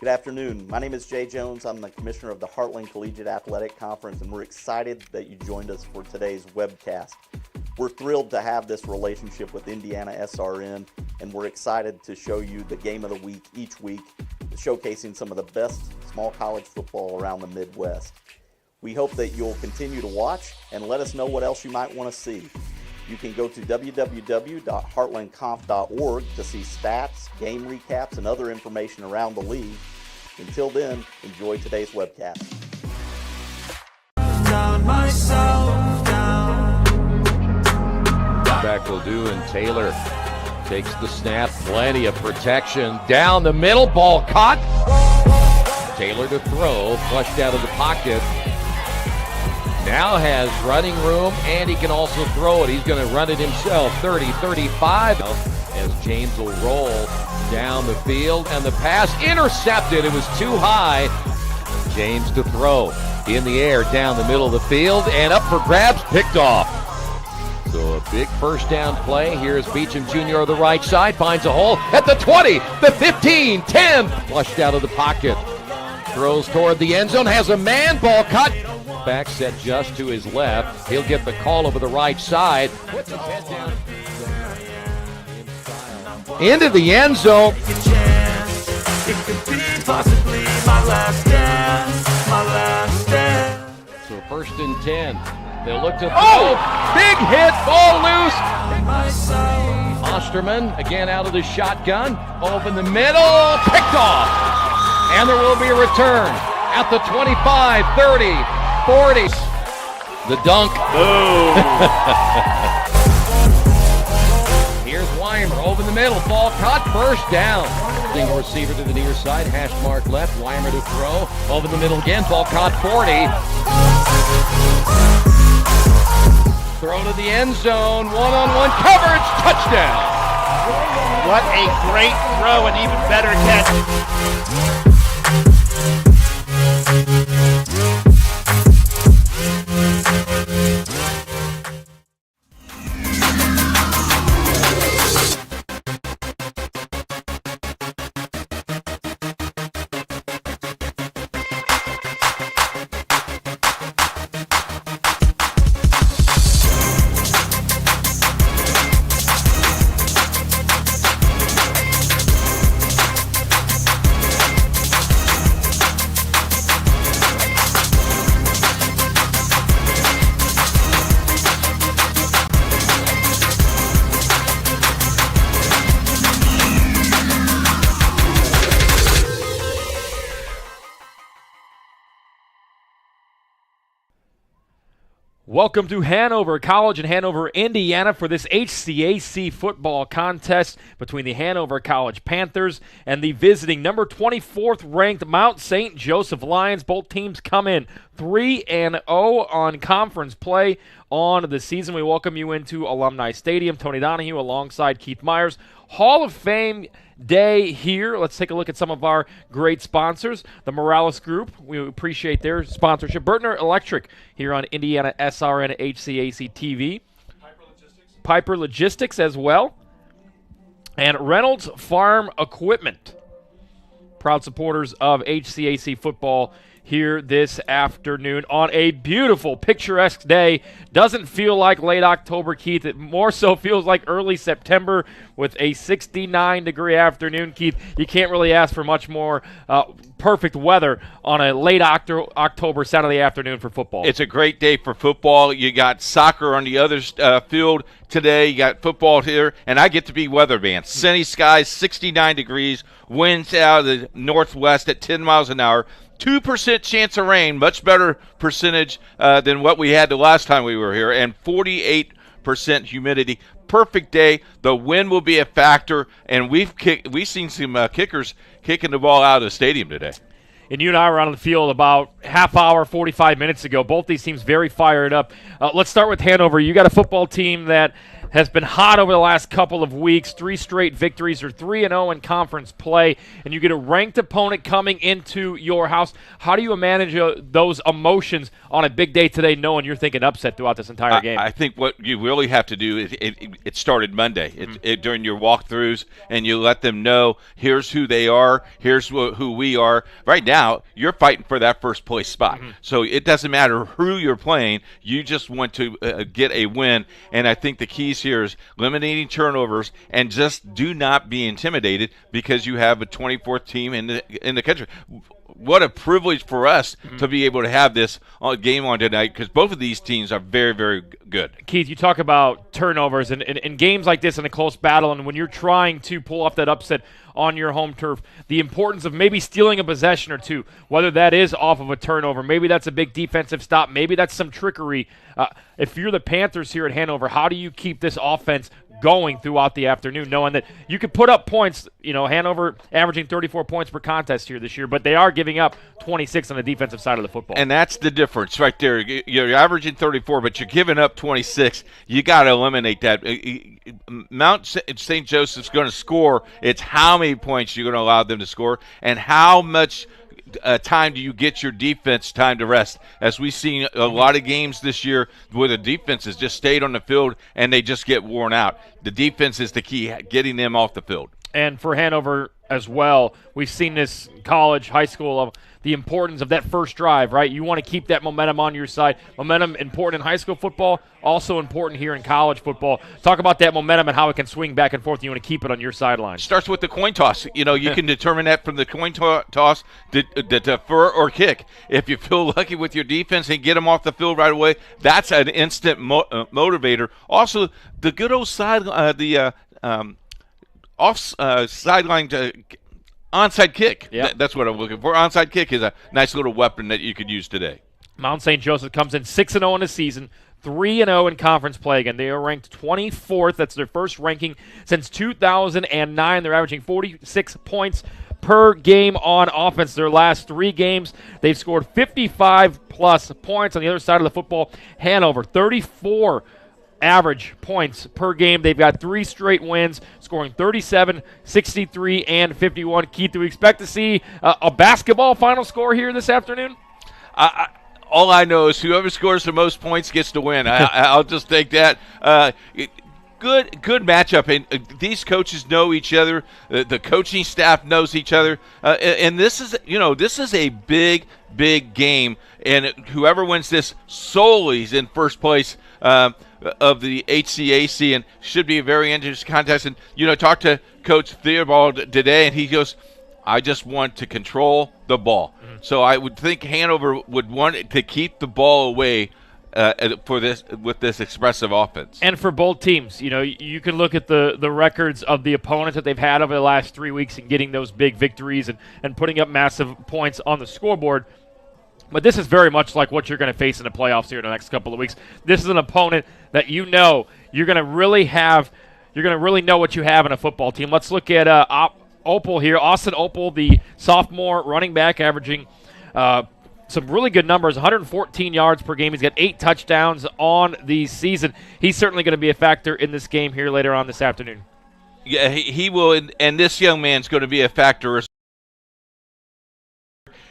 Good afternoon. My name is Jay Jones. I'm the commissioner of the Heartland Collegiate Athletic Conference, and we're excited that you joined us for today's webcast. We're thrilled to have this relationship with IndianaSRN, and we're excited to show you the game of the week each week, showcasing some of the best small college football around the Midwest. We hope that you'll continue to watch and let us know what else you might want to see. You can go to www.heartlandconf.org to see stats, game recaps, and other information around the league. Until then, enjoy today's webcast. Back will do, and Taylor takes the snap, plenty of protection, down the middle, ball caught. Taylor to throw, flushed out of the pocket. Now has running room, and he can also throw it. He's going to run it himself, 30, 35. As James will roll down the field, and the pass intercepted. It was too high. James to throw in the air, down the middle of the field, and up for grabs, picked off. So a big first down play. Here's Beecham Jr. on the right side, finds a hole at the 20, the 15, 10. Flushed out of the pocket. Throws toward the end zone, has a man, ball cut. Back set just to his left. He'll get the call over the right side. Puts his head down. Into the end zone. So first and 10. They'll look to throw. Big hit, ball loose. Osterman again out of the shotgun. Open the middle, picked off. And there will be a return at the 25, 30, 40. The dunk. Boom. Here's Weimer over the middle. Ball caught, first down. Single receiver to the near side. Hash mark left. Weimer to throw. Over the middle again. Ball caught, 40. Throw to the end zone. One-on-one coverage. Touchdown. What a great throw and even better catch. Welcome to Hanover College in Hanover, Indiana for this HCAC football contest between the Hanover College Panthers and the visiting number 24th ranked Mount St. Joseph Lions. Both teams come in 3-0 on conference play on the season. We welcome you into Alumni Stadium. Tony Donahue alongside Keith Myers. Hall of Fame day here. Let's take a look at some of our great sponsors. The Morales Group, we appreciate their sponsorship. Bertner Electric here on IndianaSRN HCAC TV. Piper Logistics as well. And Reynolds Farm Equipment. Proud supporters of HCAC football here this afternoon on a beautiful, picturesque day. Doesn't feel like late October, Keith. It more so feels like early September with a 69-degree afternoon, Keith. You can't really ask for much more perfect weather on a late October Saturday afternoon for football. It's a great day for football. You got soccer on the other field today. You got football here, and I get to be weatherman. Sunny skies, 69 degrees, winds out of the northwest at 10 miles an hour. 2% chance of rain, much better percentage than what we had the last time we were here, and 48% humidity. Perfect day. The wind will be a factor, and we've seen some kickers kicking the ball out of the stadium today. And you and I were on the field about half hour, 45 minutes ago. Both these teams very fired up. Let's start with Hanover. You got a football team that has been hot over the last couple of weeks. 3 straight victories, or 3-0 in conference play, and you get a ranked opponent coming into your house. How do you manage those emotions on a big day today, knowing you're thinking upset throughout this entire game? I think what you really have to do is it started Monday during your walkthroughs, and you let them know here's who they are, here's who we are. Right now, you're fighting for that first place spot. So it doesn't matter who you're playing. You just want to get a win, and I think the keys here is eliminating turnovers and just do not be intimidated because you have a 24th team in the country. What a privilege for us to be able to have this game on tonight, because both of these teams are very, very good. Keith, you talk about turnovers and in games like this in a close battle, and when you're trying to pull off that upset on your home turf, the importance of maybe stealing a possession or two, whether that is off of a turnover, maybe that's a big defensive stop, maybe that's some trickery. If you're the Panthers here at Hanover, how do you keep this offense going throughout the afternoon, knowing that you could put up points? Hanover averaging 34 points per contest here this year, but they are giving up 26 on the defensive side of the football. And that's the difference right there. You're averaging 34, but you're giving up 26. You got to eliminate that. Mount St. Joseph's going to score. It's how many points you're going to allow them to score, and how much time do you get your defense time to rest? As we've seen a lot of games this year where the defense has just stayed on the field and they just get worn out. The defense is the key, getting them off the field. And for Hanover as well, we've seen this college, high school, of the importance of that first drive, right? You want to keep that momentum on your side. Momentum important in high school football, also important here in college football. Talk about that momentum and how it can swing back and forth. You want to keep it on your sideline. Starts with the coin toss. You can determine that from the coin toss, the defer or kick. If you feel lucky with your defense and get them off the field right away, that's an instant motivator. Also, the good old sideline to onside kick. Yep. That's what I'm looking for. Onside kick is a nice little weapon that you could use today. Mount St. Joseph comes in 6-0 in the season, 3-0 in conference play. Again, they are ranked 24th. That's their first ranking since 2009. They're averaging 46 points per game on offense. Their last 3 games, they've scored 55-plus points. On the other side of the football, Hanover, 34 average points per game. They've got 3 straight wins, scoring 37, 63, and 51. Keith, do we expect to see a basketball final score here this afternoon? All I know is whoever scores the most points gets to win. I'll just take that. Good matchup, and these coaches know each other. The coaching staff knows each other, and this is a big game. And whoever wins this solely is in first place of the HCAC, and should be a very interesting contest. And talked to Coach Theobald today, and he goes, I just want to control the ball. So I would think Hanover would want to keep the ball away with this expressive offense. And for both teams, you can look at the records of the opponents that they've had over the last 3 weeks and getting those big victories and putting up massive points on the scoreboard. But this is very much like what you're going to face in the playoffs here in the next couple of weeks. This is an opponent that you're going to really know what you have in a football team. Let's look at Opal here. Austin Opal, the sophomore running back, averaging some really good numbers, 114 yards per game. He's got 8 touchdowns on the season. He's certainly going to be a factor in this game here later on this afternoon. Yeah, he will, and this young man's going to be a factor.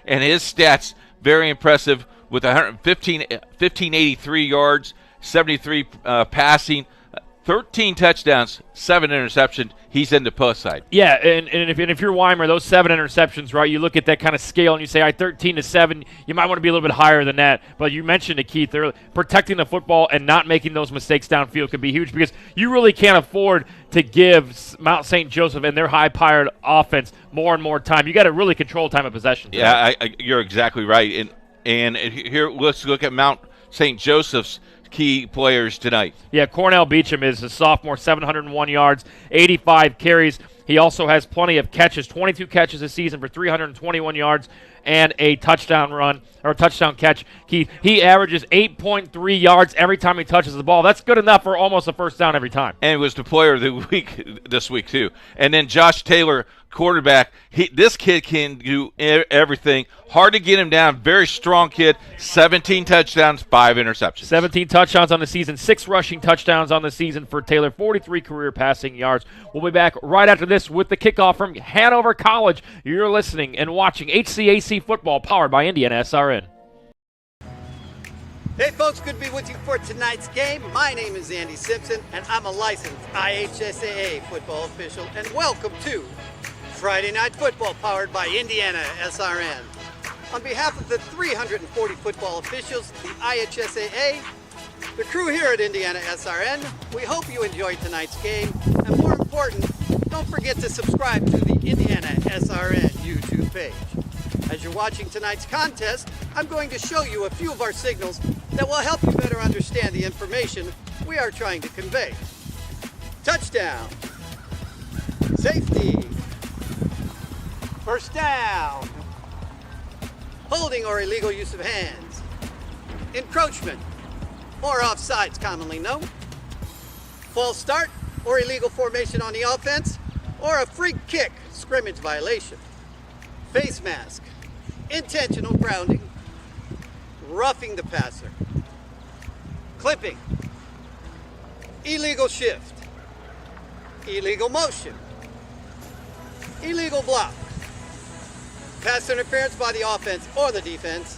And his stats, very impressive, with 1,583 yards, 73 passing, 13 touchdowns, 7 interceptions. He's in the post side. Yeah, and if you're Weimer, those 7 interceptions, right, you look at that kind of scale and you say, 13-7, you might want to be a little bit higher than that. But you mentioned it, Keith, they're protecting the football and not making those mistakes downfield could be huge, because you really can't afford to give Mount St. Joseph and their high-powered offense more and more time. You got to really control time of possession. Yeah, you're exactly right. And here, let's look at Mount St. Joseph's key players tonight. Yeah, Cornell Beecham is a sophomore, 701 yards, 85 carries. He also has plenty of catches, 22 catches this season for 321 yards and a touchdown catch. He averages 8.3 yards every time he touches the ball. That's good enough for almost a first down every time. And it was the player of the week this week, too. And then Josh Taylor quarterback. This kid can do everything. Hard to get him down. Very strong kid. 17 touchdowns, 5 interceptions. 17 touchdowns on the season, 6 rushing touchdowns on the season for Taylor, 43 career passing yards. We'll be back right after this with the kickoff from Hanover College. You're listening and watching HCAC football powered by IndianaSRN. Hey folks, good to be with you for tonight's game. My name is Andy Simpson, and I'm a licensed IHSAA football official, and welcome to Friday Night Football powered by IndianaSRN. On behalf of the 340 football officials, the IHSAA, the crew here at IndianaSRN, we hope you enjoyed tonight's game, and more important, don't forget to subscribe to the IndianaSRN YouTube page. As you're watching tonight's contest, I'm going to show you a few of our signals that will help you better understand the information we are trying to convey. Touchdown, safety, first down, holding or illegal use of hands, encroachment, or offsides commonly known, false start or illegal formation on the offense, or a free kick, scrimmage violation, face mask, intentional grounding, roughing the passer, clipping, illegal shift, illegal motion, illegal block, pass interference by the offense or the defense,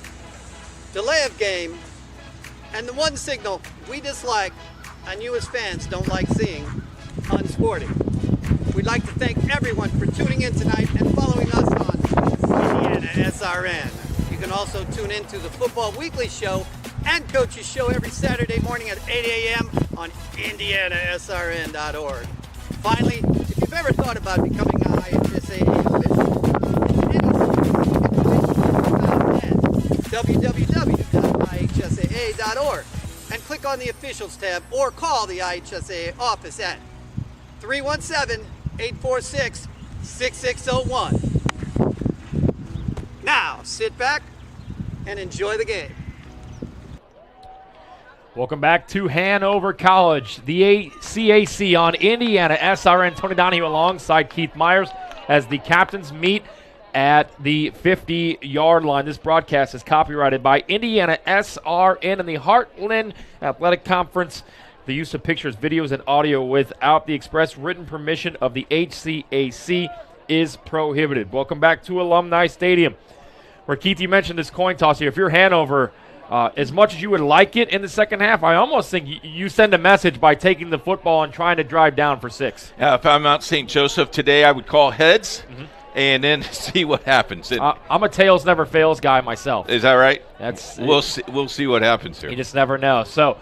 delay of game, and the one signal we dislike and you as fans don't like seeing, unsporting. We'd like to thank everyone for tuning in tonight and following us on IndianaSRN. You can also tune in to the Football Weekly Show and Coach's Show every Saturday morning at 8 a.m. on IndianaSRN.org. Finally, if you've ever thought about becoming an IHSAA official, www.ihsaa.org and click on the Officials tab or call the IHSAA office at 317-846-6601. Now, sit back and enjoy the game. Welcome back to Hanover College, the HCAC on IndianaSRN. Tony Donahue alongside Keith Myers as the captains meet at the 50-yard line. This broadcast is copyrighted by IndianaSRN and the Heartland Athletic Conference. The use of pictures, videos, and audio without the express written permission of the HCAC is prohibited. Welcome back to Alumni Stadium, where, Keith, you mentioned this coin toss here. If you're Hanover, as much as you would like it in the second half, I almost think you send a message by taking the football and trying to drive down for 6. If I'm out St. Joseph today, I would call heads and then see what happens. I'm a tails never fails guy myself. Is that right? We'll see what happens here. You just never know. So,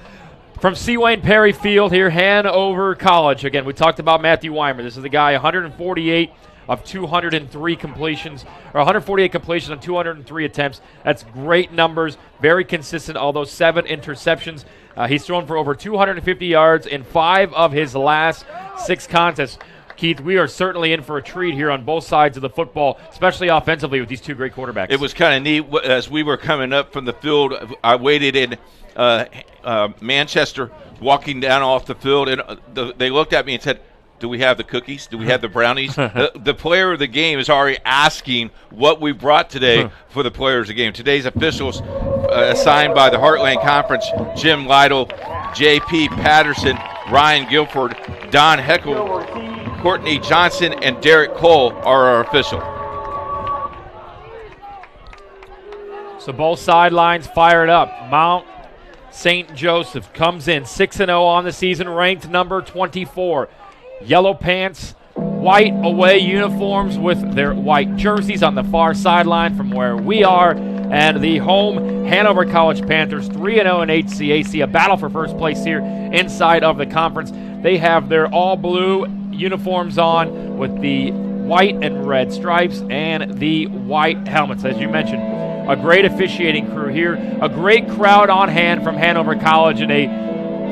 from C. Wayne Perry Field here, Hanover College. Again, we talked about Matthew Weimer. This is the guy, 148 of 203 completions, or 148 completions on 203 attempts. That's great numbers, very consistent, although 7 interceptions. He's thrown for over 250 yards in 5 of his last 6 contests. Keith, we are certainly in for a treat here on both sides of the football, especially offensively with these two great quarterbacks. It was kind of neat. As we were coming up from the field, I waited in Manchester, walking down off the field, and they looked at me and said, "Do we have the cookies? Do we have the brownies?" The player of the game is already asking what we brought today for the players of the game. Today's officials assigned by the Heartland Conference: Jim Lytle, J.P. Patterson, Ryan Guilford, Don Heckel, Courtney Johnson, and Derek Cole are our official. So both sidelines fired up. Mount St. Joseph comes in 6-0 on the season, ranked number 24. Yellow pants, white away uniforms with their white jerseys on the far sideline from where we are. And the home Hanover College Panthers, 3-0 in HCAC, a battle for first place here inside of the conference. They have their all-blue uniforms on with the white and red stripes and the white helmets, as you mentioned. A great officiating crew here, a great crowd on hand from Hanover College, and a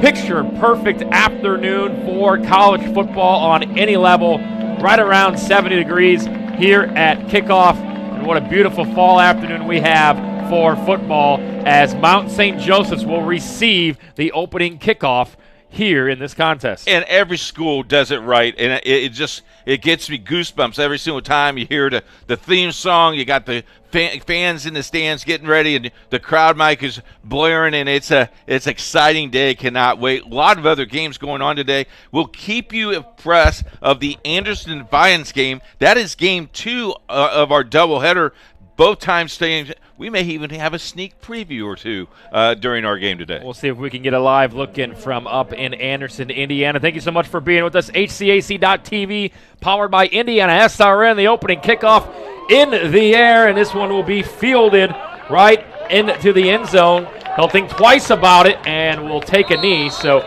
picture-perfect afternoon for college football on any level, right around 70 degrees here at kickoff. And what a beautiful fall afternoon we have for football as Mount St. Joseph's will receive the opening kickoff here in this contest. And every school does it right, and it gets me goosebumps every single time you hear the theme song. You got the fans in the stands getting ready, and the crowd mic is blaring, and it's an exciting day. Cannot wait. A lot of other games going on today. We'll keep you abreast of the Anderson-Defiance game. That is game 2 of our doubleheader. Both times staying. We may even have a sneak preview or two during our game today. We'll see if we can get a live look in from up in Anderson, Indiana. Thank you so much for being with us. HCAC.TV, powered by IndianaSRN. The opening kickoff in the air, and this one will be fielded right into the end zone. He'll think twice about it, and will take a knee. So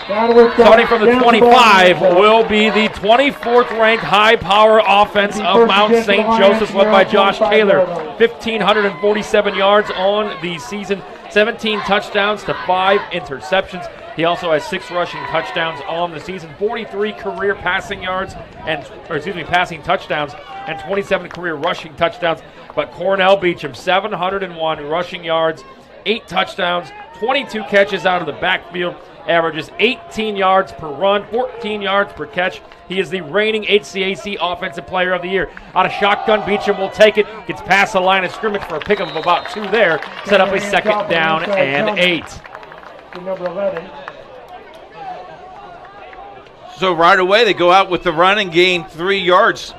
starting from the 25 will be the 24th-ranked high-power offense of Mount St. Joseph's, led by Josh Taylor. 1,547 yards on the season, 17 touchdowns to 5 interceptions. He also has 6 rushing touchdowns on the season, 43 career passing touchdowns, and 27 career rushing touchdowns. But Cornell Beecham, 701 rushing yards, 8 touchdowns, 22 catches out of the backfield, averages 18 yards per run, 14 yards per catch. He is the reigning HCAC Offensive Player of the Year. Out of shotgun, Beecham will take it, gets past the line of scrimmage for a pickup of about 2 there, set up a 2nd down and 8. Number 11. So right away they go out with the run and gain 3 yards.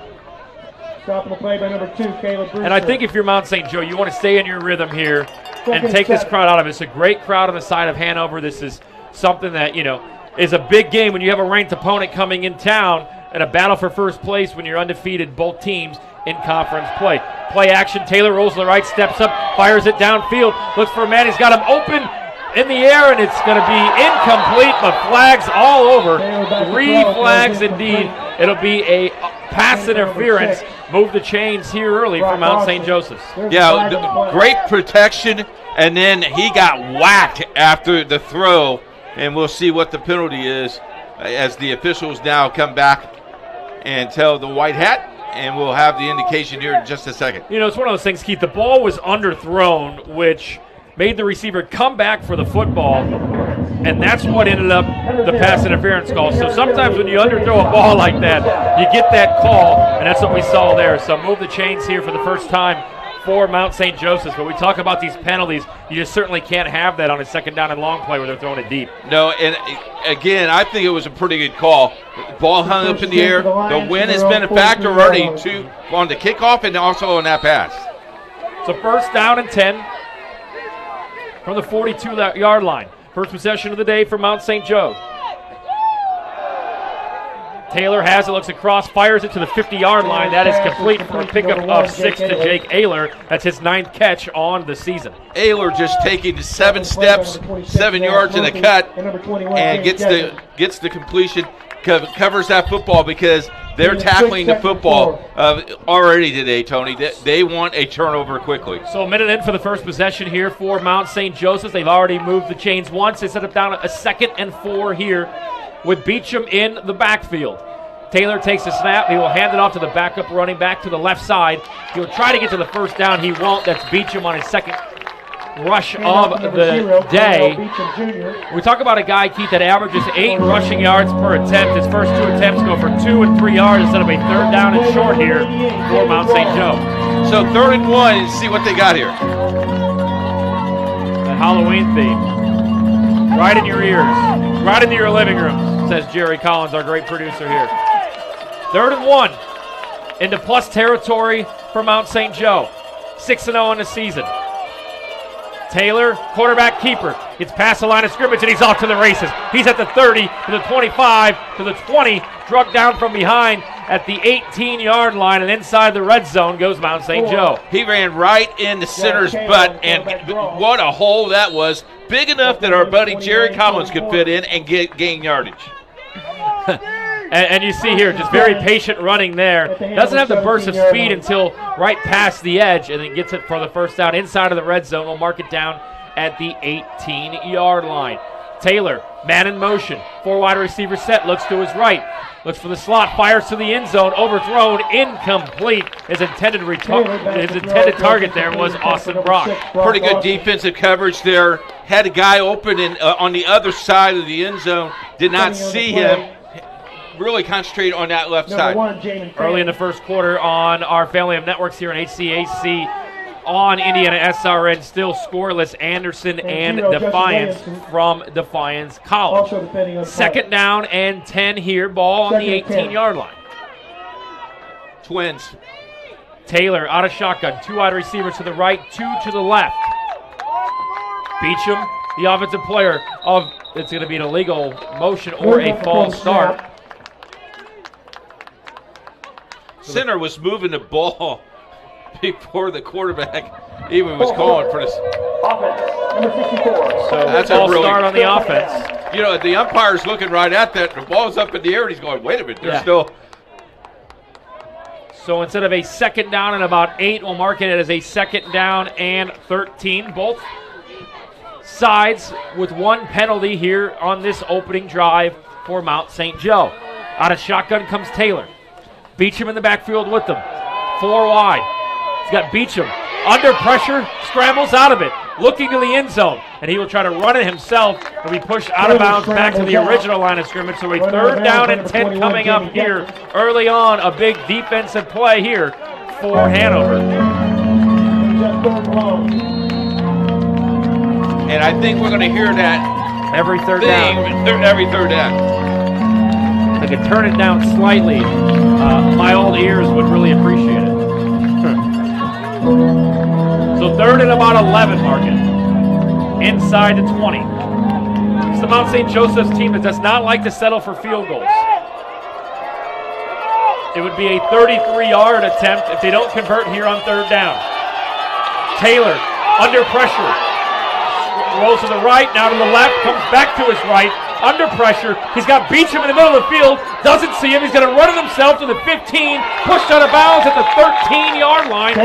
Stopping the play by number 2, Caleb Brewster. And I think if you're Mount St. Joe, you want to stay in your rhythm here and take this crowd out of it. It's a great crowd on the side of Hanover. This is something that, is a big game when you have a ranked opponent coming in town and a battle for first place when you're undefeated, both teams in conference play. Play action, Taylor rolls to the right, steps up, fires it downfield, looks for a man, he's got him open in the air, and it's going to be incomplete, but flags all over. 3 flags indeed. It'll be a pass interference. Move the chains here early for Mount St. Joseph's. Yeah, great protection, and then he got whacked after the throw, and we'll see what the penalty is as the officials now come back and tell the white hat, and we'll have the indication here in just a second. It's one of those things, Keith. The ball was underthrown, which made the receiver come back for the football, and that's what ended up the pass interference call. So sometimes when you underthrow a ball like that, you get that call, and that's what we saw there. So move the chains here for the first time for Mount St. Joseph's. But we talk about these penalties, you just certainly can't have that on a 2nd down and long play where they're throwing it deep. No, and again, I think it was a pretty good call. Ball hung up in the air. The wind has been a factor already on the kickoff and also on that pass. So 1st down and 10 from the 42-yard line. First possession of the day for Mount St. Joe. Taylor has it, looks across, fires it to the 50-yard line. That is complete for a pickup of 6 to Jake Ayler. That's his 9th catch on the season. Ayler just taking 7 steps, 7 yards in a cut, and gets the completion, covers that football because they're tackling the football already today, Tony. They want a turnover quickly. So a minute in for the first possession here for Mount St. Joseph's. They've already moved the chains once. They set up down a 2nd and 4 here with Beecham in the backfield. Taylor takes the snap. He will hand it off to the backup running back to the left side. He'll try to get to the 1st down. He won't. That's Beecham on his 2nd rush of the day. We talk about a guy, Keith, that averages 8 rushing yards per attempt. His first 2 attempts go for 2 and 3 yards instead of a 3rd down and short here for Mount St. Joe. So 3rd and 1, and see what they got here. The Halloween theme. Right in your ears. Right into your living room, says Jerry Collins, our great producer here. 3rd and 1 into plus territory for Mount St. Joe. 6-0 in the season. Taylor, quarterback keeper, gets past the line of scrimmage and he's off to the races. He's at the 30, to the 25, to the 20, struck down from behind at the 18-yard line, and inside the red zone goes Mount St. Joe. He ran right in the center's butt, and what a hole that was. Big enough that our buddy Jerry Collins could fit in and gain yardage. And you see here, just very patient running there. Doesn't have the burst of speed until right past the edge, and then gets it for the 1st down inside of the red zone. We'll mark it down at the 18-yard line. Taylor, man in motion, 4 wide receiver set, looks to his right, looks for the slot, fires to the end zone, overthrown, incomplete. His intended target there was Austin Brock. Pretty good defensive coverage there. Had a guy open on the other side of the end zone, did not see him really concentrate on that left Number side. 1, Jamin Early in the first quarter on our family of networks here on HCAC on IndianaSRN, still scoreless. Anderson and zero, Justin Defiance Williamson. from Defiance College. Also depending on Second down and 10 here, ball on the Second and 10. 18-yard line. Twins. Taylor out of shotgun, 2 wide receivers to the right, 2 to the left. Beecham, the offensive player of, it's going to be an illegal motion or a false start. Center was moving the ball before the quarterback even was calling for this. Offense, number 64. So That's a false really- start on the offense. You know, the umpire's looking right at that. The ball's up in the air, and he's going, wait a minute, there's Yeah. still. So instead of a second down and about 8, we'll mark it as a second down and 13. Both sides with 1 penalty here on this opening drive for Mount St. Joe. Out of shotgun comes Taylor. Beecham in the backfield with them. 4 wide. He's got Beecham under pressure, scrambles out of it, looking to the end zone, and he will try to run it himself and be pushed out of bounds back to the original line of scrimmage. So a third down and 10 coming up here early on. A big defensive play here for Hanover. Just third and long. And I think we're going to hear that Every third thing down. every third down. I could turn it down slightly. My old ears would really appreciate it. So third and about 11, market. Inside the 20. It's the Mount St. Joseph's team that does not like to settle for field goals. It would be a 33-yard attempt if they don't convert here on third down. Taylor under pressure. Rolls to the right, now to the left, comes back to his right, under pressure. He's got Beecham in the middle of the field, doesn't see him. He's going to run it himself to the 15, pushed out of bounds at the 13-yard line,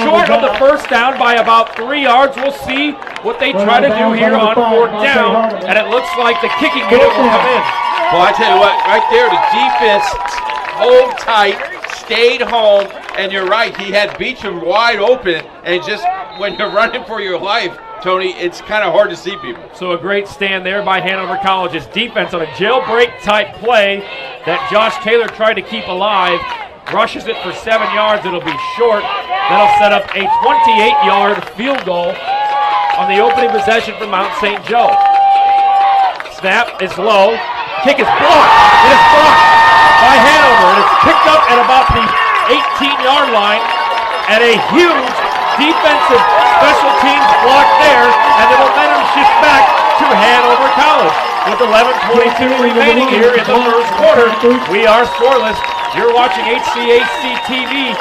short of the first down by about 3 yards. We'll see what they try to do here on fourth down, and it looks like the kicking unit will come in. Well, I tell you what, right there, the defense hold tight, stayed home, and you're right, he had Beecham wide open, and just when you're running for your life, Tony, it's kind of hard to see people. So a great stand there by Hanover College's defense on a jailbreak-type play that Josh Taylor tried to keep alive. Rushes it for 7 yards. It'll be short. That'll set up a 28-yard field goal on the opening possession for Mount St. Joe. Snap is low. Kick is blocked. It is blocked by Hanover. And it's picked up at about the 18-yard line at a huge defensive special teams block there, and the momentum shifts back to Hanover College. With 11:22 remaining here in the first quarter, we are scoreless. You're watching HCAC TV,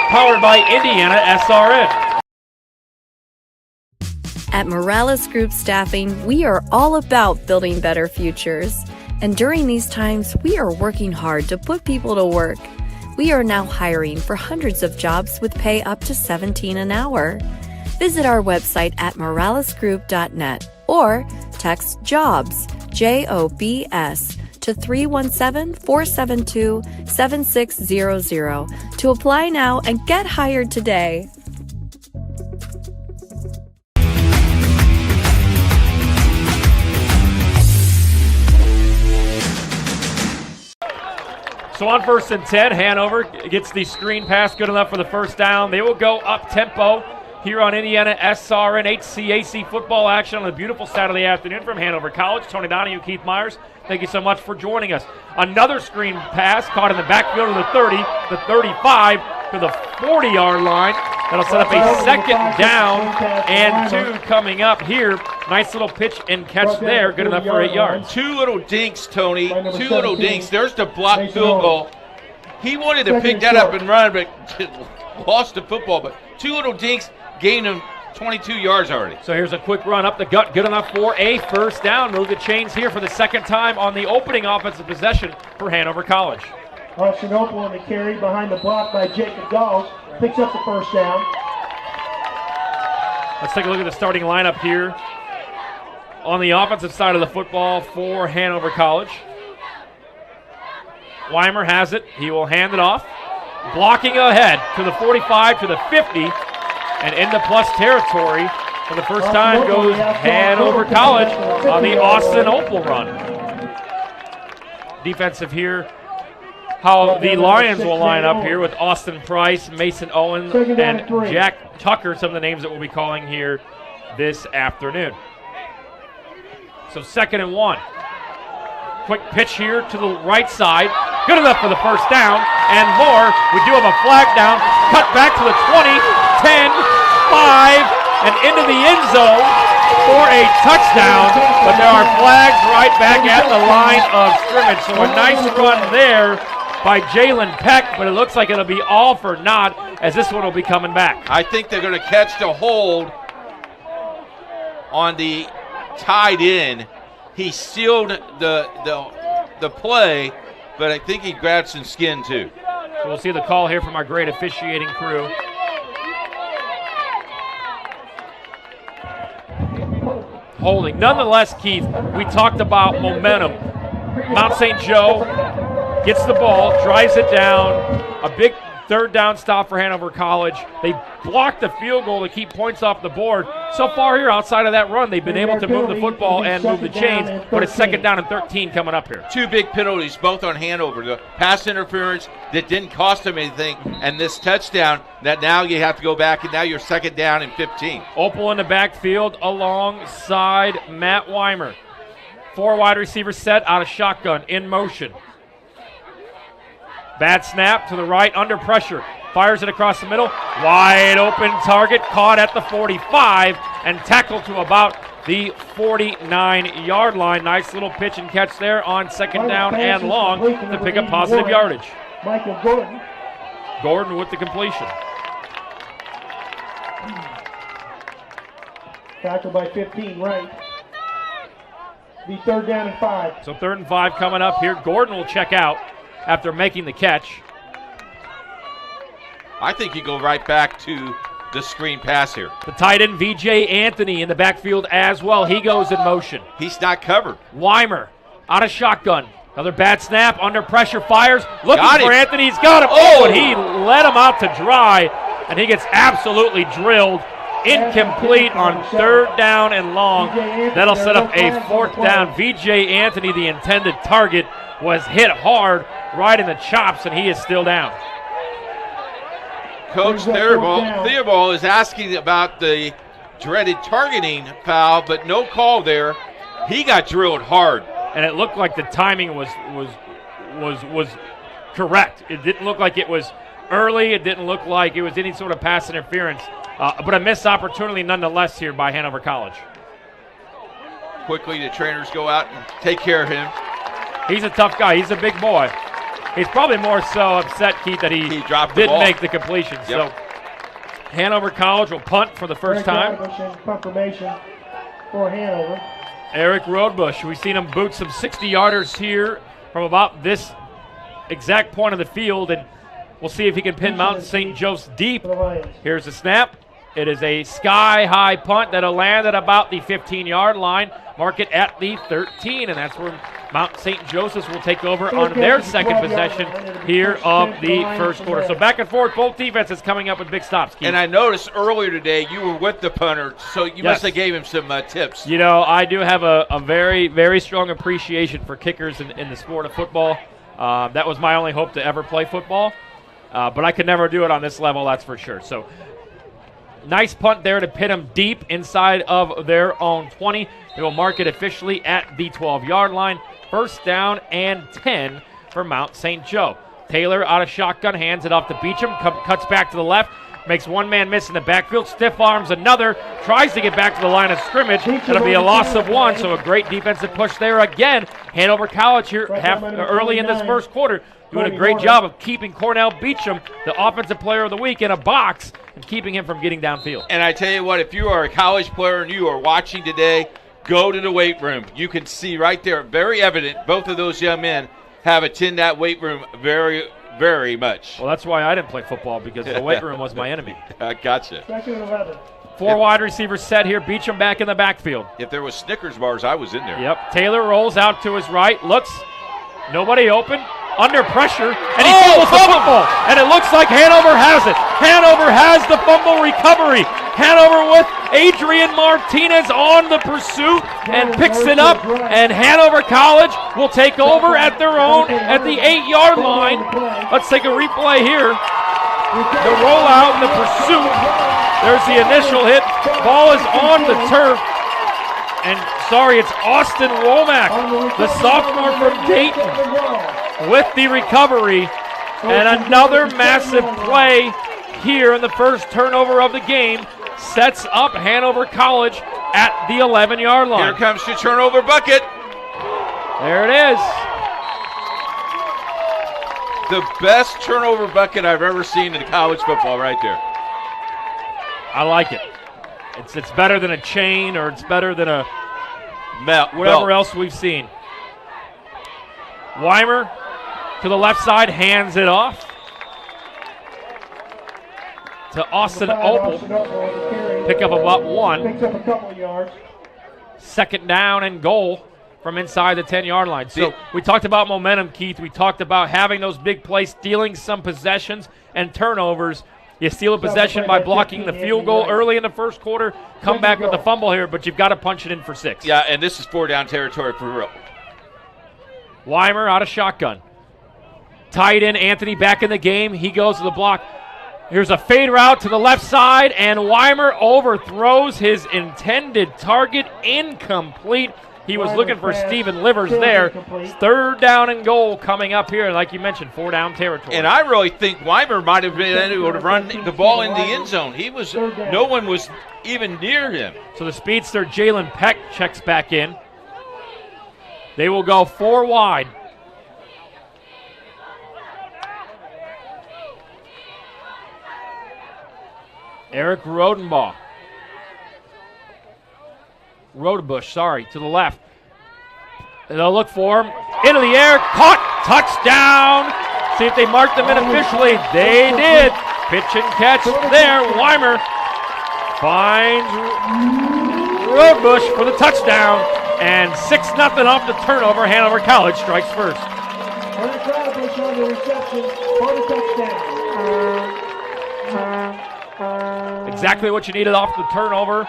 powered by IndianaSRN. At Morales Group Staffing, we are all about building better futures. And during these times, we are working hard to put people to work. We are now hiring for hundreds of jobs with pay up to $17 an hour. Visit our website at moralesgroup.net or text JOBS, JOBS, to 317-472-7600 to apply now and get hired today. So on 1st and 10, Hanover gets the screen pass good enough for the first down. They will go up tempo here on IndianaSRN HCAC football action on a beautiful Saturday afternoon from Hanover College. Tony Donahue, Keith Myers, thank you so much for joining us. Another screen pass caught in the backfield of the 30, the 35 to the 40-yard line. That'll set up a second down and 2 coming up here. Nice little pitch and catch there, good enough for 8 yards. 2 little dinks, Tony. 2 little dinks. There's the blocked field goal. He wanted to pick that up and run, but lost the football. But 2 little dinks gained him 22 yards already. So here's a quick run up the gut, good enough for a first down. Move the chains here for the second time on the opening offensive possession for Hanover College. Archinople on the carry behind the block by Jacob Dawes. Picks up the first down. Let's take a look at the starting lineup here on the offensive side of the football for Hanover College. Weimer has it. He will hand it off. Blocking ahead to the 45, to the 50, and into plus territory for the first time goes Hanover College on the Austin Opal run. defensive here. How the Lions will line up here with Austin Price, Mason Owens, and Jack Tucker, some of the names that we'll be calling here this afternoon. So 2nd and 1. Quick pitch here to the right side. Good enough for the first down and more. We do have a flag down. Cut back to the 20, 10, 5, and into the end zone for a touchdown. But there are flags right back at the line of scrimmage. So a nice run there by Jalen Peck, but it looks like it'll be all for naught as this one will be coming back. I think they're going to catch the hold on the tight end. He sealed the play, but I think he grabbed some skin too. So we'll see the call here from our great officiating crew. Holding. Nonetheless, Keith, we talked about momentum. Mount St. Joe gets the ball, drives it down. A big 3rd down stop for Hanover College. They blocked the field goal to keep points off the board. So far here, outside of that run, they've been able to move the football and move the chains, but it's 2nd down and 13 coming up here. 2 big penalties, both on Hanover. The pass interference that didn't cost them anything, and this touchdown that now you have to go back, and now you're 2nd down and 15. Opal in the backfield alongside Matt Weimer. 4 wide receivers set out of shotgun, in motion. Bad snap to the right, under pressure. Fires it across the middle. Wide open target, caught at the 45 and tackled to about the 49-yard line. Nice little pitch and catch there on 2nd down and long to pick up positive yardage. Michael Gordon. Gordon with the completion. Tackled by 15, right. Be 3rd down and 5. So 3rd and 5 coming up here. Gordon will check out after making the catch. I think you go right back to the screen pass here. The tight end, VJ Anthony, in the backfield as well. He goes in motion. He's not covered. Weimer out of shotgun. Another bad snap, under pressure, fires. Looking Got for him. Anthony. He's got him. Oh, and he let him out to dry, and he gets absolutely drilled. Incomplete on 3rd down and long. That'll set up a 4th down. VJ Anthony, the intended target, was hit hard right in the chops, and he is still down. Coach Theobald is asking about the dreaded targeting foul, but no call there. He got drilled hard. And it looked like the timing was correct. It didn't look like it was early. It didn't look like it was any sort of pass interference. But a missed opportunity nonetheless here by Hanover College. Quickly, the trainers go out and take care of him. He's a tough guy. He's a big boy. He's probably more so upset, Keith, that he dropped the didn't ball. make the completion. Yep. So Hanover College will punt for the first time. Confirmation for Hanover. Eric Roadbush, we've seen him boot some 60-yarders here from about this exact point of the field, and we'll see if he can pin Mount St. Joe's deep. Here's the snap. It is a sky-high punt that'll land at about the 15-yard line. Mark it at the 13, and that's where Mount St. Joseph's will take over on their 2nd possession here of the first quarter. So back and forth, both defenses coming up with big stops, Keith. And I noticed earlier today you were with the punter, so you must have gave him some tips. You know, I do have a very, very strong appreciation for kickers in the sport of football. That was my only hope to ever play football, but I could never do it on this level, that's for sure. So nice punt there to pin them deep inside of their own 20. They will mark it officially at the 12-yard line. 1st down and 10 for Mount St. Joe. Taylor out of shotgun, hands it off to Beecham, cuts back to the left, makes one man miss in the backfield, stiff arms another, tries to get back to the line of scrimmage. It'll be a loss of 1, so a great defensive push there again. Hanover College here early in this first quarter doing a great job of keeping Cornell Beecham, the offensive player of the week, in a box and keeping him from getting downfield. And I tell you what, if you are a college player and you are watching today, go to the weight room. You can see right there, very evident, both of those young men have attended that weight room very, very much. Well, that's why I didn't play football, because the weight room was my enemy. Gotcha. 2nd and 11. 4 wide receivers set here. Beecham back in the backfield. If there was Snickers bars, I was in there. Yep. Taylor rolls out to his right. Looks. Nobody open. Under pressure. And he fumbles the football. And it looks like Hanover has it. Hanover has the fumble recovery. Hanover with Adrian Martinez on the pursuit and picks it up, and Hanover College will take over at their own at the 8-yard line. Let's take a replay here. The rollout and the pursuit. There's the initial hit. Ball is on the turf. And sorry, it's Austin Womack, the sophomore from Dayton, with the recovery. And another massive play here in the first turnover of the game sets up Hanover College at the 11-yard line. Here comes the turnover bucket. There it is. The best turnover bucket I've ever seen in college football right there. I like it. It's better than a chain, or it's better than a whatever belt. else we've seen. Weimer to the left side, hands it off to Austin Opel. Pick up about 1. Picks up a couple of yards. Second down and goal from inside the 10-yard line. So we talked about momentum, Keith. We talked about having those big plays, stealing some possessions and turnovers. You steal a possession by blocking the field goal early in the first quarter, come back with a fumble here, but you've got to punch it in for 6. Yeah, and this is 4-down territory for real. Weimer out of shotgun. Tight end Anthony back in the game. He goes to the block. Here's a fade route to the left side, and Weimer overthrows his intended target. Incomplete. He was looking for Stephen Livers there. 3rd down and goal coming up here. Like you mentioned, 4-down territory. And I really think Weimer might have been able to run the ball in the end zone. No one was even near him. So the speedster Jalen Peck checks back in. They will go 4 wide. Eric Rodenbush, to the left. They'll look for him. Into the air, caught, touchdown. See if they marked them in officially. They did. Pitch and catch there. Weimer finds Rodenbush for the touchdown. And 6-0 off the turnover. Hanover College strikes first. Rodenbush on the reception for the touchdown. Exactly what you needed off the turnover.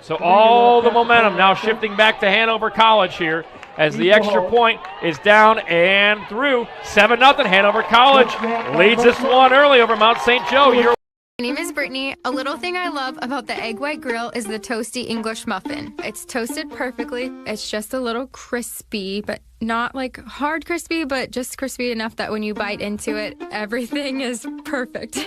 So all the momentum now shifting back to Hanover College here as the extra point is down and through. 7-0. Hanover College leads this one early over Mount St. Joe. My name is Brittany. A little thing I love about the Egg White Grill is the toasty English muffin. It's toasted perfectly. It's just a little crispy, but not like hard crispy, but just crispy enough that when you bite into it, everything is perfect.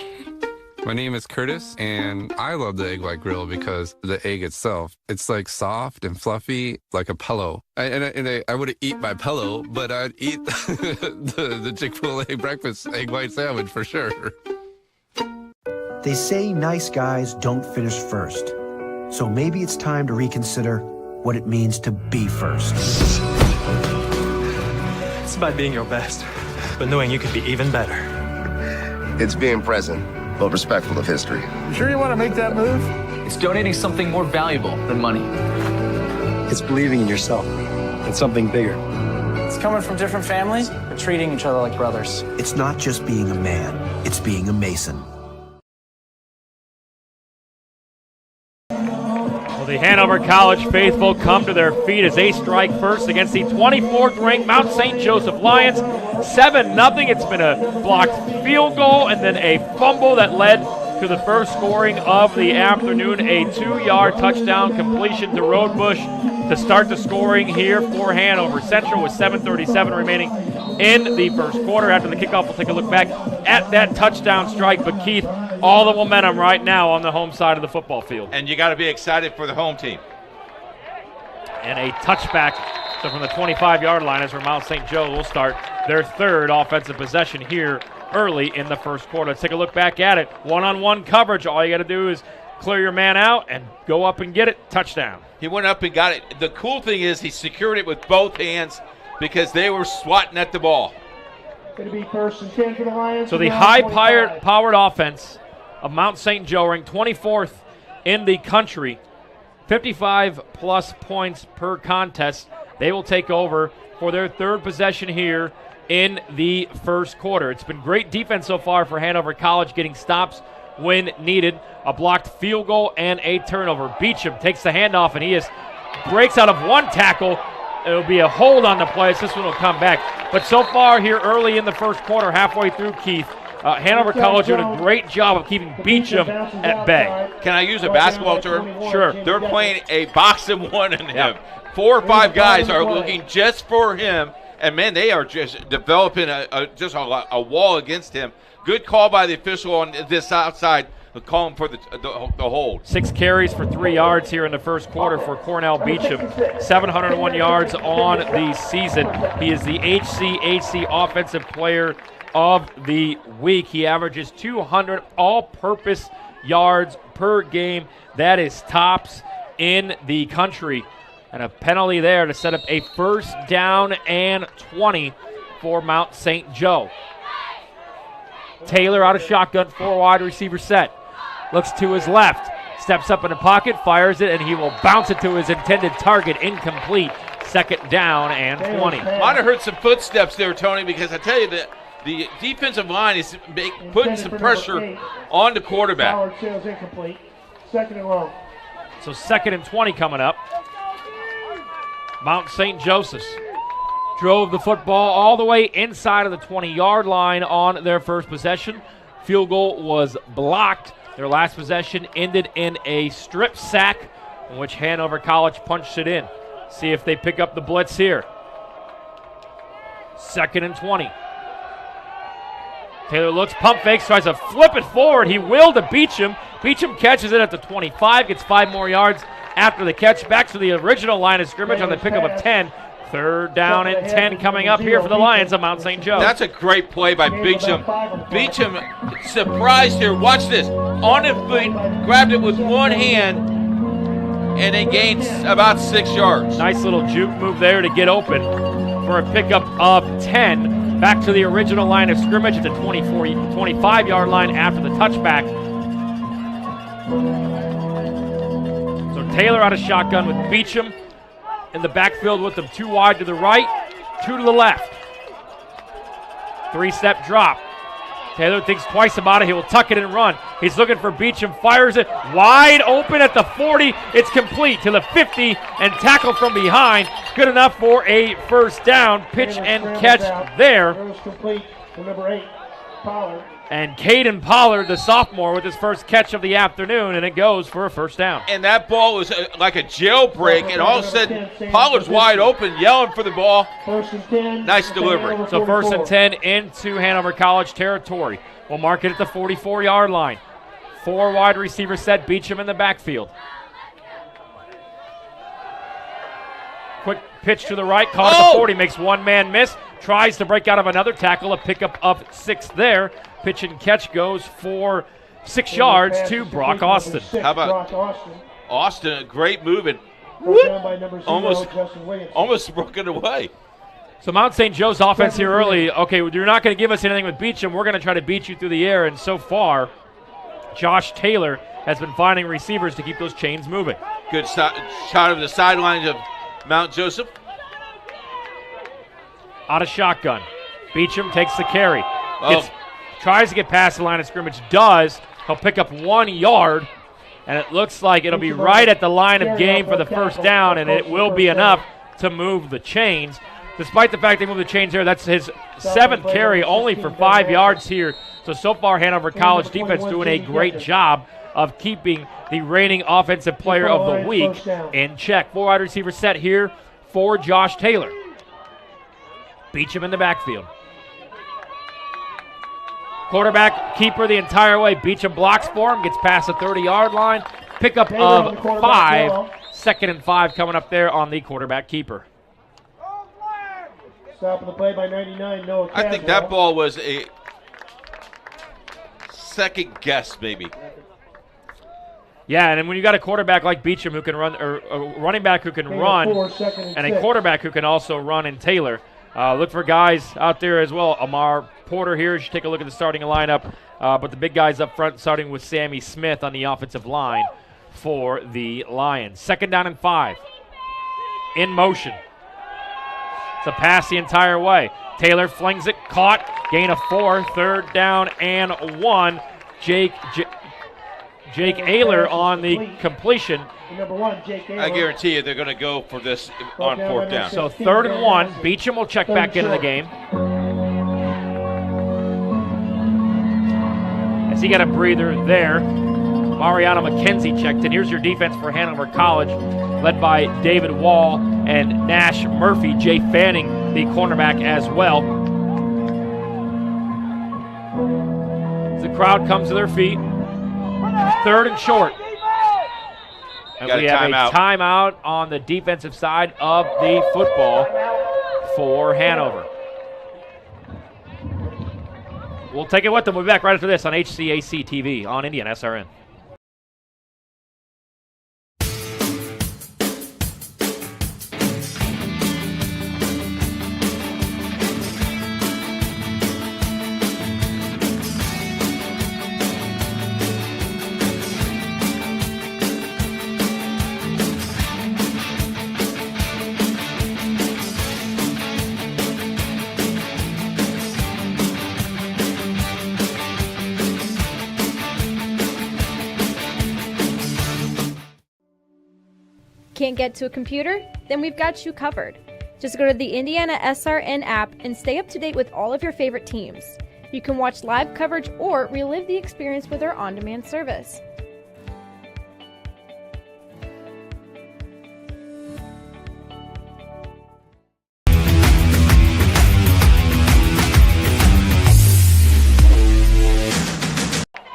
My name is Curtis, and I love the Egg White Grill because the egg itself, it's like soft and fluffy, like a pillow. I wouldn't eat my pillow, but I'd eat the Chick-fil-A breakfast egg white sandwich for sure. They say nice guys don't finish first. So maybe it's time to reconsider what it means to be first. It's about being your best, but knowing you could be even better. It's being present, but respectful of history. You sure you want to make that move? It's donating something more valuable than money. It's believing in yourself and something bigger. It's coming from different families, but treating each other like brothers. It's not just being a man, it's being a Mason. The Hanover College faithful come to their feet as they strike first against the 24th ranked Mount St. Joseph Lions. 7-0. It's been a blocked field goal and then a fumble that led to the first scoring of the afternoon. A 2-yard touchdown completion to Rodenbush to start the scoring here for Hanover Central with 7:37 remaining in the first quarter. After the kickoff, we'll take a look back at that touchdown strike. But Keith, all the momentum right now on the home side of the football field. And you got to be excited for the home team. And a touchback. So from the 25-yard line is where Mount St. Joe will start their third offensive possession here early in the first quarter. Let's take a look back at it. One-on-one coverage. All you got to do is clear your man out and go up and get it. Touchdown. He went up and got it. The cool thing is he secured it with both hands because they were swatting at the ball. Going to be 1st and 10 for the Lions. So the high-powered offense of Mount St. Joe ranked 24th in the country, 55-plus points per contest. They will take over for their third possession here in the first quarter. It's been great defense so far for Hanover College, getting stops when needed. A blocked field goal and a turnover. Beecham takes the handoff, and he breaks out of one tackle. It'll be a hold on the play. This one will come back. But so far here early in the first quarter, halfway through, Keith, Hanover College doing a great job of keeping Beecham at bay. Can I use a basketball term? Sure. They're playing a boxing one on him. 4 or 5 guys are looking just for him, and man, they are just developing a wall against him. Good call by the official on this outside, calling for the hold. 6 carries for 3 yards here in the first quarter for Cornell Beecham. 701 yards on the season. He is the HCAC Offensive Player of the Week. He averages 200 all-purpose yards per game. That is tops in the country. And a penalty there to set up a first down and 20 for Mount St. Joe. Taylor out of shotgun, 4 wide receiver set. Looks to his left, steps up in the pocket, fires it, and he will bounce it to his intended target. Incomplete. Second down and 20. Might have heard some footsteps there, Tony, because I tell you that the defensive line is putting some pressure on the quarterback. Incomplete. Second and long. So 2nd and 20 coming up. Mount St. Joseph's drove the football all the way inside of the 20-yard line on their first possession. Field goal was blocked. Their last possession ended in a strip sack in which Hanover College punched it in. See if they pick up the blitz here. 2nd and 20. Taylor looks, pump fakes, tries to flip it forward. He will to Beecham. Beecham catches it at the 25, gets 5 more yards after the catch. Back to the original line of scrimmage on the pickup of 10. 3rd down and 10 coming up here for the Lions of Mount St. Joe. That's a great play by Beecham. Beecham surprised here. Watch this. On his feet, grabbed it with one hand, and it gains about 6 yards. Nice little juke move there to get open for a pickup of 10. Back to the original line of scrimmage at the 25-yard line after the touchback. So Taylor out of shotgun with Beecham in the backfield with them. 2 wide to the right, 2 to the left. 3-step drop. Taylor thinks twice about it. He will tuck it and run. He's looking for Beecham, fires it wide open at the 40. It's complete to the 50 and tackled from behind. Good enough for a first down. Pitch and catch there. It was complete to number 8, Pollard. And Caden Pollard, the sophomore, with his first catch of the afternoon, and it goes for a first down. And that ball was like a jailbreak, and all of a sudden, Pollard's wide open, yelling for the ball. 1st and 10. Nice delivery. So 1st and 10 into Hanover College territory. We'll mark it at the 44-yard line. 4 wide receiver set, Beecham in the backfield. Quick pitch to the right, caught at the 40, makes one man miss. Tries to break out of another tackle, a pickup of 6 there. Pitch and catch goes for 6 yards to Brock Austin. How about Austin? A great move, and almost broke it away. So Mount St. Joe's offense here early. Okay, you're not going to give us anything with Beecham. We're going to try to beat you through the air, and so far, Josh Taylor has been finding receivers to keep those chains moving. Good shot of the sidelines of Mount Joseph. Out of shotgun. Beecham takes the carry. Tries to get past the line of scrimmage. Does. He'll pick up 1 yard. And it looks like it'll be right at the line of game for the first down. And it will be enough to move the chains. Despite the fact they move the chains there, that's his 7th carry, only for 5 yards here. So far, Hanover College defense doing a great job of keeping the reigning offensive player of the week in check. 4 wide receiver set here for Josh Taylor. Beecham in the backfield. Quarterback keeper the entire way. Beecham blocks for him, gets past the 30-yard line. Pickup of 5. 2nd and 5 coming up there on the quarterback keeper. Stop of the play by 99, Noah Caswell. I think that ball was a second guess, maybe. Yeah, and when you got a quarterback like Beecham who can run, or a running back who can run, and a quarterback who can also run in Taylor, look for guys out there as well. Amar Porter here. You should take a look at the starting lineup. But the big guys up front, starting with Sammy Smith on the offensive line for the Lions. 2nd down and 5. In motion. It's a pass the entire way. Taylor flings it, caught, gain of 4, 3rd down and 1. Jake Ayler on the completion. Number 1, Jake Ayler. I guarantee you they're going to go for this on 4th down. So 3rd and 1. Beecham will check back into the game. As he got a breather there. Mariano McKenzie checked in. Here's your defense for Hanover College, led by David Wall and Nash Murphy. Jay Fanning, the cornerback as well. As the crowd comes to their feet. 3rd and short. And we have a timeout on the defensive side of the football for Hanover. We'll take it with them. We'll be back right after this on HCAC TV on IndianaSRN. Can't get to a computer? Then we've got you covered. Just go to the IndianaSRN app and stay up to date with all of your favorite teams. You can watch live coverage or relive the experience with our on-demand service.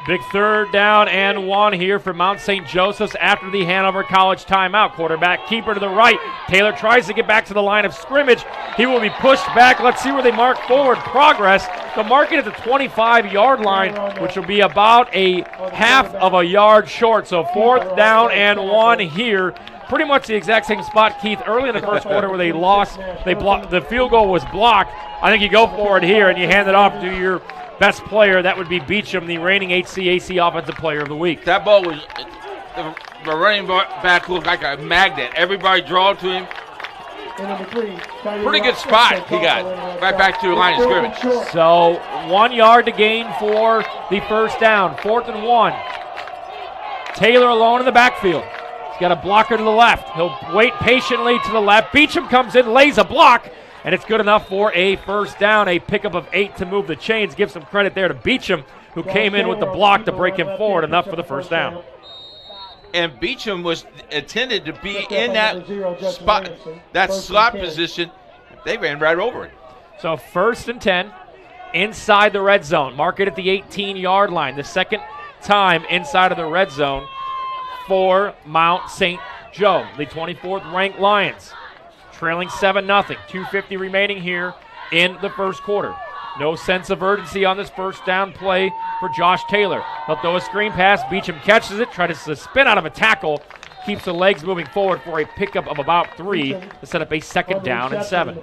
Big 3rd down and 1 here for Mount St. Joseph's after the Hanover College timeout. Quarterback keeper to the right. Taylor tries to get back to the line of scrimmage. He will be pushed back. Let's see where they mark forward progress. They'll mark it at the 25-yard line, which will be about a half of a yard short. So 4th down and 1 here. Pretty much the exact same spot, Keith, early in the first quarter where they lost. The field goal was blocked. I think you go for it here and you hand it off to your best player. That would be Beecham, the reigning HCAC Offensive Player of the Week. That ball was, the running back looked like a magnet. Everybody draw to him. Pretty good spot he got, right back to the line of scrimmage. So 1 yard to gain for the 1st down. 4th and 1. Taylor alone in the backfield. He's got a blocker to the left. He'll wait patiently to the left. Beecham comes in, lays a block, and it's good enough for a 1st down, a pickup of 8 to move the chains. Give some credit there to Beecham, who came in with the block to break him forward, enough for the 1st down. And Beecham was intended to be in that spot, that slot position. They ran right over it. So 1st and 10, inside the red zone. Mark it at the 18-yard line. The second time inside of the red zone for Mount St. Joe, the 24th ranked Lions. Trailing 7-0, 2:50 remaining here in the first quarter. No sense of urgency on this 1st down play for Josh Taylor. He'll throw a screen pass. Beecham catches it, tries to spin out of a tackle, keeps the legs moving forward for a pickup of about 3 to set up a 2nd down and 7.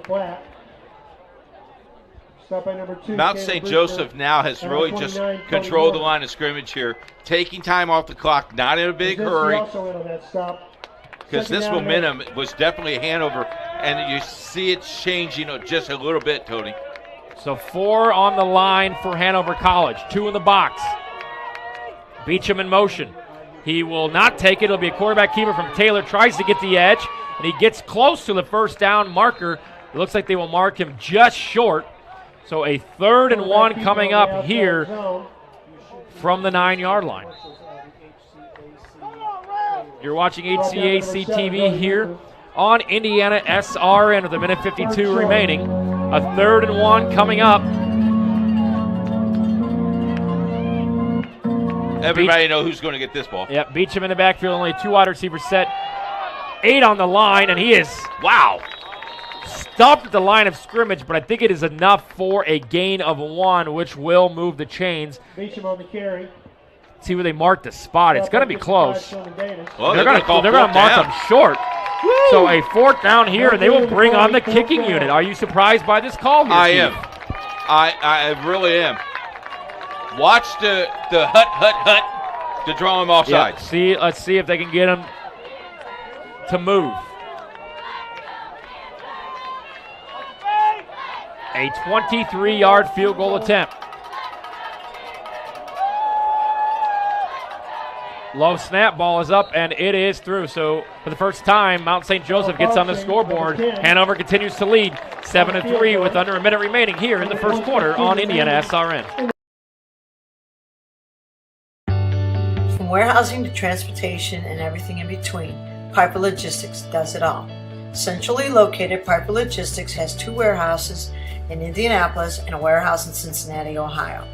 Mount St. Joseph now has really just controlled the line of scrimmage here, taking time off the clock, not in a big hurry, because this momentum was definitely Hanover, and you see it changing just a little bit, Tony. So 4 on the line for Hanover College, 2 in the box. Beecham in motion. He will not take it. It'll be a quarterback keeper from Taylor. Tries to get the edge, and he gets close to the 1st down marker. It looks like they will mark him just short. So a 3rd and 1 coming up here from the 9-yard line. You're watching HCAC TV here on IndianaSRN with 1:52 remaining. A 3rd and 1 coming up. Everybody know who's going to get this ball. Yep, Beecham in the backfield, only 2 wide receivers set. 8 on the line, and he is, wow, stopped at the line of scrimmage, but I think it is enough for a gain of 1, which will move the chains. Beecham on the carry. See where they mark the spot. It's going to be close. Well, they're going to mark them short. Woo! So a 4th down here, and they will bring on the kicking unit. Are you surprised by this call here, I Steve? am. I really am. Watch the hut to draw him offside. Yep. Let's see if they can get him to move. A 23-yard field goal attempt. Low snap, ball is up, and it is through. So for the first time, Mount St. Joseph gets on the scoreboard. Hanover continues to lead 7-3 with under a minute remaining here in the first quarter on IndianaSRN. From warehousing to transportation and everything in between, Piper Logistics does it all. Centrally located, Piper Logistics has 2 warehouses in Indianapolis and a warehouse in Cincinnati, Ohio.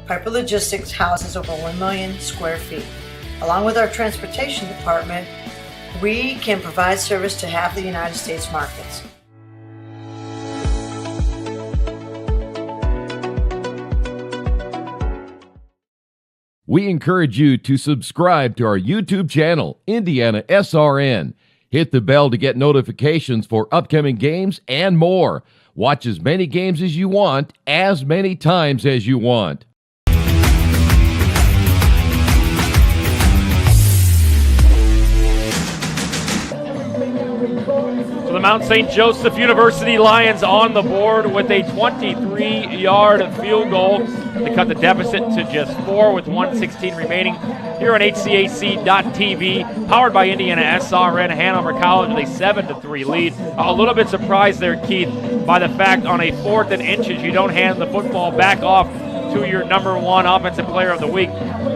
Piper Logistics houses over 1 million square feet. Along with our transportation department, we can provide service to half the United States markets. We encourage you to subscribe to our YouTube channel, IndianaSRN. Hit the bell to get notifications for upcoming games and more. Watch as many games as you want, as many times as you want. So the Mount St. Joseph University Lions on the board with a 23-yard field goal to cut the deficit to just 4 with 1:16 remaining here on HCAC.TV, powered by IndianaSRN. Hanover College with a 7-3 lead. A little bit surprised there, Keith, by the fact on a 4th and inches you don't hand the football back off to your number 1 offensive player of the week,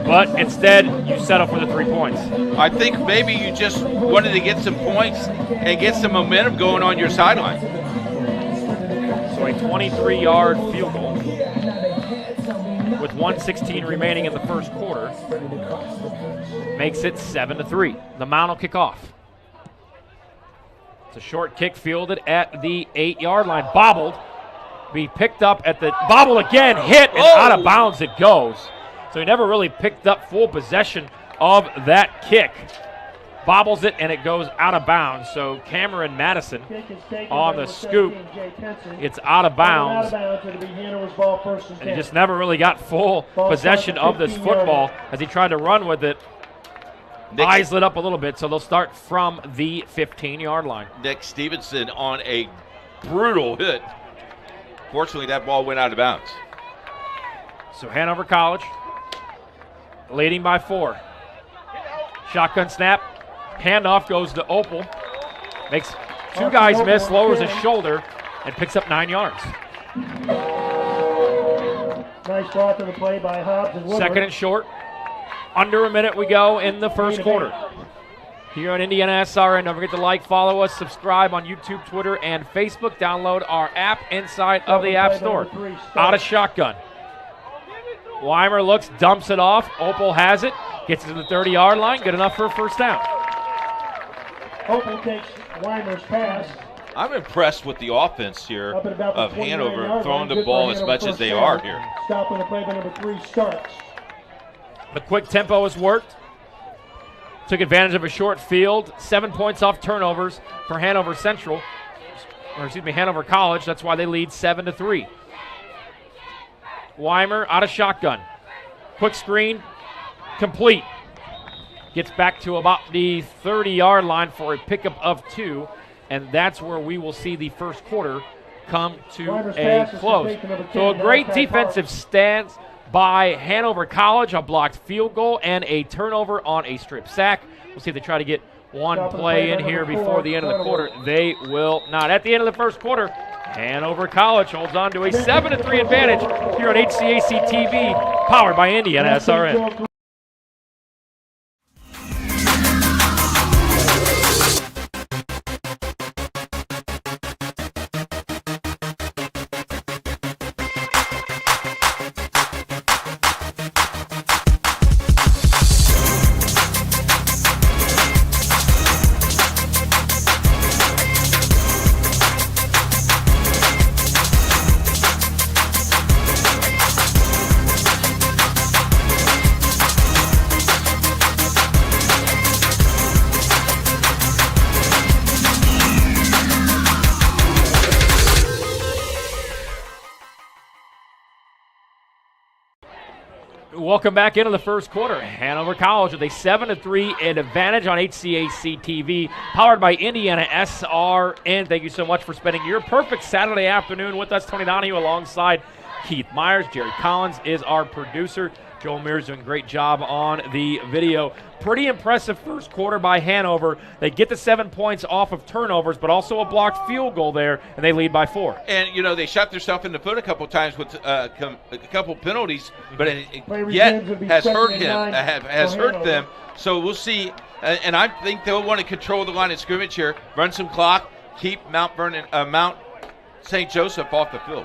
but instead you settle for the 3 points. I think maybe you just wanted to get some points and get some momentum going on your sideline. So a 23-yard field goal with 1:16 remaining in the first quarter makes it 7-3. The Mount will kick off. It's a short kick fielded at the 8-yard line. Bobbled. Be picked up at the bobble again, hit, and out of bounds it goes. So he never really picked up full possession of that kick. Bobbles it, and it goes out of bounds. So Cameron Madison on the scoop. It's out of bounds. And he just never really got full possession of this football as he tried to run with it. Eyes lit up a little bit, so they'll start from the 15-yard line. Nick Stevenson on a brutal hit. Fortunately, that ball went out of bounds. So Hanover College leading by 4. Shotgun snap. Handoff goes to Opal. Makes 2 guys miss, lowers his shoulder, and picks up 9 yards. Nice block on the play by Hobbs and Woodward. 2nd and short. Under a minute we go in the first quarter. Here on IndianaSRN, don't forget to like, follow us, subscribe on YouTube, Twitter, and Facebook. Download our app inside of the App Store. Out of shotgun. Weimer looks, dumps it off. Opal has it, gets it to the 30-yard line. Good enough for a first down. Opal takes Weimer's pass. I'm impressed with the offense here of Hanover throwing the Good ball for as Hanover much as first they down. are here. Stop on the play by number 3 starts. The quick tempo has worked. Took advantage of a short field. 7 points off turnovers for Hanover Hanover College. That's why they lead 7-3. Weimer out of shotgun. Quick screen, complete. Gets back to about the 30-yard line for a pickup of 2, and that's where we will see the first quarter come to a close. So a great defensive stance by Hanover College, a blocked field goal, and a turnover on a strip sack. We'll see if they try to get one play in here before the end of the quarter. They will not. At the end of the first quarter, Hanover College holds on to a 7-3 advantage here on HCAC TV, powered by IndianaSRN. welcome back into the first quarter. Hanover College with a 7-3 advantage on HCAC TV, powered by IndianaSRN. Thank you so much for spending your perfect Saturday afternoon with us. Tony Donahue alongside Keith Myers. Jerry Collins is our producer. Joel Mears doing a great job on the video. Pretty impressive first quarter by Hanover. They get the 7 points off of turnovers, but also a blocked field goal there, and they lead by 4. And, you know, they shot themselves in the foot a couple times with a couple penalties, but yet has hurt them. So we'll see. And I think they'll want to control the line of scrimmage here, run some clock, keep Mount St. Joseph off the field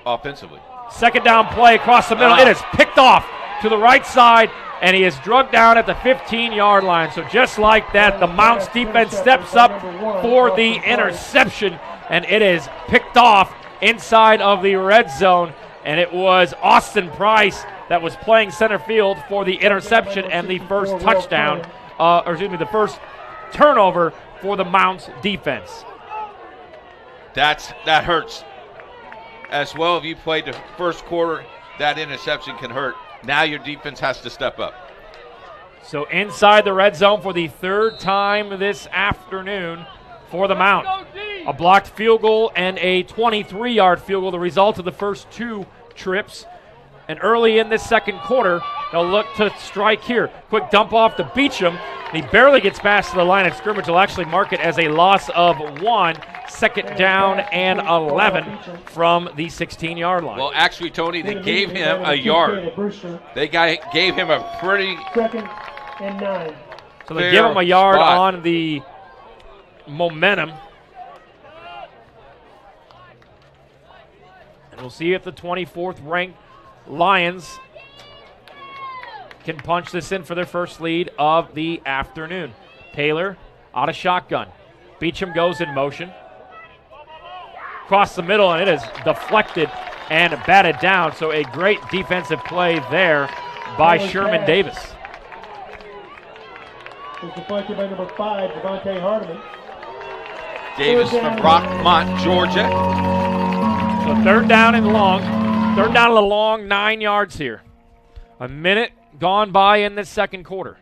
offensively. Second down play across the middle. It is picked off to the right side, and he is drugged down at the 15-yard line. So just like that, the Mounts defense steps up for the interception, and it is picked off inside of the red zone. And it was Austin Price that was playing center field for the interception and the first touchdown, the first turnover for the Mounts defense. That hurts. As well, if you played the first quarter, that interception can hurt. Now your defense has to step up. So inside the red zone for the third time this afternoon for the Mount. A blocked field goal and a 23-yard field goal, the result of the first 2 trips. And early in this second quarter, they'll look to strike here. Quick dump off to Beecham. He barely gets past the line of scrimmage. He'll actually mark it as a loss of 1. Second down and 11 from the 16-yard line. Well, actually, Tony, they gave him a yard. They gave him a pretty second and 9. So they give him a yard on the momentum. And we'll see if the 24th ranked Lions can punch this in for their first lead of the afternoon. Taylor out of shotgun. Beecham goes in motion. Across the middle, and it is deflected and batted down. So a great defensive play there by Sherman Davis. It's deflected by number 5, Devontae Hardeman. Davis from Rockmont, Georgia. So third down and long. Third down and long, 9 yards here. A minute gone by in this second quarter.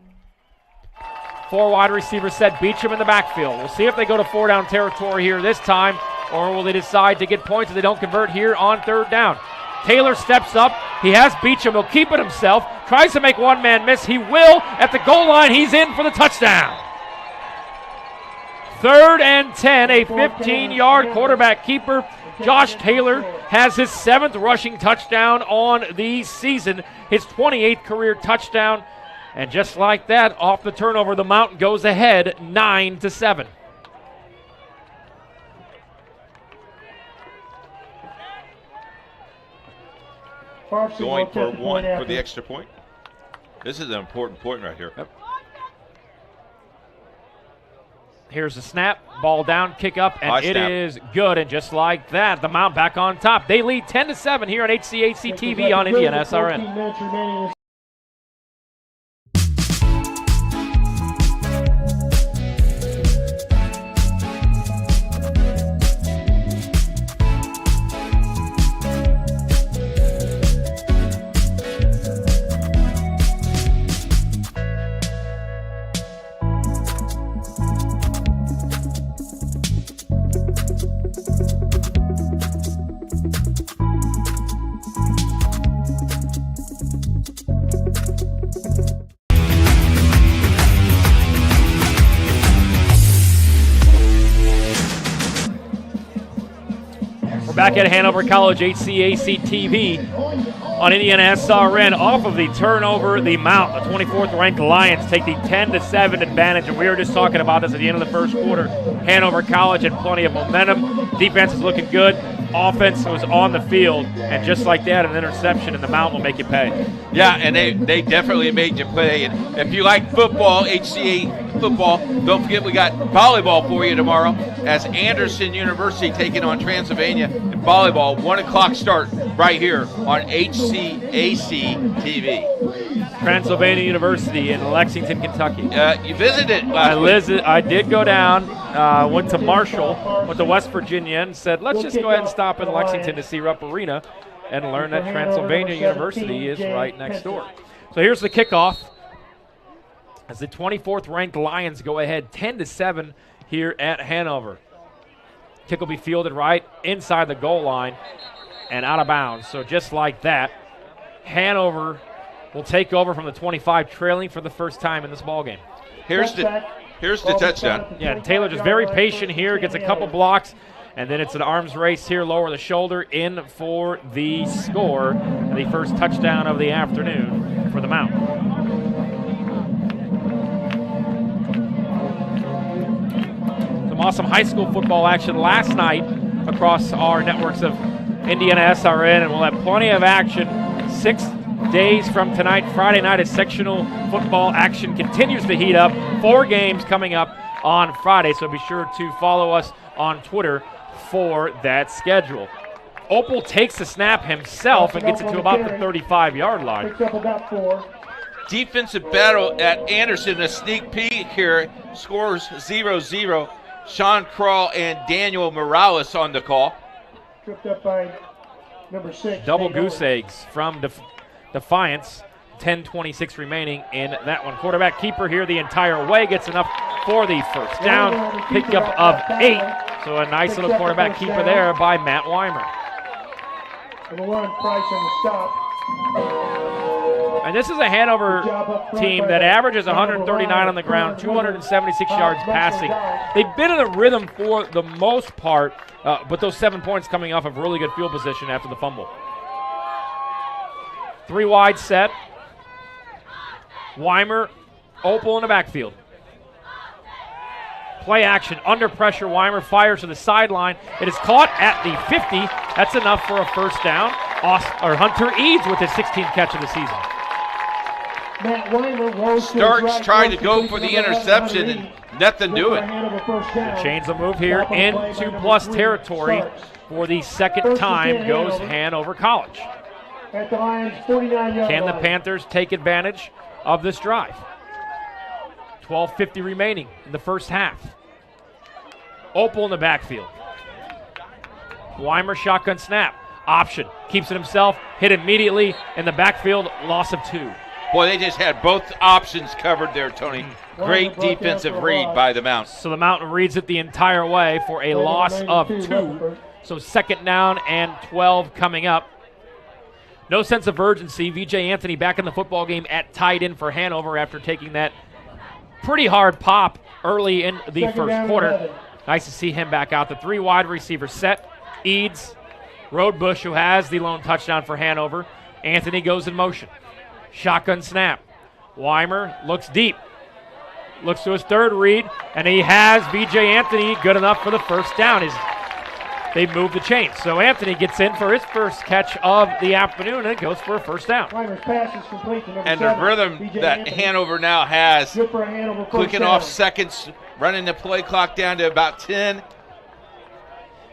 4 wide receivers set. Beecham in the backfield. We'll see if they go to 4-down territory here this time, or will they decide to get points if they don't convert here on third down. Taylor steps up. He has Beecham. He'll keep it himself. Tries to make one man miss. He will. At the goal line, he's in for the touchdown. 3rd and 10, a 15-yard quarterback keeper. Josh Taylor has his 7th rushing touchdown on the season, his 28th career touchdown. And just like that, off the turnover, the Mountain goes ahead 9-7. Going for 1 for the extra point. This is an important point right here. Yep. Here's the snap, ball down, kick up, and it is good. And just like that, the Mount back on top. They lead 10-7 here on HCAC TV on IndianaSRN. Back at Hanover College, HCAC TV on IndianaSRN. Off of the turnover, the Mount, the 24th ranked Lions, take the 10-7 advantage. And we were just talking about this at the end of the first quarter. Hanover College had plenty of momentum. Defense is looking good. Offense was on the field. And just like that, an interception, and the Mount will make you pay. Yeah, and they definitely made you play. And if you like football, HCA football, don't forget we got volleyball for you tomorrow as Anderson University taking on Transylvania in volleyball. 1 o'clock start right here on HCAC TV. Transylvania University in Lexington, Kentucky. You visited last week. I did go down, went to Marshall, went to West Virginia, and said, let's just go ahead and stop in Lexington to see Rupp Arena. and learn that Transylvania University is right next door. So here's the kickoff as the 24th ranked Lions go ahead 10-7 here at Hanover. Kick will be fielded right inside the goal line and out of bounds. So just like that, Hanover will take over from the 25 trailing for the first time in this ballgame. Here's the touchdown. Yeah, Taylor just very patient here, gets a couple blocks, and then it's an arms race here, lower the shoulder, in for the score, and the first touchdown of the afternoon for the Mount. Some awesome high school football action last night across our networks of IndianaSRN, and we'll have plenty of action 6 days from tonight. Friday night as sectional football action continues to heat up. 4 games coming up on Friday, so be sure to follow us on Twitter for that schedule. Opal takes the snap himself and gets it to about the 35-yard line. Picks up about 4. Defensive battle at Anderson. A sneak peek here. Scores 0-0. Sean Crawl and Daniel Morales on the call. Tripped up by number 6. Double goose eggs from Defiance. 10:26 remaining in that one. Quarterback keeper here the entire way. Gets enough for the first down. Pickup of 8. So a nice little quarterback keeper there by Matt Weimer. Number 1, Price on the stop. And this is a Hanover team that averages 139 on the ground, 276 yards passing. They've been in a rhythm for the most part, but those 7 points coming off of really good field position after the fumble. 3 wide set. Weimer, Opal in the backfield. Play action, under pressure. Weimer fires to the sideline. It is caught at the 50. That's enough for a first down. Hunter Eads with his 16th catch of the season. Matt Weimer Starks tried to go for the interception and nothing doing. Chains will move here into plus territory for the second time goes Hanover College. At the Lions' 49-yard Can the line. Panthers take advantage of this drive? 12:50 remaining in the first half. Opal in the backfield. Weimer shotgun snap. Option. Keeps it himself. Hit immediately in the backfield. Loss of 2. Boy, they just had both options covered there, Tony. Great defensive read by the Mount. So the Mountain reads it the entire way for a loss of 2. So second down and 12 coming up. No sense of urgency. VJ Anthony back in the football game at tight end for Hanover after taking that pretty hard pop early in the first quarter. Nice to see him back out. The 3 wide receivers set. Eads, Roadbush, who has the lone touchdown for Hanover. Anthony goes in motion. Shotgun snap. Weimer looks deep. Looks to his third read, and he has VJ Anthony good enough for the first down. They move the chains. So Anthony gets in for his first catch of the afternoon, and it goes for a first down. Weimer's pass is complete to number And the 7, rhythm VJ that Anthony. Hanover now has, Good for a Hanover first clicking down. off seconds, running the play clock down to about 10.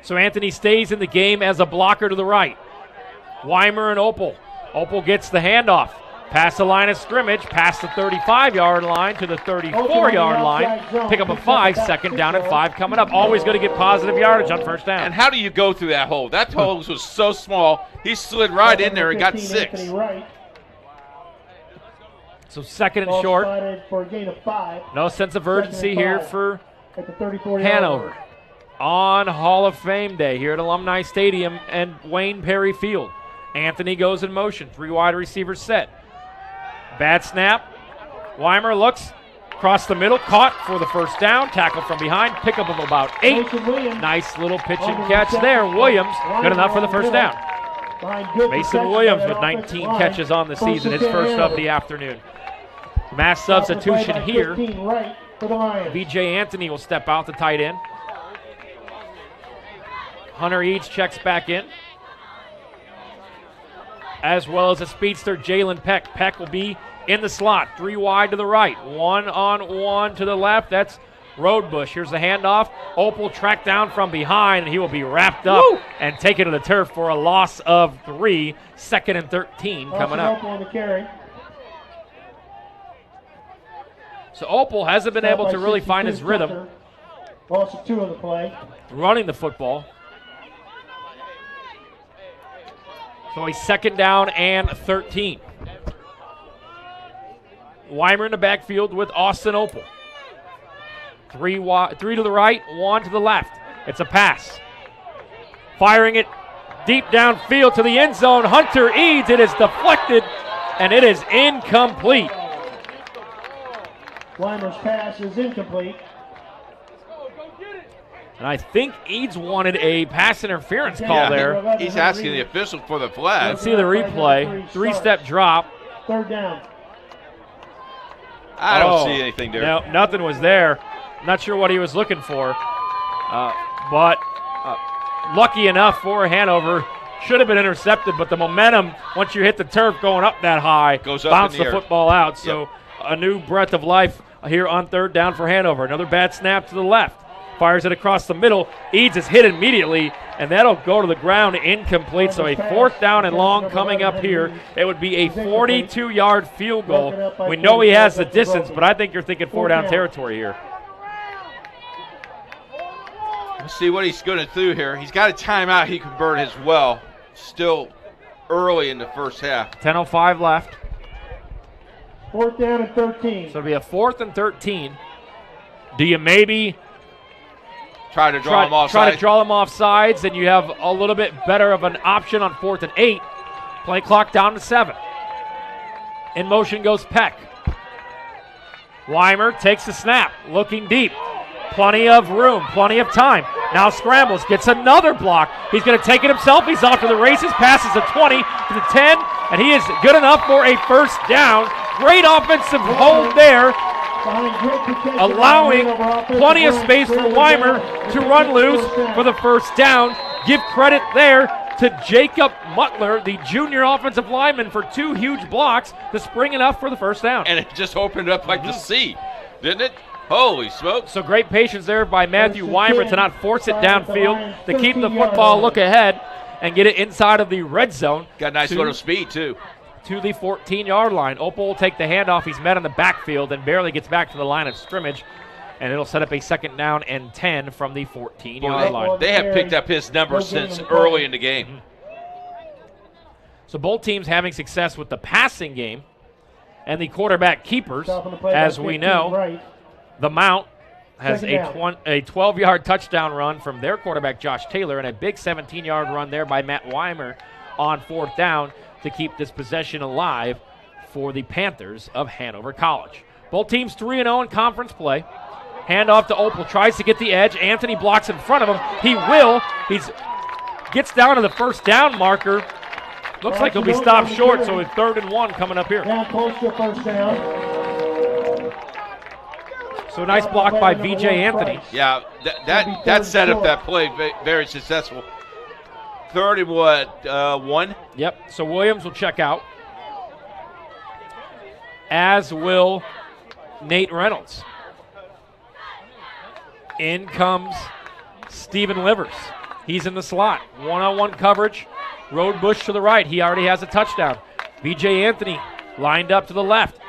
So Anthony stays in the game as a blocker to the right. Weimer and Opal. Opal gets the handoff. Past the line of scrimmage, past the 35-yard line to the 34-yard line. Pick up a 5, second down and 5 coming up. Always going to get positive yardage on first down. And how do you go through that hole? That hole was so small, he slid right in there and got 6. So second and short. For a gain of 5. No sense of urgency here for at the 34-yard Hanover. line. On Hall of Fame Day here at Alumni Stadium and Wayne Perry Field. Anthony goes in motion. 3 wide receivers set. Bad snap. Weimer looks. Across the middle. Caught for the first down. Tackle from behind. Pickup of about 8. Nice little pitch and catch there. Williams good enough for the first down. Mason Williams with 19 catches on the season. His first of the afternoon. Mass substitution here. VJ Anthony will step out, the tight end. Hunter Eads checks back in, as well as a speedster, Jalen Peck. Peck will be in the slot, 3 wide to the right, 1-on-1 to the left. That's Roadbush. Here's the handoff. Opal tracked down from behind, and he will be wrapped up and taken to the turf for a loss of 3. Second and 13 coming up. On the carry. So Opal hasn't been able to really find his rhythm. Loss of 2 on the play. Running the football. So a second down and 13. Weimer in the backfield with Austin Opel. Three to the right, one to the left. It's a pass. Firing it deep downfield to the end zone. Hunter Eads. It is deflected, and it is incomplete. Weimer's pass is incomplete. And I think Eads wanted a pass interference call there. He's asking the official for the flag. Let's see the replay. Three-step drop. Third down. I don't see anything there. No, nothing was there. Not sure what he was looking for. But lucky enough for Hanover. Should have been intercepted, but the momentum, once you hit the turf going up that high, goes up bounce in the the air. football out. So a new breath of life here on third down for Hanover. Another bad snap to the left. Fires it across the middle. Eads is hit immediately, and that'll go to the ground incomplete. So a fourth down and long coming up here. It would be a 42-yard field goal. We know he has the distance, but I think you're thinking four-down territory here. Let's see what he's going to do here. He's got a timeout he can burn as well. Still early in the first half. 10:05 left. Fourth down and 13. So it'll be a 4th and 13. Do you maybe try to draw them off try to sides? draw them off sides, and you have a little bit better of an option on 4th and 8. Play clock down to 7. In motion goes Peck. Weimer takes the snap, looking deep. Plenty of room, plenty of time. Now scrambles, gets another block. He's going to take it himself. He's off to the races, passes the 20 to the 10, and he is good enough for a first down. Great offensive hold there, allowing plenty of space for Weimer to run loose for the first down. Give credit there to Jacob Mutler, the junior offensive lineman, for 2 huge blocks to spring enough for the first down. And it just opened up like the sea, didn't it? Holy smokes. So great patience there by Matthew Weimer to not force it downfield, to keep the football look ahead and get it inside of the red zone. Got a nice little speed, too. To the 14-yard line. Opel will take the handoff. He's met in the backfield and barely gets back to the line of scrimmage. And it'll set up a second down and 10 from the 14-yard line. They have picked up his number since early in the game. So both teams having success with the passing game and the quarterback keepers. As we know, the Mount has a 12-yard touchdown run from their quarterback, Josh Taylor, and a big 17-yard run there by Matt Weimer on 4th down to keep this possession alive for the Panthers of Hanover College. Both teams 3-0 in conference play. Handoff to Opel, tries to get the edge. Anthony blocks in front of him. He will. He gets down to the first down marker. Looks like he'll be stopped short, so it's 3rd and 1 coming up here. Down close to first down. So nice block by VJ Anthony. Yeah, that set up that play very successful. 3rd and 1? Yep, so Williams will check out, as will Nate Reynolds. In comes Stephen Livers. He's in the slot. One-on-one coverage. Road Bush to the right. He already has a touchdown. VJ Anthony lined up to the left.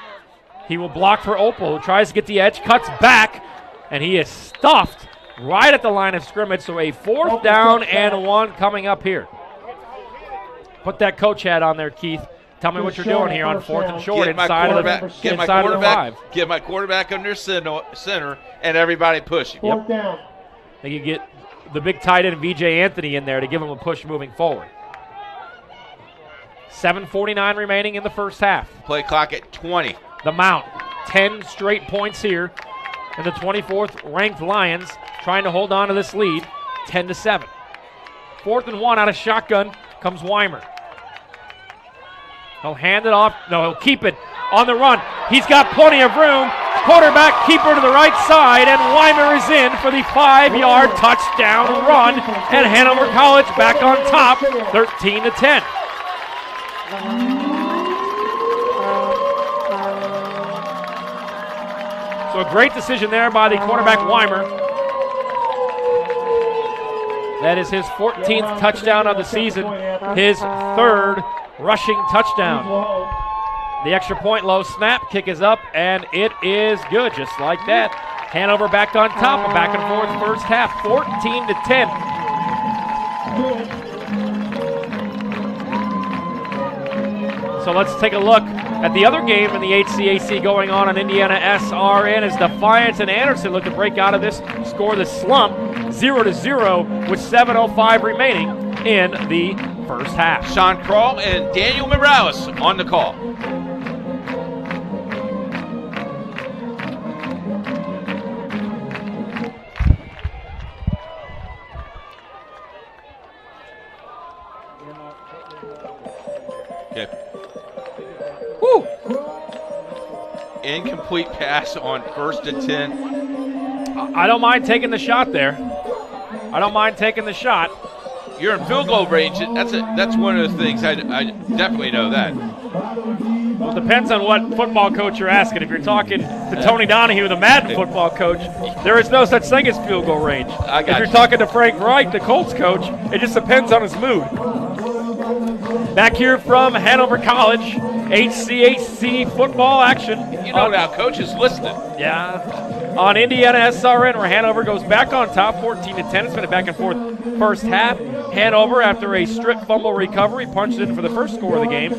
He will block for Opel, who tries to get the edge, cuts back, and he is stuffed right at the line of scrimmage. So a 4th down and 1 coming up here. Put that coach hat on there, Keith. Tell me what you're doing here on 4th and short inside of the 5. Get my quarterback under center and everybody pushing. Fourth down. They can get the big tight end VJ Anthony in there to give him a push moving forward. 7:49 remaining in the first half. Play clock at 20. The Mount, 10 straight points here. And the 24th ranked Lions trying to hold on to this lead, 10-7. 4th and 1 out of shotgun comes Weimer. He'll hand it off. No, he'll keep it on the run. He's got plenty of room. Quarterback keeper to the right side, and Weimer is in for the 5-yard touchdown run. And Hanover College back on top, 13-10. So a great decision there by the quarterback Weimer. That is his 14th touchdown of the season, his 3rd rushing touchdown. The extra point, low snap, kick is up, and it is good, just like that. Hanover back on top, a back and forth first half, 14-10. So let's take a look at the other game in the HCAC going on IndianaSRN as Defiance and Anderson look to break out of this, score the slump 0-0 with 7:05 remaining in the first half. Sean Kroll and Daniel Morales on the call. Okay. Woo! Incomplete pass on 1st and 10. I don't mind taking the shot there. I don't mind taking the shot. You're in field goal range. That's one of the things. I definitely know that. Well, it depends on what football coach you're asking. If you're talking to Tony Donahue, the Madden football coach, there is no such thing as field goal range. If you're talking to Frank Wright, the Colts coach, it just depends on his mood. Back here from Hanover College, HCAC football action. You know now, coach is listening. Yeah. On IndianaSRN, where Hanover goes back on top, 14-10. It's been a back and forth first half. Hanover, after a strip fumble recovery, punched in for the first score of the game.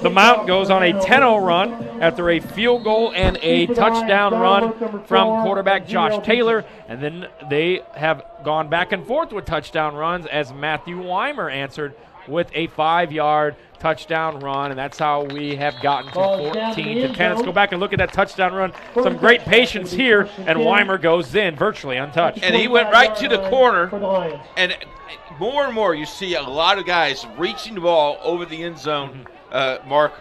The Mount goes on a 10-0 run after a field goal and a touchdown run from quarterback Josh Taylor. And then they have gone back and forth with touchdown runs as Matthew Weimer answered with a 5-yard touchdown run, and that's how we have gotten to 14-10. Let's go back and look at that touchdown run. Some great patience here, and Weimer goes in virtually untouched. And he went right to the corner, and more and more you see a lot of guys reaching the ball over the end zone, Mark,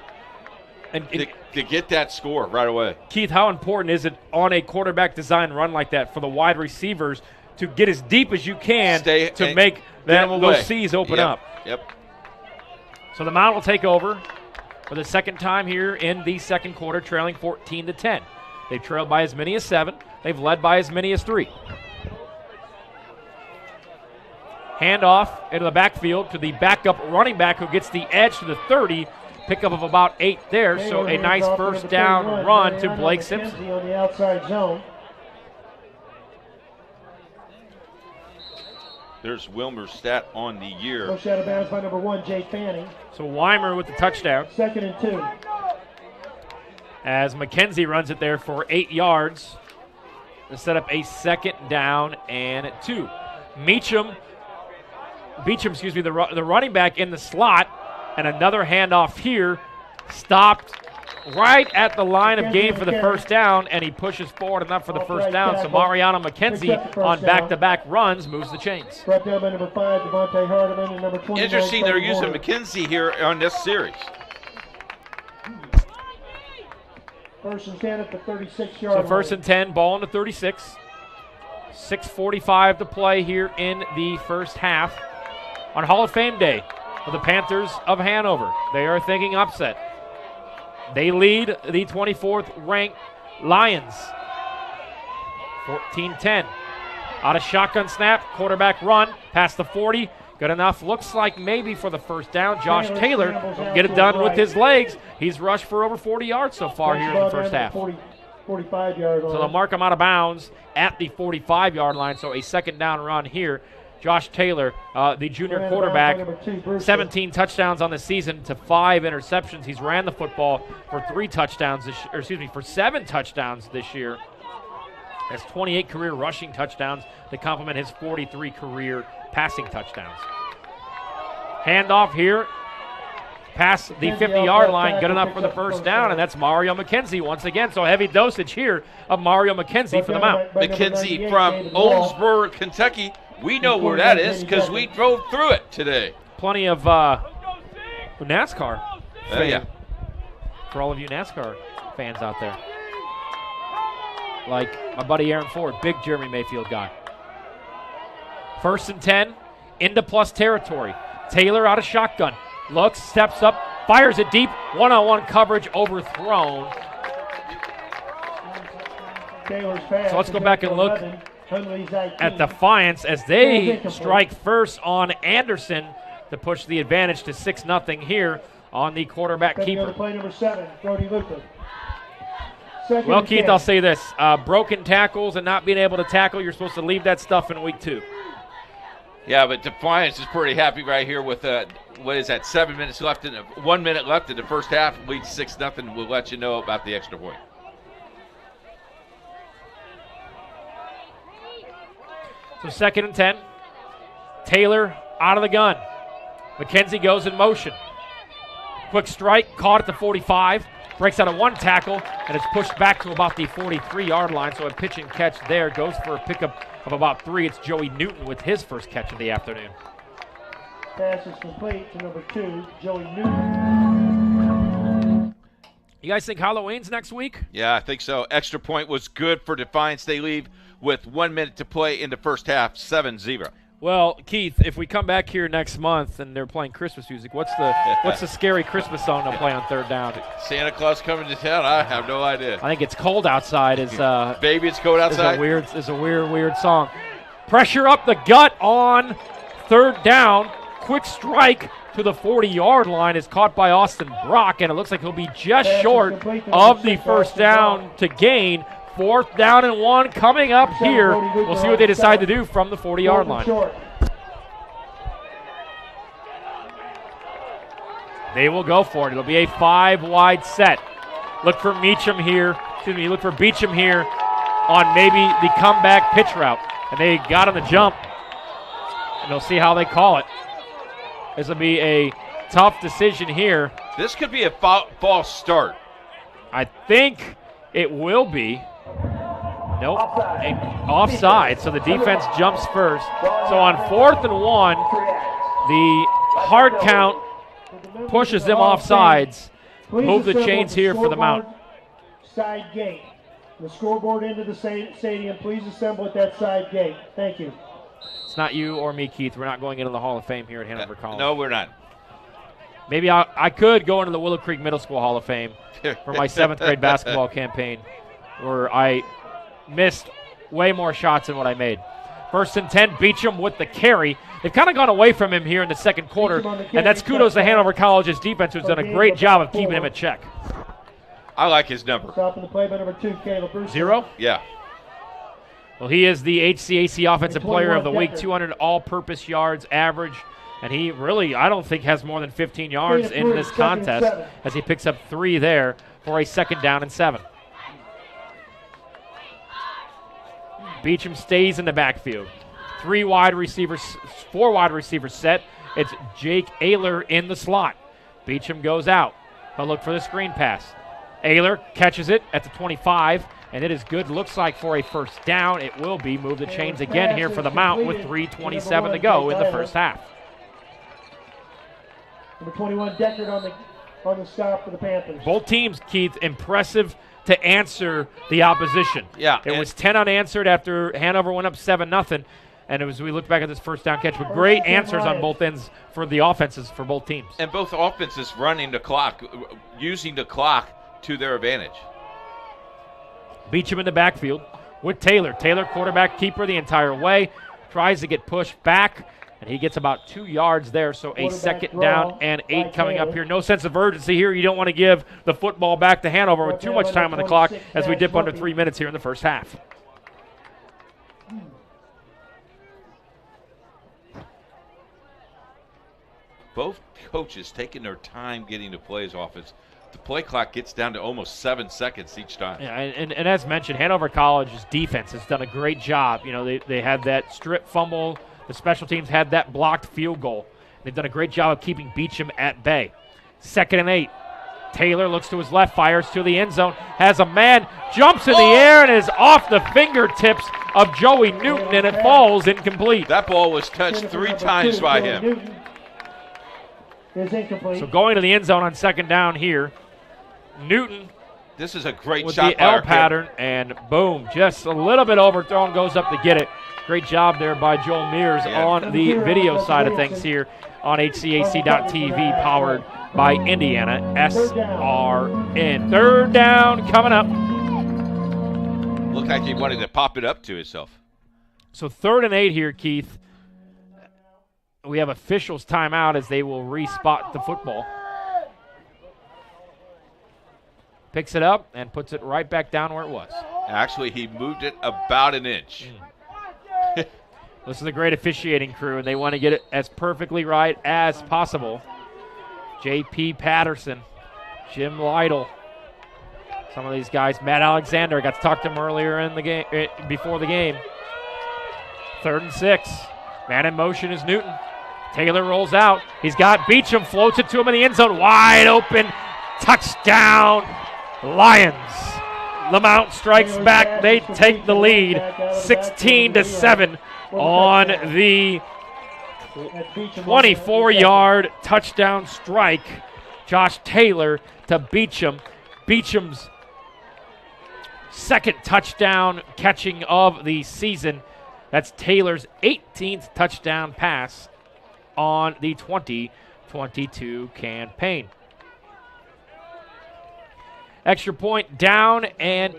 to get that score right away. Keith, how important is it on a quarterback design run like that for the wide receivers to get as deep as you can to make those C's open up? Yep. So the Mount will take over for the second time here in the second quarter, trailing 14-10. They've trailed by as many as 7. They've led by as many as 3. Handoff into the backfield to the backup running back who gets the edge to the 30. Pickup of about 8 there, so a nice first down run to Blake Simpson. On the outside zone. There's Wilmer's stat on the year. Push out of bounds by number 1, Jay Fanning. So Weimer with the touchdown. 2nd and 2. As McKenzie runs it there for 8 yards to set up a 2nd down and 2. Beecham, the running back in the slot, and another handoff here, stopped right at the line of game for the first down, and he pushes forward enough for the first down. So Mariano McKenzie on back-to-back runs moves the chains. Brought down by number 5, Devontae Hardiman, and number 20. Interesting, they're using McKenzie here on this series. 1st and 10 at the 36-yard line. So 1st and 10, ball on the 36. 6:45 to play here in the first half on Hall of Fame Day for the Panthers of Hanover. They are thinking upset. They lead the 24th ranked Lions. 14-10. Out of shotgun snap, quarterback run, past the 40. Good enough, looks like maybe for the first down. Josh Taylor will get it done with his legs. He's rushed for over 40 yards so far here in the first half. 45-yard line. So they'll mark him out of bounds at the 45-yard line, so a 2nd down run here. Josh Taylor, the junior quarterback, 17 touchdowns on the season to 5 interceptions. He's ran the football for 7 touchdowns this year. Has 28 career rushing touchdowns to complement his 43 career passing touchdowns. Handoff here, past the 50-yard line, good enough for the first down, and that's Mario McKenzie once again. So heavy dosage here of Mario McKenzie for the Mount. McKenzie from Owensboro, Kentucky. We know where that is because we drove through it today. Plenty of NASCAR for all of you NASCAR fans out there. Like my buddy Aaron Ford, big Jeremy Mayfield guy. 1st and 10, into plus territory. Taylor out of shotgun. Looks, steps up, fires it deep. One-on-one coverage overthrown. So let's go back and look at Defiance as they strike first on Anderson to push the advantage to 6-0 here on the quarterback keeper. Well, Keith, I'll say this. Broken tackles and not being able to tackle, you're supposed to leave that stuff in week 2. Yeah, but Defiance is pretty happy right here with, 7 minutes left, 1 minute left in the first half, leads 6-0. We'll let you know about the extra point. So 2nd and 10. Taylor out of the gun. McKenzie goes in motion. Quick strike, caught at the 45. Breaks out of one tackle, and it's pushed back to about the 43-yard line. So a pitch and catch there. Goes for a pickup of about 3. It's Joey Newton with his first catch of the afternoon. Pass is complete to number 2, Joey Newton. You guys think Halloween's next week? Yeah, I think so. Extra point was good for Defiance. They leave with 1 minute to play in the first half, 7-0. Well, Keith, if we come back here next month and they're playing Christmas music, what's the scary Christmas song they'll play on 3rd down? Santa Claus coming to town? I have no idea. I think It's Cold Outside. Baby, It's Cold Outside? Is a weird song. Pressure up the gut on 3rd down. Quick strike to the 40-yard line is caught by Austin Brock, and it looks like he'll be just short of the first down to gain. 4th down and 1 coming up here. We'll see what they decide to do from the 40-yard line. They will go for it. It'll be a 5-wide set. Look for Beecham here on maybe the comeback pitch route. And they got on the jump. And they'll see how they call it. This will be a tough decision here. This could be a false start. I think it will be. Nope. Offside. So the defense jumps first. So on 4th and 1, the hard count pushes them offsides. Move the chains here for the Mount. Side gate. The scoreboard into the stadium. Please assemble at that side gate. Thank you. It's not you or me, Keith. We're not going into the Hall of Fame here at Hanover College. No, we're not. Maybe I could go into the Willow Creek Middle School Hall of Fame for my 7th grade basketball campaign, where I missed way more shots than what I made. 1st and 10, Beecham with the carry. They've kind of gone away from him here in the second quarter, and that's kudos to Hanover College's defense, who's done a great job of keeping him at check. I like his number. Stopping the play by number 2, Caleb Bruce. 0? Yeah. Well, he is the HCAC Offensive Player of the Week, 200 all-purpose yards average, and he really, I don't think, has more than 15 yards in this contest as he picks up 3 there for a 2nd down and 7. Beecham stays in the backfield. 4 wide receivers set. It's Jake Ayler in the slot. Beecham goes out. He'll look for the screen pass. Ayler catches it at the 25, and it is good. Looks like for a 1st down. It will be. Move the chains again here for the Mount with 3:27 to go in the first half. Number 21, Deckard on the stop for the Panthers. Both teams, Keith, impressive to answer the opposition. Yeah. It was 10 unanswered after Hanover went up 7-0. And we look back at this 1st down catch with great answers on both ends for the offenses for both teams. And both offenses running the clock, using the clock to their advantage. Beecham in the backfield with Taylor. Taylor, quarterback keeper the entire way, tries to get pushed back, and he gets about 2 yards there. So a 2nd down and 8 coming up here. No sense of urgency here. You don't want to give the football back to Hanover with too much time on the clock as we dip under 3 minutes here in the first half. Both coaches taking their time getting the plays off. The play clock gets down to almost 7 seconds each time. Yeah, and as mentioned, Hanover College's defense has done a great job. You know, they had that strip fumble. The special teams had that blocked field goal. They've done a great job of keeping Beecham at bay. 2nd and 8. Taylor looks to his left, fires to the end zone, has a man, jumps in the air, and is off the fingertips of Joey Newton, and it falls incomplete. That ball was touched 3 times by him. So going to the end zone on 2nd down here, Newton. This is a great with shot the L pattern, and boom, just a little bit overthrown, goes up to get it. Great job there by Joel Mears on the video side of things here on HCAC.TV, powered by IndianaSRN. 3rd down coming up. Looked like he wanted to pop it up to himself. So 3rd and 8 here, Keith. We have officials timeout as they will respot the football. Picks it up and puts it right back down where it was. Actually, he moved it about an inch. This is a great officiating crew, and they want to get it as perfectly right as possible. J.P. Patterson, Jim Lytle, some of these guys. Matt Alexander, I got to talk to him earlier in the game, before the game. 3rd and 6. Man in motion is Newton. Taylor rolls out. He's got Beecham, floats it to him in the end zone. Wide open, touchdown, Lions. Lamount strikes back. They take the lead, 16-7 on the 24-yard touchdown strike. Josh Taylor to Beecham. Beecham's second touchdown catching of the season. That's Taylor's 18th touchdown pass on the 2022 campaign. Extra point down, and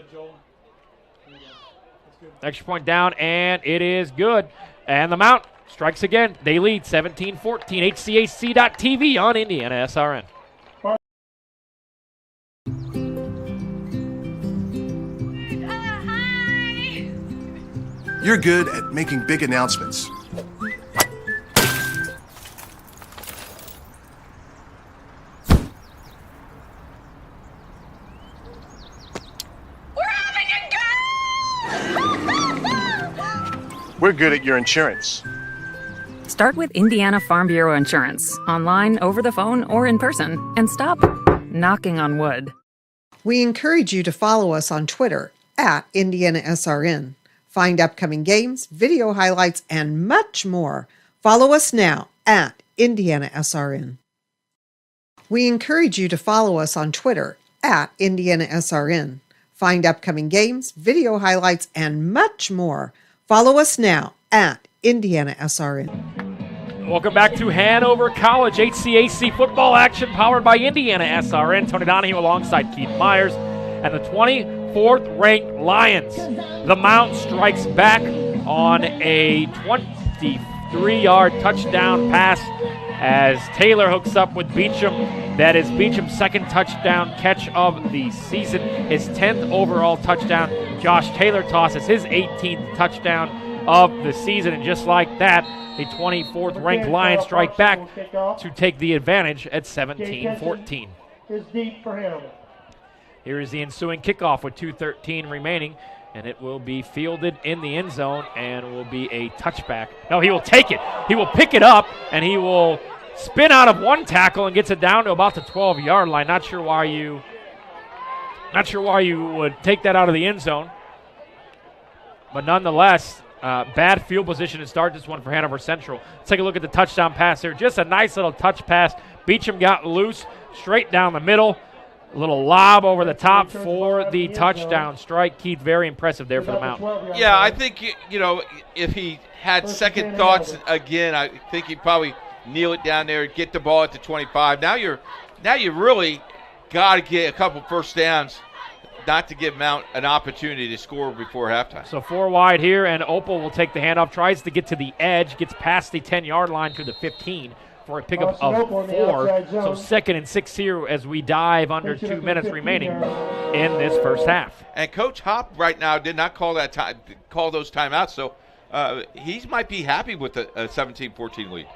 it is good. And the Mount strikes again. They lead 17-14. HCAC.TV on IndianaSRN. You're good at making big announcements. We're good at your insurance. Start with Indiana Farm Bureau Insurance, online, over the phone, or in person, and stop knocking on wood. We encourage you to follow us on Twitter at IndianaSRN. Find upcoming games, video highlights, and much more. Follow us now at IndianaSRN. We encourage you to follow us on Twitter at IndianaSRN. Find upcoming games, video highlights, and much more. Follow us now at IndianaSRN. Welcome back to Hanover College HCAC football action powered by IndianaSRN. Tony Donahue alongside Keith Myers and the 24th-ranked Lions. The Mount strikes back on a 23-yard touchdown pass as Taylor hooks up with Beecham. That is Beecham's second touchdown catch of the season, his 10th overall touchdown. Josh Taylor tosses his 18th touchdown of the season, and just like that, the 24th-ranked Lions strike back to take the advantage at 17-14. Is deep for Hanover. Here is the ensuing kickoff with 2:13 remaining, and it will be fielded in the end zone and will be a touchback. No, he will take it. He will pick it up, and he will spin out of one tackle and gets it down to about the 12-yard line. Not sure why you would take that out of the end zone, but nonetheless, bad field position to start this one for Hanover Central. Let's take a look at the touchdown pass here. Just a nice little touch pass. Beecham got loose, straight down the middle. A little lob over the top for the touchdown strike. Keith, very impressive there for the Mount. Yeah, I think, if he had second thoughts again, I think he'd probably kneel it down there, get the ball at the 25. Now you really got to get a couple first downs not to give Mount an opportunity to score before halftime. So 4 wide here, and Opal will take the handoff, tries to get to the edge, gets past the 10-yard line to the 15 for a pickup of 4. So 2nd and 6 here as we dive under 2 minutes remaining in this first half. And Coach Hop right now did not call those timeouts, so he might be happy with a 17-14 lead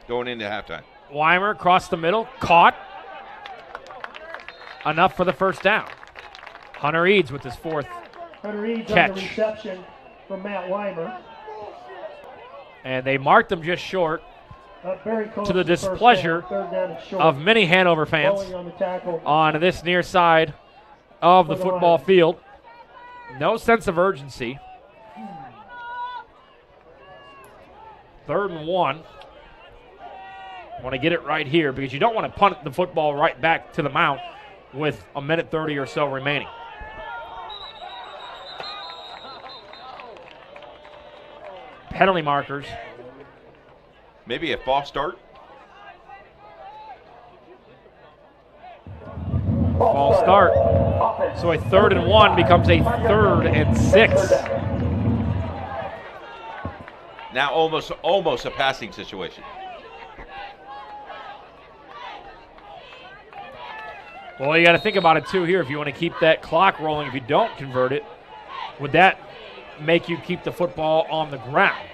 going into halftime. Weimer across the middle, caught. Enough for the first down. Hunter Eads with his 4th Hunter Eads catch. On the reception from Matt Weimer. And they marked him just short, very close to the displeasure of many Hanover fans on this near side of the football field. No sense of urgency. 3rd and 1. Want to get it right here because you don't want to punt the football right back to the Mount with a minute 30 or so remaining. Penalty markers. Maybe a false start. False start. So a 3rd and 1 becomes a 3rd and 6. Now almost a passing situation. Well, you got to think about it, too, here. If you want to keep that clock rolling, if you don't convert it, would that make you keep the football on the ground.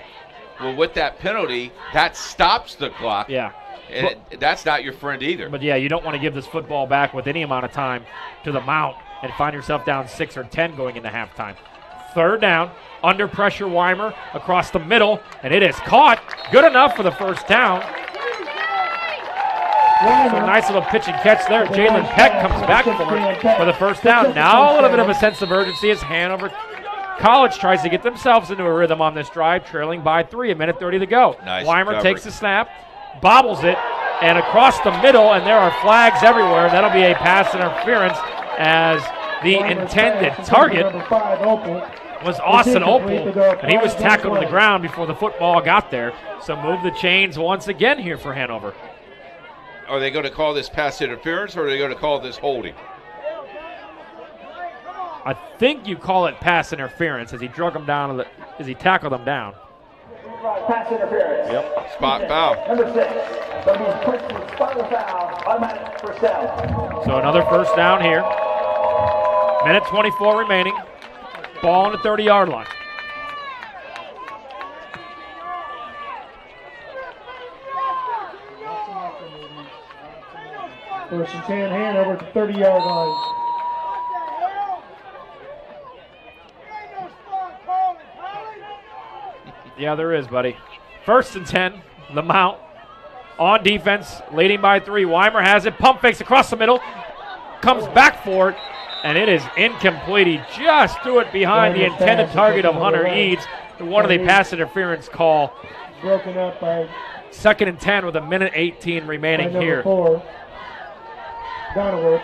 Well, with that penalty, that stops the clock. Yeah. And that's not your friend either. But, yeah, you don't want to give this football back with any amount of time to the Mount and find yourself down 6 or 10 going into halftime. Third down, under pressure, Weimer across the middle, and it is caught. Good enough for the first down. So a nice little pitch and catch there. Jalen Peck comes back for the first down. Now a little bit of a sense of urgency as Hanover College tries to get themselves into a rhythm on this drive, trailing by 3, a minute 30 to go. Nice Weimer coverage. takes the snap, bobbles it, and across the middle, and there are flags everywhere. That'll be a pass interference as the intended target was Austin Opel, and he was tackled to the ground before the football got there. So move the chains once again here for Hanover. Are they going to call this pass interference, or are they going to call this holding? I think you call it pass interference as he drug him down, as he tackled him down. Pass interference. Yep. Spot foul. Number 6. Spot foul. Automatic first down. So another first down here. Minute 24 remaining. Ball on the 30-yard line. First and 10, Hanover to 30-yard line. Yeah, there is, buddy. First and 10, the Mount on defense, leading by 3. Weimer has it, pump fakes across the middle, comes back for it, and it is incomplete. He just threw it behind the intended target of Hunter Eads. One of the pass interference call. Broken up by 2nd and 10 with a minute 18 remaining here. 4. Donovan.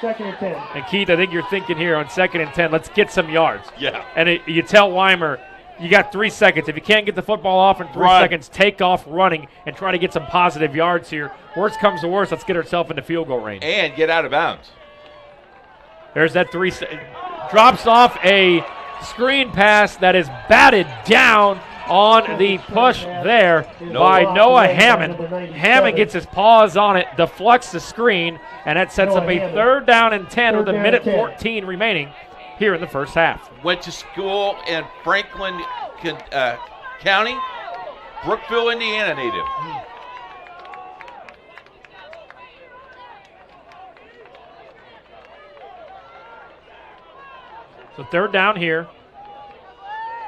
2nd and 10. And Keith, I think you're thinking here on 2nd and 10, let's get some yards. Yeah. And you tell Weimer, you got 3 seconds. If you can't get the football off in 3 seconds, take off running and try to get some positive yards here. Worst comes to worst, let's get ourselves into field goal range. And get out of bounds. There's that 3. Drops off a screen pass that is batted down on the push there by Noah Hammond. Hammond gets his paws on it, deflects the screen, and that sets up a 3rd down and 10 with a minute 14 remaining here in the first half. Went to school in Franklin County, Brookville, Indiana native. So 3rd down here.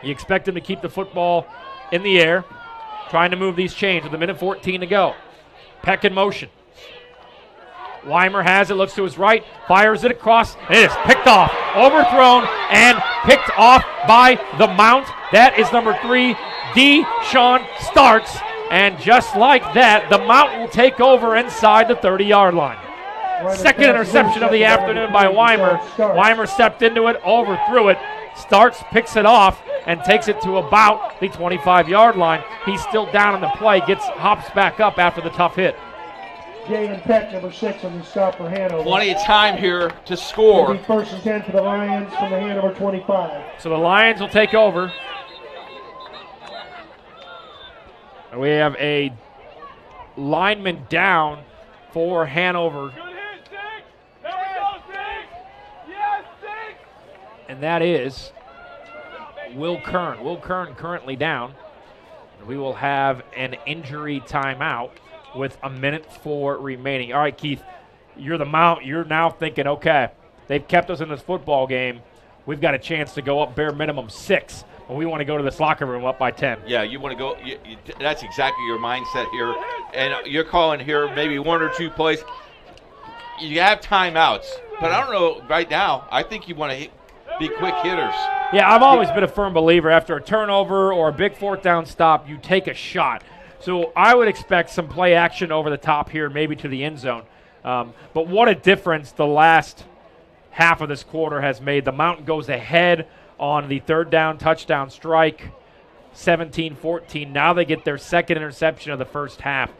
You expect him to keep the football in the air, trying to move these chains with a minute 14 to go. Peck in motion. Weimer has it, looks to his right, fires it across, and it is picked off, overthrown, and picked off by the Mount. That is number 3, Deshaun Starks. And just like that, the Mount will take over inside the 30-yard line. Second interception of the afternoon by Weimer. Weimer stepped into it, overthrew it. Starks picks it off and takes it to about the 25-yard line. He's still down on the play, hops back up after the tough hit. Jalen Peck, number 6, on the stop for Hanover. Plenty of time here to score. It'll be 1st and 10 for the Lions from the Hanover 25. So the Lions will take over. We have a lineman down for Hanover. And that is Will Kern. Will Kern currently down. We will have an injury timeout with a minute 4 remaining. All right, Keith, you're the Mount. You're now thinking, okay, they've kept us in this football game. We've got a chance to go up bare minimum 6, but we want to go to this locker room up by 10. Yeah, you want to go. That's exactly your mindset here. And you're calling here maybe 1 or 2 plays. You have timeouts, but I don't know right now. I think you want to be quick hitters. Yeah, I've always been a firm believer after a turnover or a big 4th down stop, you take a shot. So I would expect some play action over the top here, maybe to the end zone. But what a difference the last half of this quarter has made. The Mountain goes ahead on the 3rd down touchdown strike, 17-14. Now they get their 2nd interception of the first half.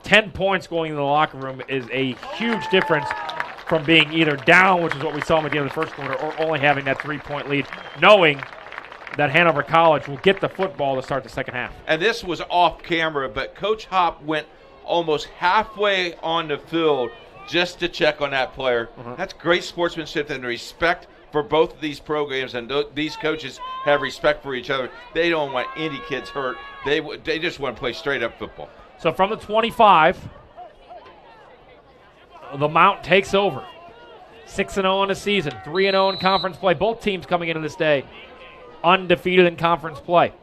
10 points going into the locker room is a huge difference from being either down, which is what we saw at the end of the first quarter, or only having that 3-point lead, knowing that Hanover College will get the football to start the second half. And this was off camera, but Coach Hop went almost halfway on the field just to check on that player. That's great sportsmanship and respect for both of these programs, and these coaches have respect for each other. They don't want any kids hurt. They just want to play straight-up football. So from the 25, the Mount takes over. 6-0 in the season, 3-0 in conference play. Both teams coming into this day undefeated in conference play.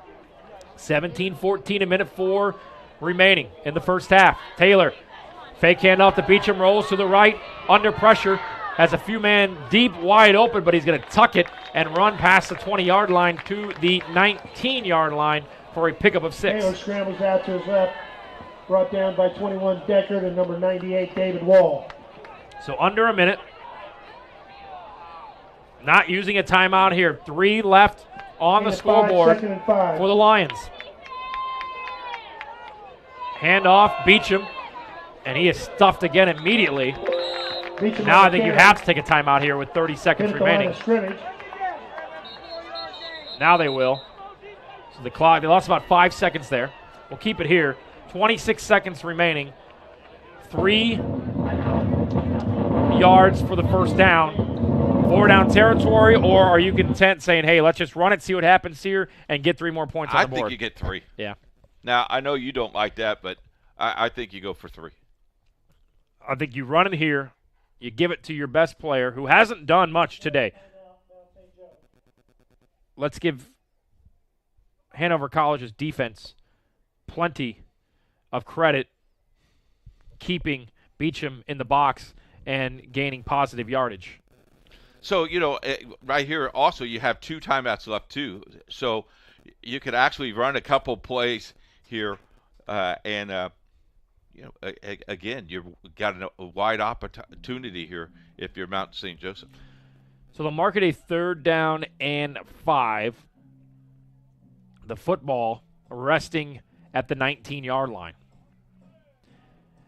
17-14, a minute 4 remaining in the first half. Taylor, fake handoff to Beecham, rolls to the right, under pressure, has a few man deep, wide open, but he's going to tuck it and run past the 20-yard line to the 19-yard line for a pickup of 6. Taylor scrambles out to his left, brought down by 21 Deckard and number 98 David Wall. So under a minute. Not using a timeout here. 3 left on the scoreboard for the Lions. Handoff, Beecham, and he is stuffed again immediately. Now I think you have to take a timeout here with 30 seconds remaining. Now they will. So the clock, they lost about 5 seconds there. We'll keep it here. 26 seconds remaining. 3 yards for the first down. 4 down territory, or are you content saying, hey, let's just run it, see what happens here, and get 3 more points on the board? I think you get 3. Yeah. Now, I know you don't like that, but I think you go for 3. I think you run it here. You give it to your best player, who hasn't done much today. Let's give Hanover College's defense plenty of credit, keeping Beecham in the box and gaining positive yardage. So, right here also you have 2 timeouts left too. So you could actually run a couple plays here and again, you've got a wide opportunity here if you're Mount St. Joseph. So they'll mark it a 3rd down and 5. The football resting at the 19-yard line.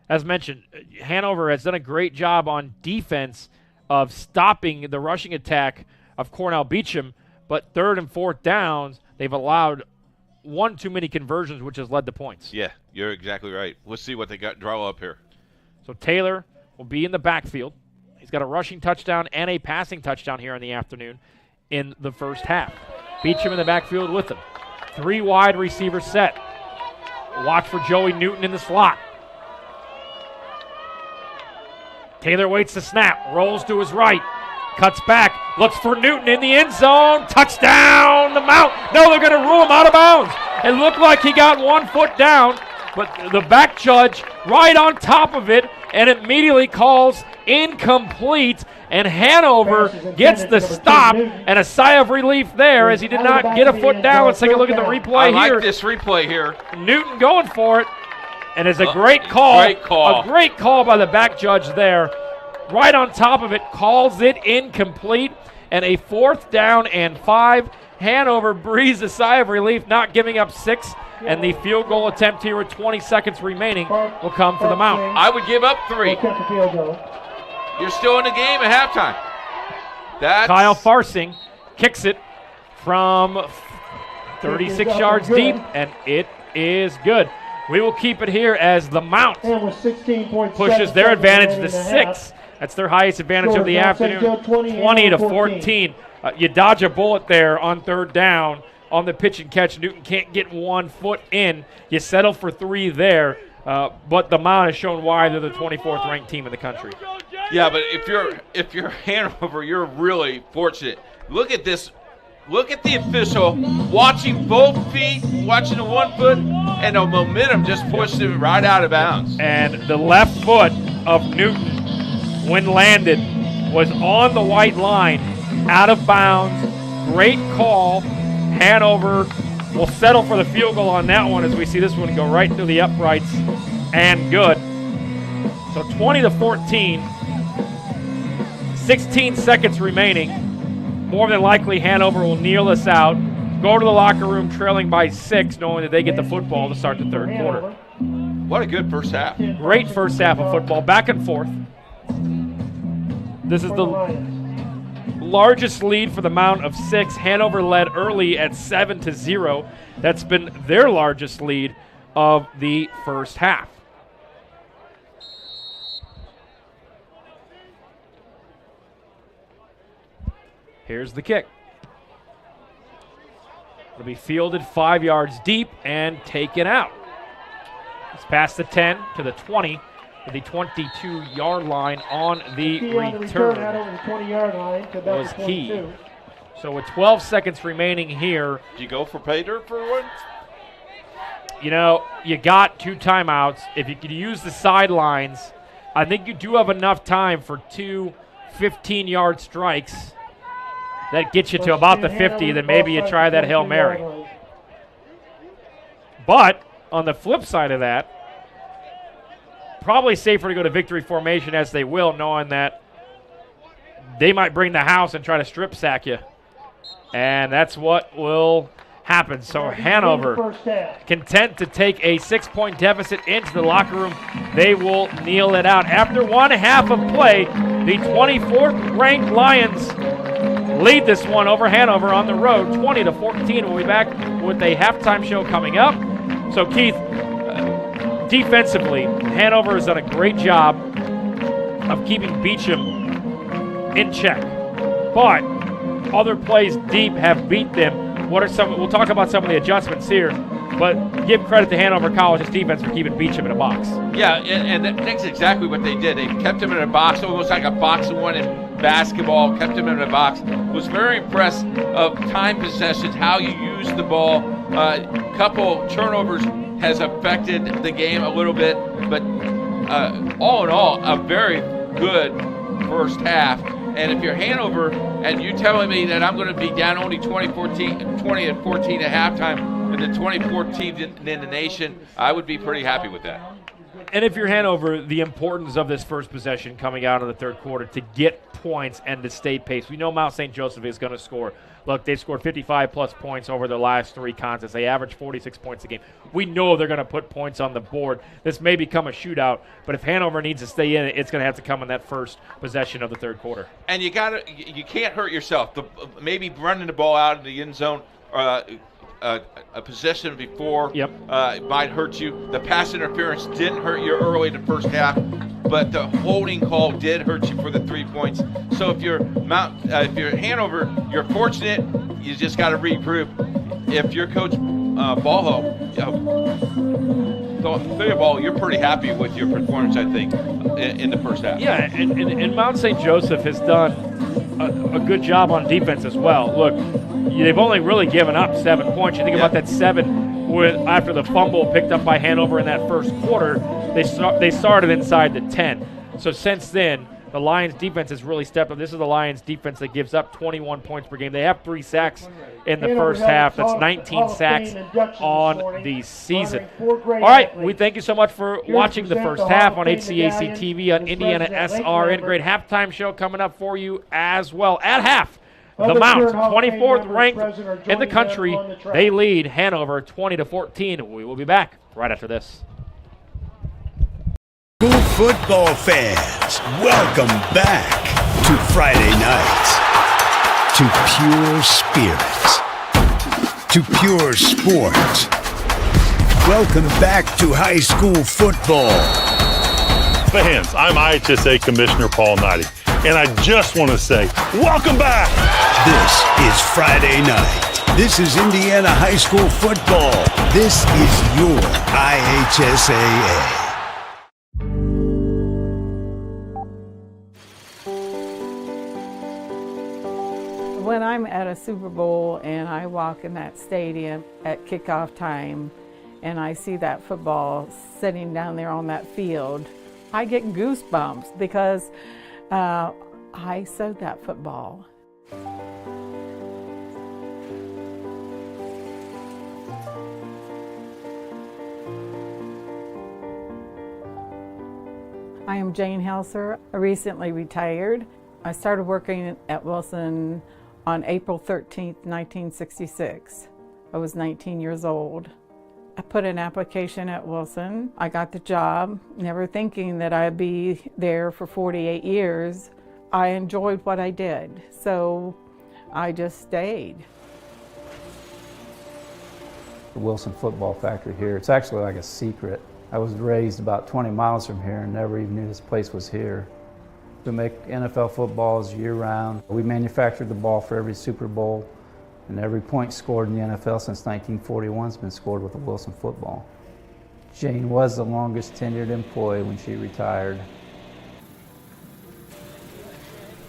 As mentioned, Hanover has done a great job on defense of stopping the rushing attack of Cornell Beecham, but 3rd and 4th downs, they've allowed one too many conversions, which has led to points. Yeah, you're exactly right. We'll see what they got draw up here. So Taylor will be in the backfield. He's got a rushing touchdown and a passing touchdown here in the afternoon in the first half. Beecham in the backfield with him. 3 wide receivers set. Watch for Joey Newton in the slot. Taylor waits the snap, rolls to his right, cuts back, looks for Newton in the end zone, touchdown, the Mount. No, they're going to rule him out of bounds. It looked like he got 1 foot down, but the back judge right on top of it and immediately calls incomplete, and Hanover gets the stop and a sigh of relief there as he did not get a foot down. Let's take a look at the replay here. I like this replay here. Newton going for it. And it's a great call. Great call. A great call by the back judge there. Right on top of it, calls it incomplete. And a 4th down and 5. Hanover breathes a sigh of relief, not giving up 6. And the field goal attempt here with 20 seconds remaining will come for the Mount. I would give up 3. You're still in the game at halftime. Kyle Farsing kicks it from 36 yards deep, and it is good. We will keep it here as the Mount pushes their advantage to 6. That's their highest advantage of the afternoon, 20-14. You dodge a bullet there on 3rd down on the pitch and catch. Newton can't get 1 foot in. You settle for 3 there, but the Mount has shown why they're the 24th ranked team in the country. Yeah, but if you're Hanover, you're really fortunate. Look at this. Look at the official watching both feet, watching the 1 foot, and the momentum just pushed him right out of bounds. And the left foot of Newton, when landed, was on the white line, out of bounds. Great call. Hanover will settle for the field goal on that one as we see this one go right through the uprights, and good. So 20-14, 16 seconds remaining. More than likely, Hanover will kneel us out, go to the locker room trailing by 6, knowing that they get the football to start the 3rd quarter. What a good first half. Great first half of football, back and forth. This is the largest lead for the Mount of 6. Hanover led early at 7-0. That's been their largest lead of the first half. Here's the kick. It'll be fielded 5 yards deep and taken out. It's past the 10 to the 20 to the 22-yard line on the return. Out over the 20-yard line to about Was the key. 22. So with 12 seconds remaining here, Did you go for pay dirt for one? you know, you got 2 timeouts. If you could use the sidelines, I think you do have enough time for 2 15-yard strikes. That gets you to about the 50, then maybe you try that Hail Mary. But on the flip side of that, probably safer to go to victory formation as they will, knowing that they might bring the house and try to strip sack you. And that's what will happen. So Hanover, content to take a 6-point deficit into the locker room, they will kneel it out. After 1/2 of play, the 24th ranked Lions lead this one over Hanover on the road, 20-14. We'll be back with a halftime show coming up. So Keith, defensively, Hanover has done a great job of keeping Beecham in check. But other plays deep have beat them. What are some? We'll talk about some of the adjustments here, but give credit to Hanover College's defense for keeping Beecham in a box. Yeah, and that's exactly what they did. They kept him in a box, almost like a box of one in basketball, kept him in a box. Was very impressed of time possessions, how you use the ball. Couple turnovers has affected the game a little bit, but all in all, a very good first half. And if you're Hanover and you're telling me that I'm going to be down only 20-14 at halftime and the 2014 in the nation, I would be pretty happy with that. And if you're Hanover, the importance of this first possession coming out of the third quarter to get points and to stay pace. We know Mount St. Joseph is going to score. Look, they've scored 55-plus points over their last 3 contests. They average 46 points a game. We know they're going to put points on the board. This may become a shootout, but if Hanover needs to stay in it, it's going to have to come in that first possession of the third quarter. And you can't hurt yourself. Maybe running the ball out in the end zone, a possession before might hurt you. The pass interference didn't hurt you early in the first half, but the holding call did hurt you for the 3 points. So if you're Hanover, you're fortunate. You just got to regroup. If you're Coach Ballho, throw ball, you're pretty happy with your performance, I think, in the first half. Yeah, and Mount St. Joseph has done a good job on defense as well. Look, they've only really given up 7 points. You think about that 7 after the fumble picked up by Hanover in that first quarter. They started inside the 10. So since then, the Lions defense has really stepped up. This is the Lions defense that gives up 21 points per game. They have 3 sacks in the first half. That's 19 sacks on the season. All right, we thank you so much for watching the first half on HCAC TV on IndianaSRN. Great halftime show coming up for you as well. At half, the Mounts, 24th ranked in the country, they lead Hanover 20-14. We will be back right after this. School football fans, welcome back to Friday nights, to pure spirits, to pure sports. Welcome back to high school football. Fans, I'm IHSA Commissioner Paul Knighty, and I just want to say, welcome back. This is Friday night. This is Indiana high school football. This is your IHSAA. When I'm at a Super Bowl and I walk in that stadium at kickoff time and I see that football sitting down there on that field, I get goosebumps because I sewed that football. I am Jane Helser. I recently retired. I started working at Wilson on April 13th, 1966. I was 19 years old. I put an application at Wilson. I got the job, never thinking that I'd be there for 48 years. I enjoyed what I did, so I just stayed. The Wilson Football Factory here, it's actually like a secret. I was raised about 20 miles from here and never even knew this place was here. We make NFL footballs year-round. We manufactured the ball for every Super Bowl, and every point scored in the NFL since 1941 has been scored with a Wilson football. Jane was the longest tenured employee when she retired.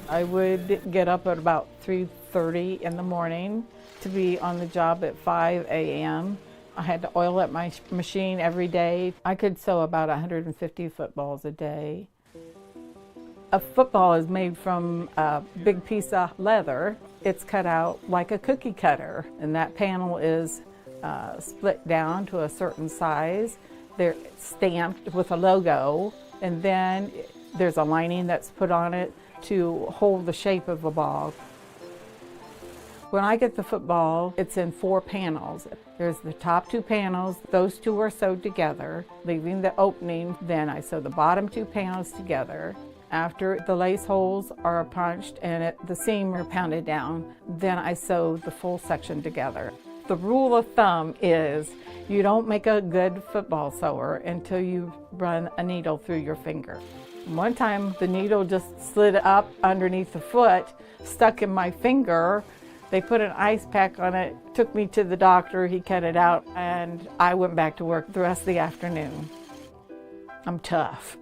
I would get up at about 3:30 in the morning to be on the job at 5 a.m. I had to oil up my machine every day. I could sew about 150 footballs a day. A football is made from a big piece of leather. It's cut out like a cookie cutter, and that panel is split down to a certain size. They're stamped with a logo, and then there's a lining that's put on it to hold the shape of the ball. When I get the football, it's in 4 panels. There's the top 2 panels. Those 2 are sewed together, leaving the opening. Then I sew the bottom 2 panels together. After the lace holes are punched and the seam are pounded down, then I sew the full section together. The rule of thumb is you don't make a good football sewer until you run a needle through your finger. One time the needle just slid up underneath the foot, stuck in my finger. They put an ice pack on it, took me to the doctor, he cut it out, and I went back to work the rest of the afternoon. I'm tough.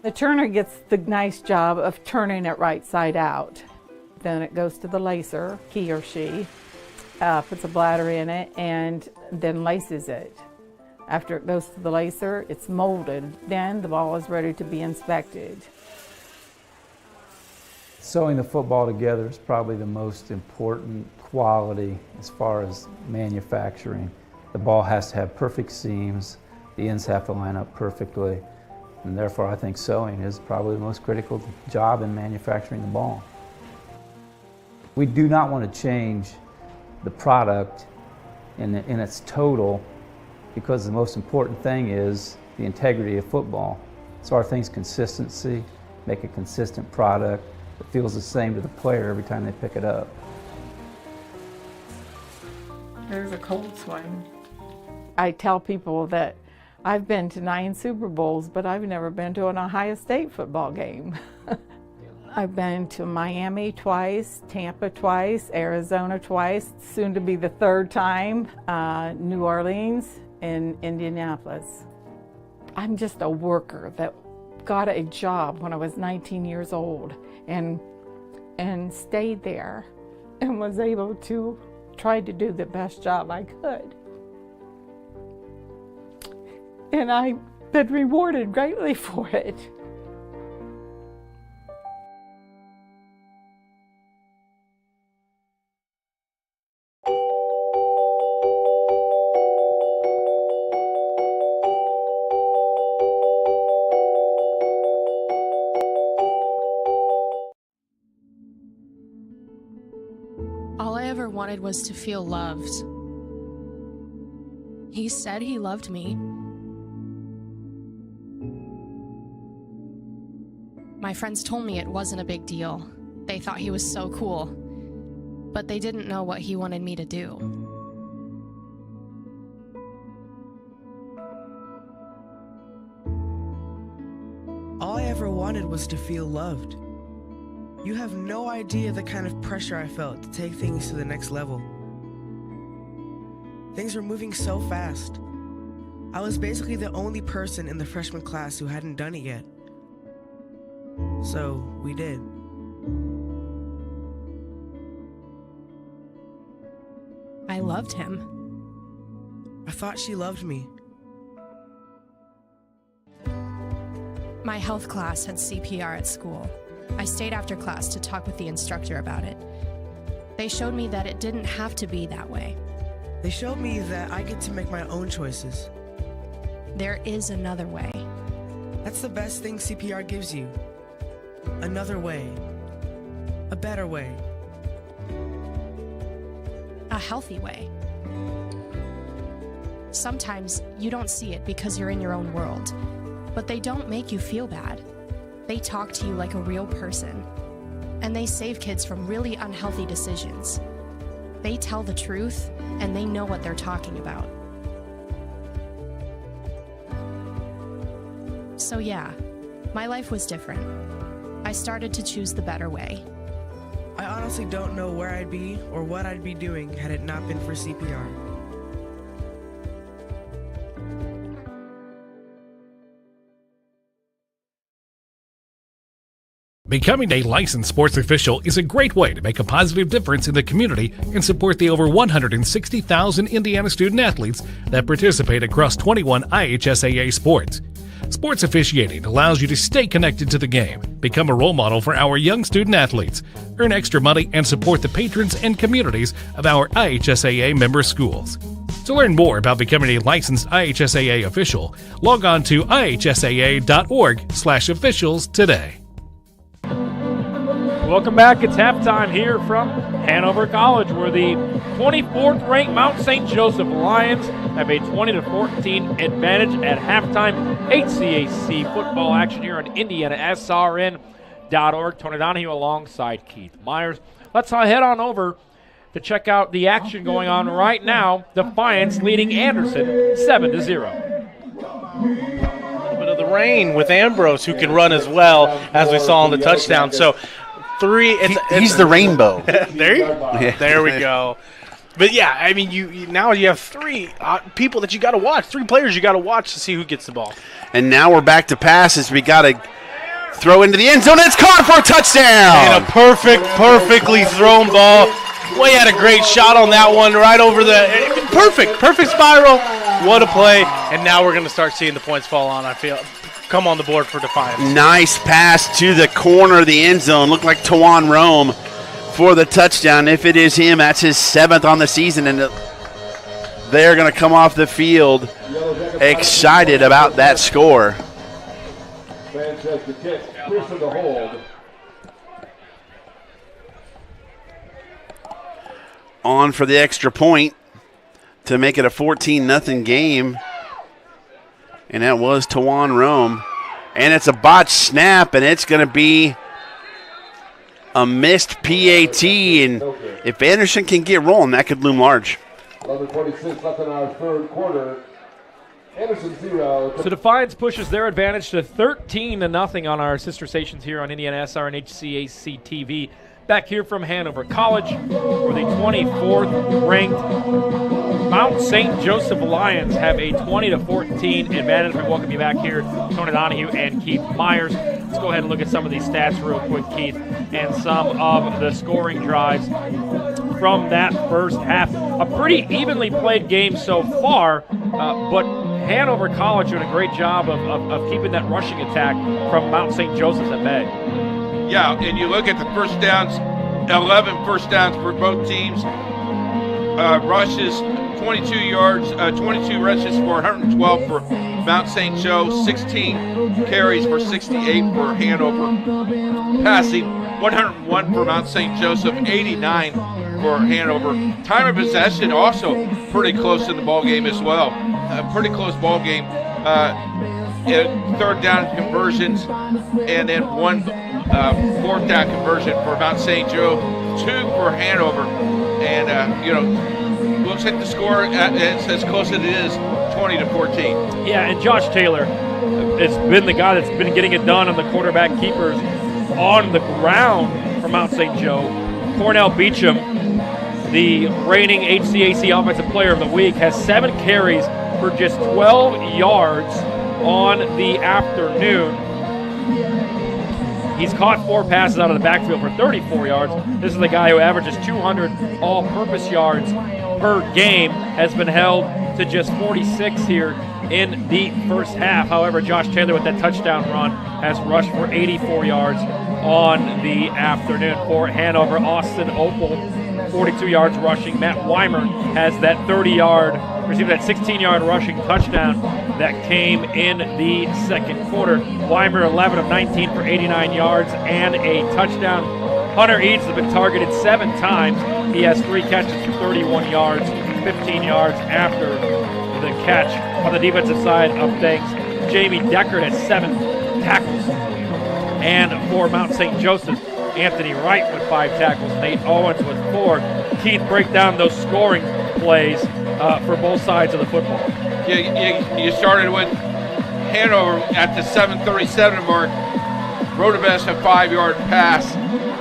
The turner gets the nice job of turning it right side out. Then it goes to the lacer, he or she, puts a bladder in it and then laces it. After it goes to the lacer, it's molded. Then the ball is ready to be inspected. Sewing the football together is probably the most important quality as far as manufacturing. The ball has to have perfect seams, the ends have to line up perfectly, and therefore I think sewing is probably the most critical job in manufacturing the ball. We do not want to change the product in its total, because the most important thing is the integrity of football. So our thing's consistency, make a consistent product that feels the same to the player every time they pick it up. There's a cold swing. I tell people that I've been to 9 Super Bowls, but I've never been to an Ohio State football game. I've been to Miami twice, Tampa twice, Arizona twice, soon to be the 3rd time, New Orleans and Indianapolis. I'm just a worker that got a job when I was 19 years old and stayed there and was able to try to do the best job I could. And I've been rewarded greatly for it. All I ever wanted was to feel loved. He said he loved me. My friends told me it wasn't a big deal. They thought he was so cool, but they didn't know what he wanted me to do. All I ever wanted was to feel loved. You have no idea the kind of pressure I felt to take things to the next level. Things were moving so fast. I was basically the only person in the freshman class who hadn't done it yet. So we did. I loved him. I thought she loved me. My health class had CPR at school. I stayed after class to talk with the instructor about it. They showed me that it didn't have to be that way. They showed me that I get to make my own choices. There is another way. That's the best thing CPR gives you. Another way. A better way. A healthy way. Sometimes you don't see it because you're in your own world, but they don't make you feel bad. They talk to you like a real person, and they save kids from really unhealthy decisions. They tell the truth, and they know what they're talking about. So yeah, My life was different. I started to choose the better way. I honestly don't know where I'd be or what I'd be doing had it not been for CPR. Becoming a licensed sports official is a great way to make a positive difference in the community and support the over 160,000 Indiana student athletes that participate across 21 IHSAA sports. Sports officiating allows you to stay connected to the game, become a role model for our young student athletes, earn extra money, and support the patrons and communities of our IHSAA member schools. To learn more about becoming a licensed IHSAA official, log on to ihsaa.org/officials today. Welcome back. It's halftime here from Hanover College, where the 24th ranked Mount St. Joseph Lions have a 20-14 advantage at halftime. HCAC football action here on IndianaSRN.org. Tony Donahue alongside Keith Myers. Let's head on over to check out the action going on right now. Defiance leading Anderson 7-0. Bit of the rain with Ambrose, who can run as well as we saw on the touchdown. So he's the rainbow. There we go. But yeah, I mean, you now you have three people that you got to watch, three players you got to watch to see who gets the ball. And now we're back to passes. We got to throw into the end zone. It's caught for a touchdown. And a perfectly thrown ball. Way had a great shot on that one, right over the perfect spiral. What a play! And now we're going to start seeing the points fall on. I feel. Come on the board for Defiance. Nice pass to the corner of the end zone. Looked like Tawan Rome for the touchdown. If it is him, that's his 7th on the season, and they're going to come off the field excited about that score. On for the extra point to make it a 14-0 game. And that was Tawan Rome. And it's a botched snap, and it's going to be a missed PAT. And if Anderson can get rolling, that could loom large. 11:26 left in our third quarter. Anderson 0. So Defiance pushes their advantage to 13-0 on our sister stations here on IndianaSRN HCAC TV. Back here from Hanover College, where the 24th ranked Mount St. Joseph Lions have a 20-14 advantage. We welcome you back here, Tony Donahue and Keith Myers. Let's go ahead and look at some of these stats real quick, Keith, and some of the scoring drives from that first half. A pretty evenly played game so far, but Hanover College doing a great job of keeping that rushing attack from Mount St. Joseph's at bay. Yeah, and you look at the first downs, 11 first downs for both teams. Rushes, 22 yards, 22 rushes for 112 for Mount St. Joe, 16 carries for 68 for Hanover. Passing, 101 for Mount St. Joseph, 89 for Hanover. Time of possession also pretty close in the ball game as well. Pretty close ball game. Third down conversions, and then one fourth down conversion for Mount St. Joe, 2 for Hanover. And, looks like the score, it's as close as it is, 20-14. Yeah, and Josh Taylor has been the guy that's been getting it done on the quarterback keepers on the ground for Mount St. Joe. Cornell Beecham, the reigning HCAC Offensive Player of the Week, has 7 carries for just 12 yards on the afternoon. He's caught 4 passes out of the backfield for 34 yards. This is the guy who averages 200 all-purpose yards per game, has been held to just 46 here in the first half. However, Josh Taylor with that touchdown run has rushed for 84 yards on the afternoon. For Hanover, Austin Opal, 42 yards rushing. Matt Weimer has that 16-yard rushing touchdown that came in the second quarter. Weimer, 11 of 19 for 89 yards and a touchdown. Hunter Eads has been targeted 7 times. He has 3 catches for 31 yards, 15 yards after the catch. On the defensive side of things, Jamie Deckard has 7 tackles. And for Mount St. Joseph, Anthony Wright with 5 tackles, Nate Owens with 4. Keith, break down those scoring plays for both sides of the football. You started with Hanover at the 7:37 mark. Rodebest a 5-yard pass.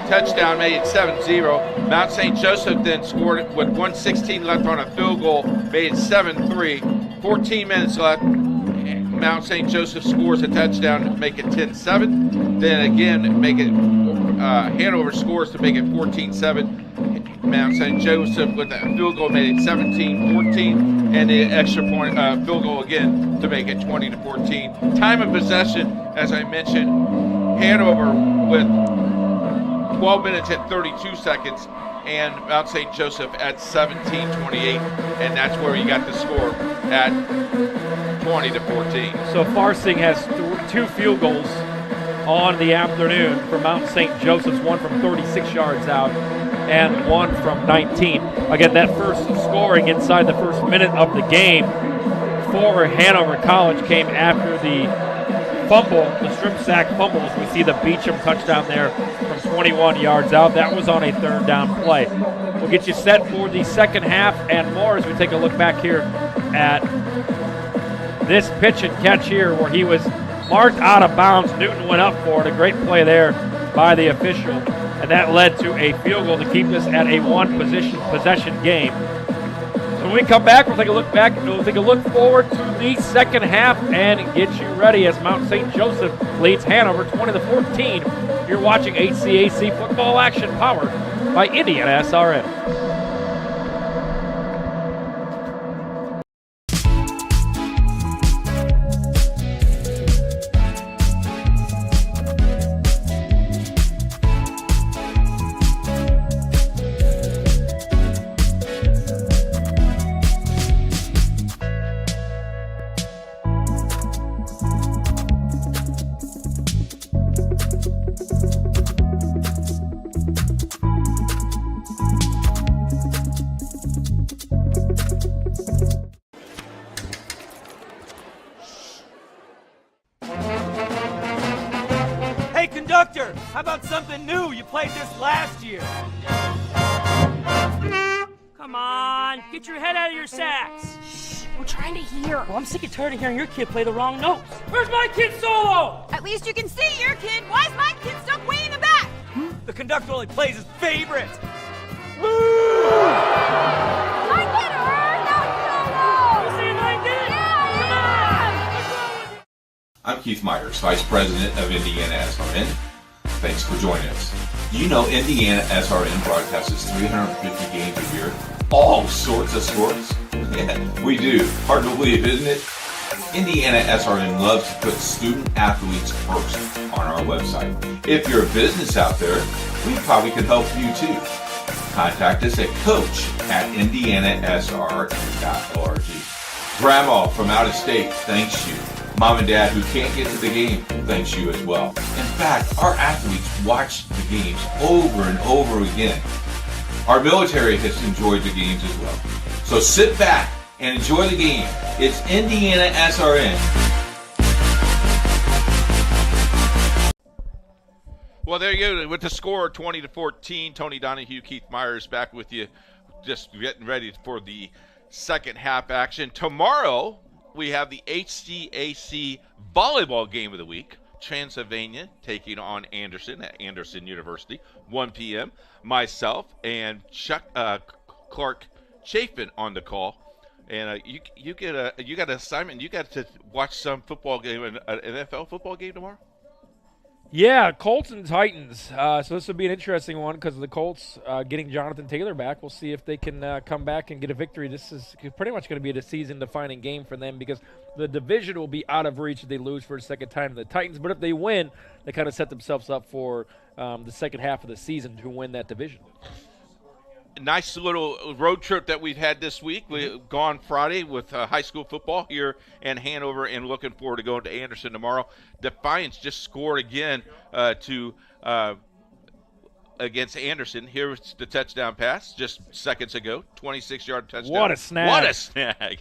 Touchdown made it 7-0. Mount St. Joseph then scored it with 1:16 left on a field goal, made it 7-3. 14 minutes left. Mount St. Joseph scores a touchdown to make it 10-7. Then again, make it Hanover scores to make it 14-7. Mount St. Joseph with a field goal made it 17-14, and the extra point field goal again to make it 20-14. Time of possession, as I mentioned, Hanover with 12 minutes and 32 seconds, and Mount St. Joseph at 17:28, and that's where you got the score at 20-14. So Farsing has 2 field goals on the afternoon for Mount St. Joseph's, one from 36 yards out and one from 19. Again, that first scoring inside the first minute of the game for Hanover College came after the fumble, the strip sack fumble, as we see the Beecham touchdown there from 21 yards out. That was on a 3rd down play. We'll get you set for the second half and more as we take a look back here at this pitch and catch here where he was marked out of bounds. Newton went up for it. A great play there by the official. And that led to a field goal to keep this at a one-possession game. So when we come back, we'll take a look back and we'll take a look forward to the second half and get you ready as Mount St. Joseph leads Hanover 20-14. You're watching HCAC football action powered by IndianaSRN. Conductor, how about something new? You played this last year. Come on, get your head out of your sacks. Shh, we're trying to hear. Well, I'm sick and tired of hearing your kid play the wrong notes. Where's my kid solo? At least you can see your kid. Why is my kid stuck way in the back? The conductor only plays his favorite. My kid heard that solo. You see my kid? Yeah. I'm Keith Myers, Vice President of IndianaSRN. Thanks for joining us. Do you know IndianaSRN broadcasts 350 games a year? All sorts of sports? Yeah, we do. Hard to believe, isn't it? IndianaSRN loves to put student athletes first on our website. If you're a business out there, we probably could help you too. Contact us at coach@indianasrn.org. Grandma from out of state thanks you. Mom and Dad who can't get to the game thanks you as well. In fact, our athletes watch the games over and over again. Our military has enjoyed the games as well. So sit back and enjoy the game. It's IndianaSRN. Well, there you go. With the score 20-14, Tony Donahue, Keith Myers back with you, just getting ready for the second half action. Tomorrow, we have the HCAC volleyball game of the week. Transylvania taking on Anderson at Anderson University, 1 p.m. Myself and Chuck Clark Chafin on the call. And you got an assignment. You got to watch some football game, an NFL football game tomorrow? Yeah, Colts and Titans. So this would be an interesting one because the Colts getting Jonathan Taylor back. We'll see if they can come back and get a victory. This is pretty much going to be a season-defining game for them because the division will be out of reach if they lose for a second time to the Titans. But if they win, they kind of set themselves up for the second half of the season to win that division. Nice little road trip that we've had this week. We've gone Friday with high school football here in Hanover and looking forward to going to Anderson tomorrow. Defiance just scored again against Anderson. Here's the touchdown pass just seconds ago, 26-yard touchdown. What a snag. What a snag.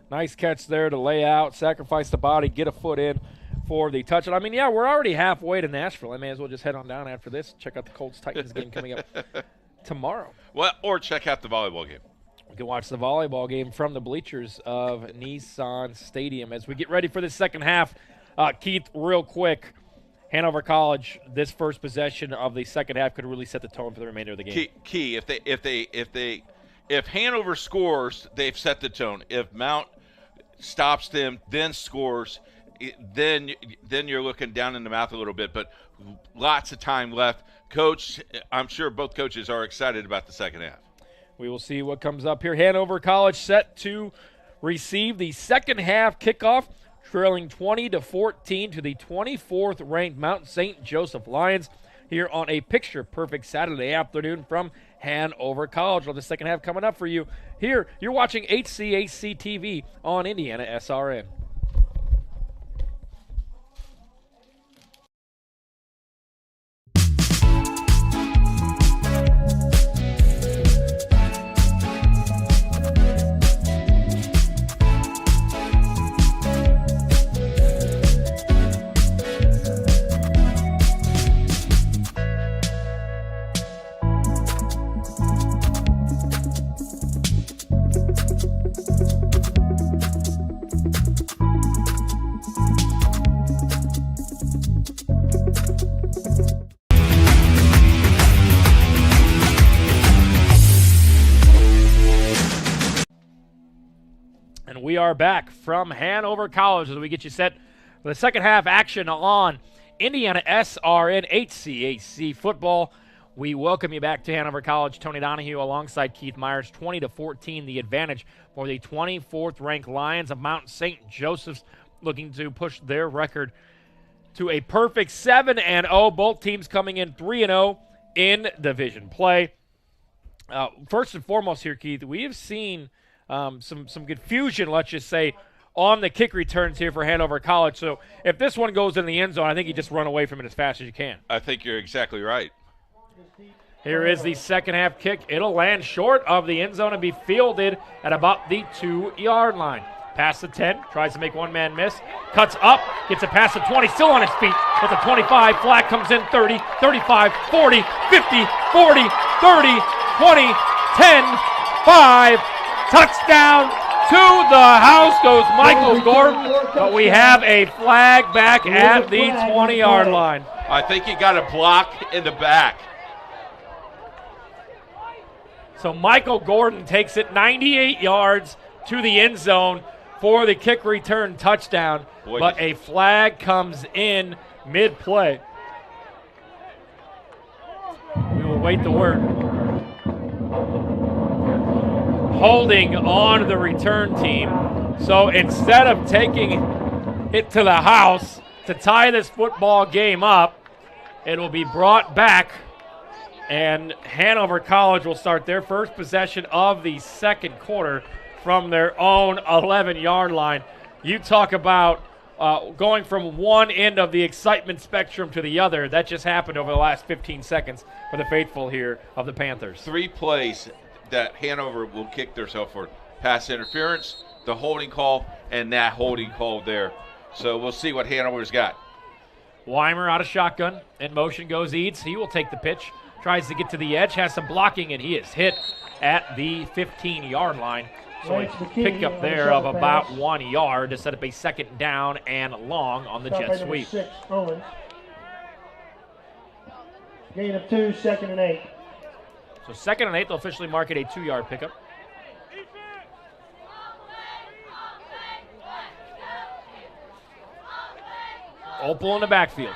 Nice catch there to lay out, sacrifice the body, get a foot in for the touchdown. I mean, yeah, we're already halfway to Nashville. I may as well just head on down after this, check out the Colts-Titans game coming up tomorrow. Well, or check out the volleyball game. You can watch the volleyball game from the bleachers of Nissan Stadium as we get ready for the second half. Keith, real quick, Hanover College, this first possession of the second half could really set the tone for the remainder of the game. Key. If Hanover scores, they've set the tone. If Mount stops them, then scores, then you're looking down in the mouth a little bit. But lots of time left. Coach, I'm sure both coaches are excited about the second half. We will see what comes up here. Hanover College set to receive the second half kickoff, trailing 20-14 to the 24th ranked Mount St. Joseph Lions here on a picture-perfect Saturday afternoon from Hanover College. Well, the second half coming up for you. Here, you're watching HCAC TV on IndianaSRN. We are back from Hanover College as we get you set for the second half action on IndianaSRN HCAC football. We welcome you back to Hanover College. Tony Donahue alongside Keith Myers, 20-14, the advantage for the 24th ranked Lions of Mount St. Joseph's, looking to push their record to a perfect 7-0. Both teams coming in 3-0 in division play. First and foremost here, Keith, we have seen some confusion, let's just say, on the kick returns here for Hanover College. So if this one goes in the end zone, I think you just run away from it as fast as you can. I think you're exactly right. Here is the second half kick. It'll land short of the end zone and be fielded at about the 2-yard line. Past the 10, tries to make one man miss, cuts up, gets a pass to 20, still on his feet. That's a 25, flag comes in 30, 35, 40, 50, 40, 30, 20, 10, 5, touchdown to the house goes Michael Gordon, but we have a flag back at the 20-yard line. I think he got a block in the back. So Michael Gordon takes it 98 yards to the end zone for the kick return touchdown, but a flag comes in mid-play. We will wait the word. Holding on the return team. So instead of taking it to the house to tie this football game up, it will be brought back, and Hanover College will start their first possession of the second quarter from their own 11-yard line. You talk about going from one end of the excitement spectrum to the other. That just happened over the last 15 seconds for the faithful here of the Panthers. 3 plays that Hanover will kick themselves for: pass interference, the holding call, and that holding call there. So we'll see what Hanover's got. Weimer out of shotgun. In motion goes Eads. He will take the pitch. Tries to get to the edge. Has some blocking, and he is hit at the 15-yard line. So a pickup there of about 1 yard to set up a second down and long on the jet sweep. 6, Owens. Gain of 2, 2nd and 8. So 2nd and 8, they'll officially mark it a 2-yard pickup. Opal in the backfield.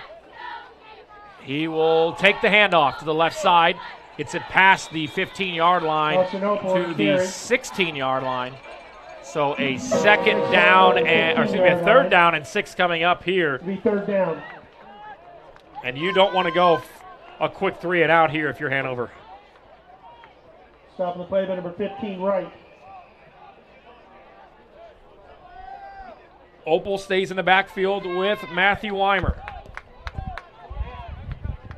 He will take the handoff to the left side. Gets it past the 15-yard line to the 16-yard line. So a second down and, or excuse me, a third down and 6 coming up here. Be third down. And you don't want to go a quick 3 and out here if you're Hanover. Stopping the play by number 15, right. Opal stays in the backfield with Matthew Weimer.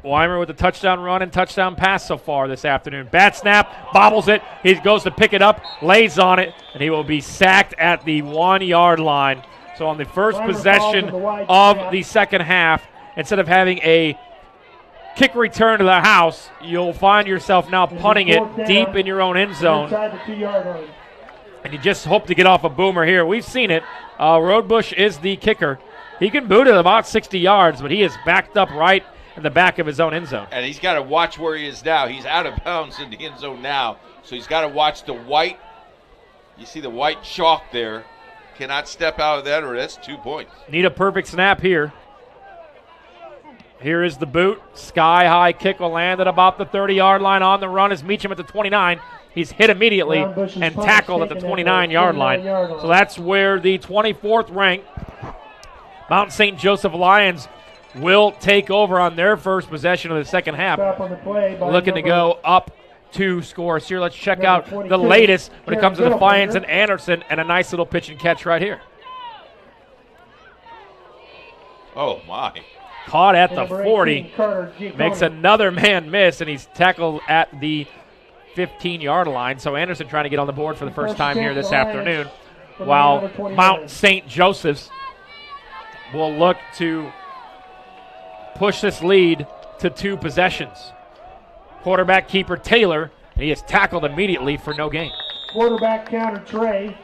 Weimer with the touchdown run and touchdown pass so far this afternoon. Bad snap, bobbles it. He goes to pick it up, lays on it, and he will be sacked at the 1-yard line. So on the first possession of the second half, instead of having a kick return to the house, you'll find yourself now punting it deep in your own end zone. Inside the 2-yard line. And you just hope to get off a boomer here. We've seen it. Roadbush is the kicker. He can boot it about 60 yards, but he is backed up right in the back of his own end zone. And he's got to watch where he is now. He's out of bounds in the end zone now. So he's got to watch the white. You see the white chalk there. Cannot step out of that, or that's 2 points. Need a perfect snap here. Here is the boot. Sky-high kick will land at about the 30-yard line. On the run is Meacham at the 29. He's hit immediately and tackled at the 29-yard line. So that's where the 24th ranked Mount St. Joseph Lions will take over on their first possession of the second half. Looking to go up 2 scores here. Let's check out the latest when it comes to Defiance and Anderson, and a nice little pitch and catch right here. Oh, my. Caught at the 40. Makes another man miss, and he's tackled at the 15-yard line. So Anderson trying to get on the board for the first time here this afternoon, while Mount St. Joseph's will look to push this lead to 2 possessions. Quarterback keeper Taylor, and he is tackled immediately for no gain. Quarterback counter Trey.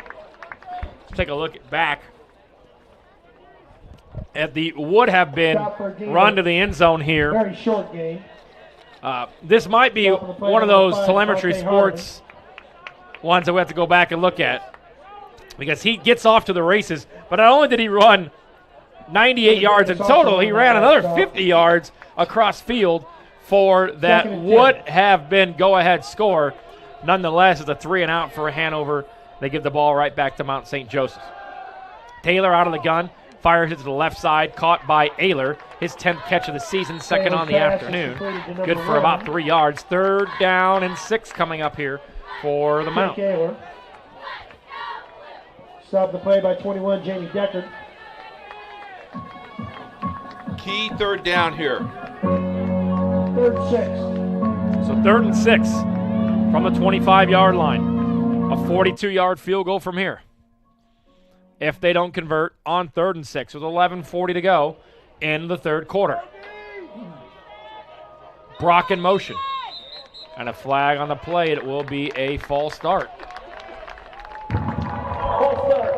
Let's take a look back at the would have been run to the end zone here. Very short game. This might be one of those telemetry sports ones that we have to go back and look at, because he gets off to the races, but not only did he run 98 yards in total, he ran another 50 yards across field for that would have been go-ahead score. Nonetheless, it's a 3-and-out for Hanover. They give the ball right back to Mount St. Joseph. Taylor out of the gun, fires it to the left side, caught by Ayler. His 10th catch of the season, second on the afternoon. Good for about 3 yards. 3rd down and 6 coming up here for the Mount. Stop the play by 21, Jamie Deckard. Key 3rd down here. 3rd and 6. So 3rd and 6 from the 25-yard line. A 42-yard field goal from here. If they don't convert on 3rd and 6 with 11:40 to go in the 3rd quarter. Brock in motion. And a flag on the play. It will be a false start. False start.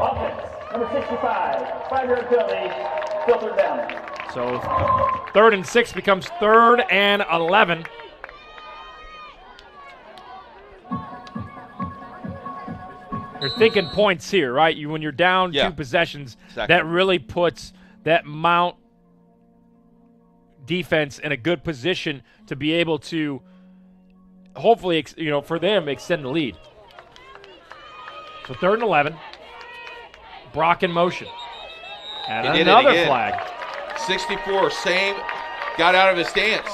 Offense, number 65. 5-yard penalty. Filtered down. So 3rd and 6 becomes 3rd and 11. You're thinking points here, right? When you're down 2 possessions, exactly. That really puts that Mount defense in a good position to be able to hopefully, for them, extend the lead. So 3rd and 11. Brock in motion. And another flag. 64, same, got out of his stance.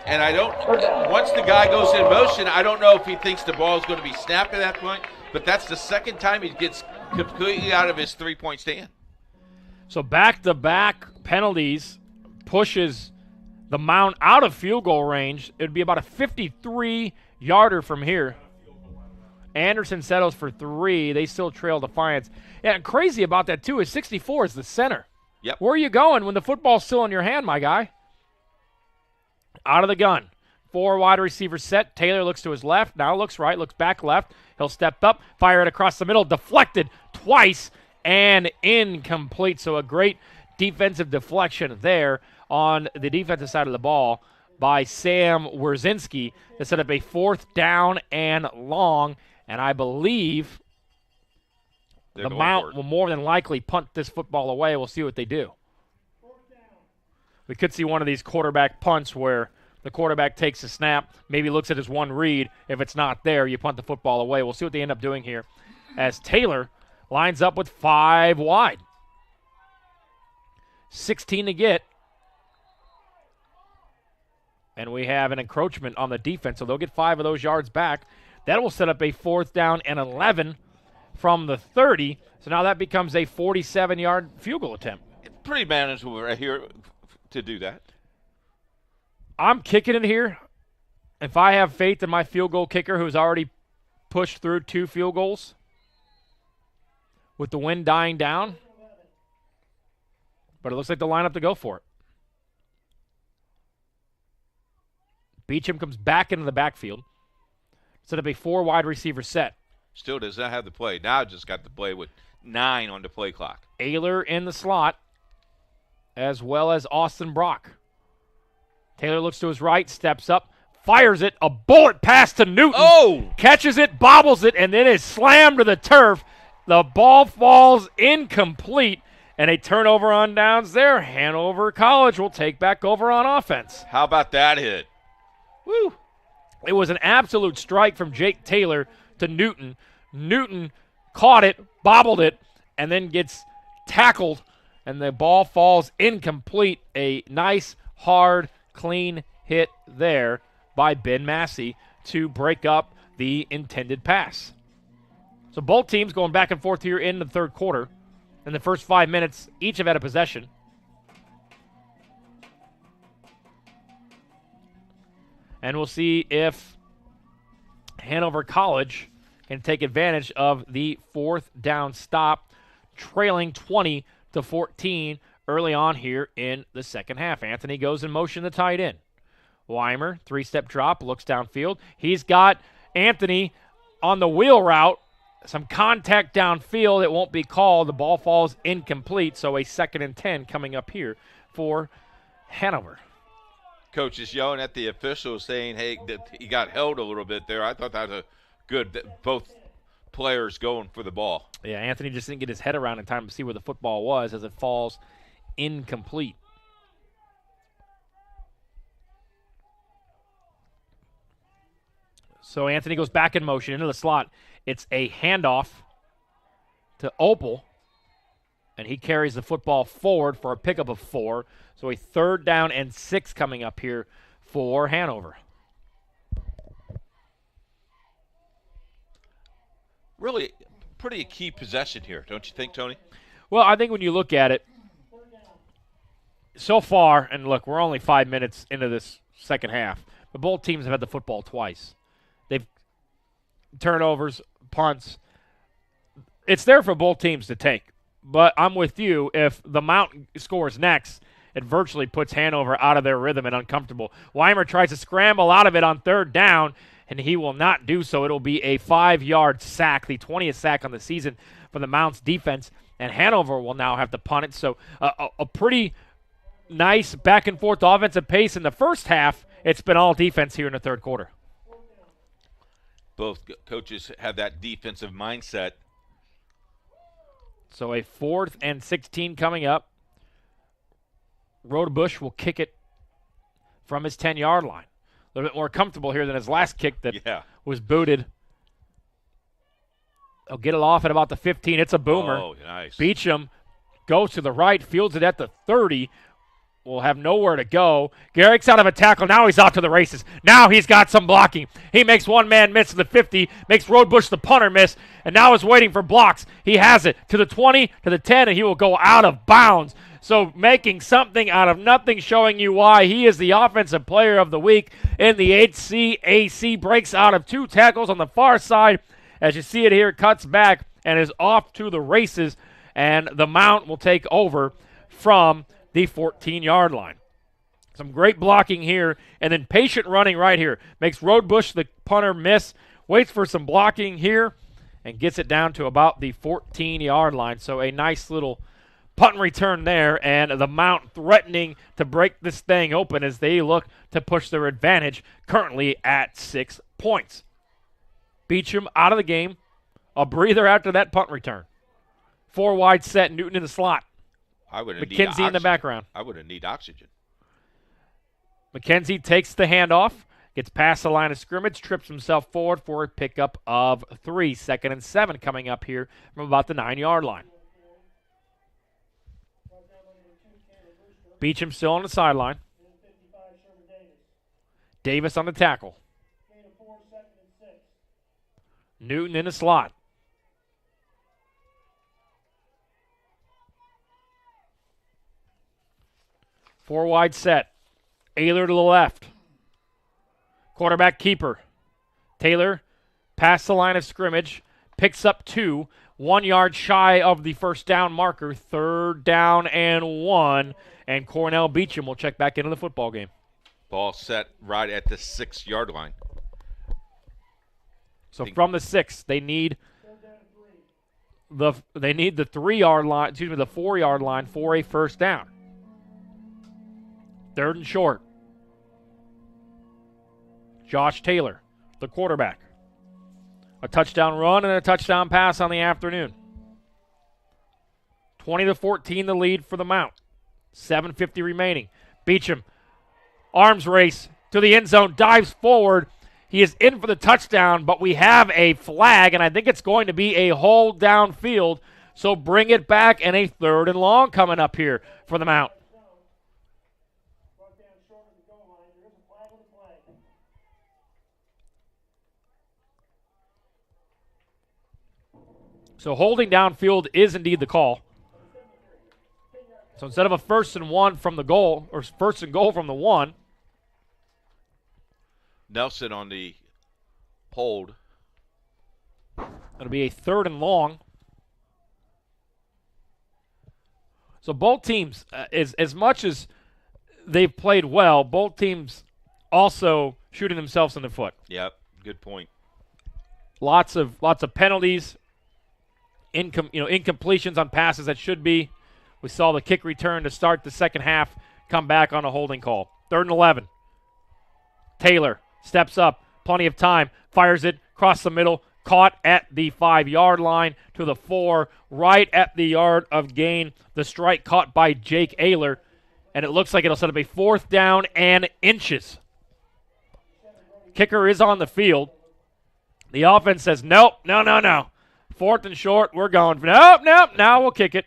And once the guy goes in motion, I don't know if he thinks the ball is going to be snapped at that point, but that's the second time he gets completely out of his 3-point stand. So back-to-back penalties pushes the Mount out of field goal range. It would be about a 53-yarder from here. Anderson settles for 3. They still trail Defiance. Yeah, and crazy about that, too, is 64 is the center. Yep. Where are you going when the football's still in your hand, my guy? Out of the gun. 4 wide receivers set. Taylor looks to his left, now looks right, looks back left. He'll step up, fire it across the middle, deflected twice, and incomplete. So a great defensive deflection there on the defensive side of the ball by Sam Wierzinski to set up a 4th down and long. And I believe the Mount will more than likely punt this football away. We'll see what they do. We could see one of these quarterback punts where the quarterback takes a snap, maybe looks at his one read. If it's not there, you punt the football away. We'll see what they end up doing here as Taylor lines up with 5 wide. 16 to get. And we have an encroachment on the defense, so they'll get 5 of those yards back. That will set up a 4th down and 11 from the 30. So now that becomes a 47-yard field goal attempt. Pretty manageable right here to do that. I'm kicking it here. If I have faith in my field goal kicker who's already pushed through 2 field goals, with the wind dying down. But it looks like the lineup to go for it. Beecham comes back into the backfield. Set up a 4 wide receiver set. Still does not have the play. Now just got the play with 9 on the play clock. Ayler in the slot, as well as Austin Brock. Taylor looks to his right, steps up, fires it, a bullet pass to Newton. Oh! Catches it, bobbles it, and then is slammed to the turf. The ball falls incomplete, and a turnover on downs there. Hanover College will take back over on offense. How about that hit? Woo! It was an absolute strike from Jake Taylor to Newton. Newton caught it, bobbled it, and then gets tackled, and the ball falls incomplete. A nice, hard, clean hit there by Ben Massey to break up the intended pass. So both teams going back and forth here in the third quarter. In the first 5 minutes, each have had a possession. And we'll see if Hanover College can take advantage of the 4th down stop, trailing 20-14 early on here in the second half. Anthony goes in motion to tie it in. Weimer, 3-step drop, looks downfield. He's got Anthony on the wheel route. Some contact downfield. It won't be called. The ball falls incomplete, so a 2nd and 10 coming up here for Hanover. Coach is yelling at the officials saying, hey, that he got held a little bit there. I thought that was a good, both players going for the ball. Yeah, Anthony just didn't get his head around in time to see where the football was as it falls incomplete. So Anthony goes back in motion into the slot. It's a handoff to Opal, and he carries the football forward for a pickup of 4. So a 3rd down and 6 coming up here for Hanover. Really pretty key possession here, don't you think, Tony? Well, I think when you look at it, so far, and look, we're only 5 minutes into this second half, but both teams have had the football twice. They've turnovers, punts. It's there for both teams to take. But I'm with you. If the Mount scores next, it virtually puts Hanover out of their rhythm and uncomfortable. Weimer tries to scramble out of it on 3rd down, and he will not do so. It'll be a 5-yard sack, the 20th sack on the season for the Mount's defense, and Hanover will now have to punt it. So a pretty nice back-and-forth offensive pace in the first half. It's been all defense here in the third quarter. Both coaches have that defensive mindset. So a 4th and 16 coming up. Rodebush will kick it from his 10-yard line. A little bit more comfortable here than his last kick that was booted. He'll get it off at about the 15. It's a boomer. Oh, nice. Beecham goes to the right, fields it at the 30. Will have nowhere to go. Garrick's out of a tackle. Now he's off to the races. Now he's got some blocking. He makes one man miss to the 50, makes Rodebush the punter miss, and now is waiting for blocks. He has it to the 20, to the 10, and he will go out of bounds. So making something out of nothing, showing you why he is the offensive player of the week in the HCAC. Breaks out of 2 tackles on the far side. As you see it here, cuts back and is off to the races, and the Mount will take over from the 14-yard line. Some great blocking here, and then patient running right here. Makes Rodebush, the punter, miss, waits for some blocking here, and gets it down to about the 14-yard line. So a nice little punt and return there, and the Mount threatening to break this thing open as they look to push their advantage, currently at 6 points. Beecham out of the game. A breather after that punt return. 4 wide set, Newton in the slot. McKenzie in the background. I would need oxygen. McKenzie takes the handoff, gets past the line of scrimmage, trips himself forward for a pickup of 3. 2nd and 7 coming up here from about the 9-yard line. Beecham still on the sideline. Davis on the tackle. Newton in the slot. Four wide set. Ayler to the left. Quarterback keeper. Taylor past the line of scrimmage. Picks up 2. 1 yard shy of the first down marker, 3rd down and 1, and Cornell Beecham will check back into the football game. Ball set right at the 6-yard line. So from the 6, they need the 3-yard line, the 4-yard line for a first down. 3rd and short. Josh Taylor, the quarterback. A touchdown run and a touchdown pass on the afternoon. 20-14 the lead for the Mount. 7:50 remaining. Beecham, arms race to the end zone, dives forward. He is in for the touchdown, but we have a flag, and I think it's going to be a hold downfield. So bring it back, and a 3rd and long coming up here for the Mount. So holding downfield is indeed the call. So instead of a 1st and 1 from the goal, or 1st and goal from the 1. Nelson on the hold. It'll be a 3rd and long. So both teams, as much as they've played well, both teams also shooting themselves in the foot. Yep, good point. Lots of penalties. Incompletions on passes that should be. We saw the kick return to start the second half come back on a holding call. 3rd and 11. Taylor steps up, plenty of time, fires it across the middle, caught at the 5-yard line to the 4, right at the yard of gain. The strike caught by Jake Ayler, and it looks like it'll set up a 4th down and inches. Kicker is on the field. The offense says, nope, no. 4th and short, we're going. Nope, now we'll kick it.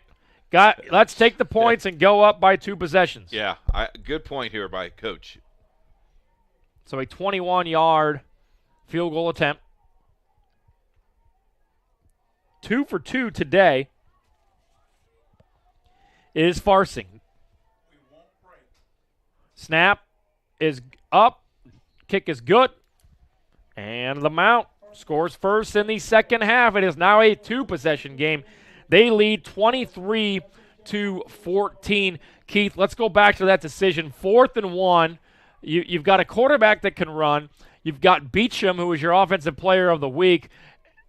Let's take the points and go up by 2 possessions. Yeah, good point here by Coach. So a 21-yard field goal attempt. 2 for 2 today is Farsing. Snap is up. Kick is good. And the Mount scores first in the second half. It is now a 2-possession game. They lead 23-14. Keith, let's go back to that decision. 4th and 1. You've got a quarterback that can run. You've got Beecham, who is your offensive player of the week,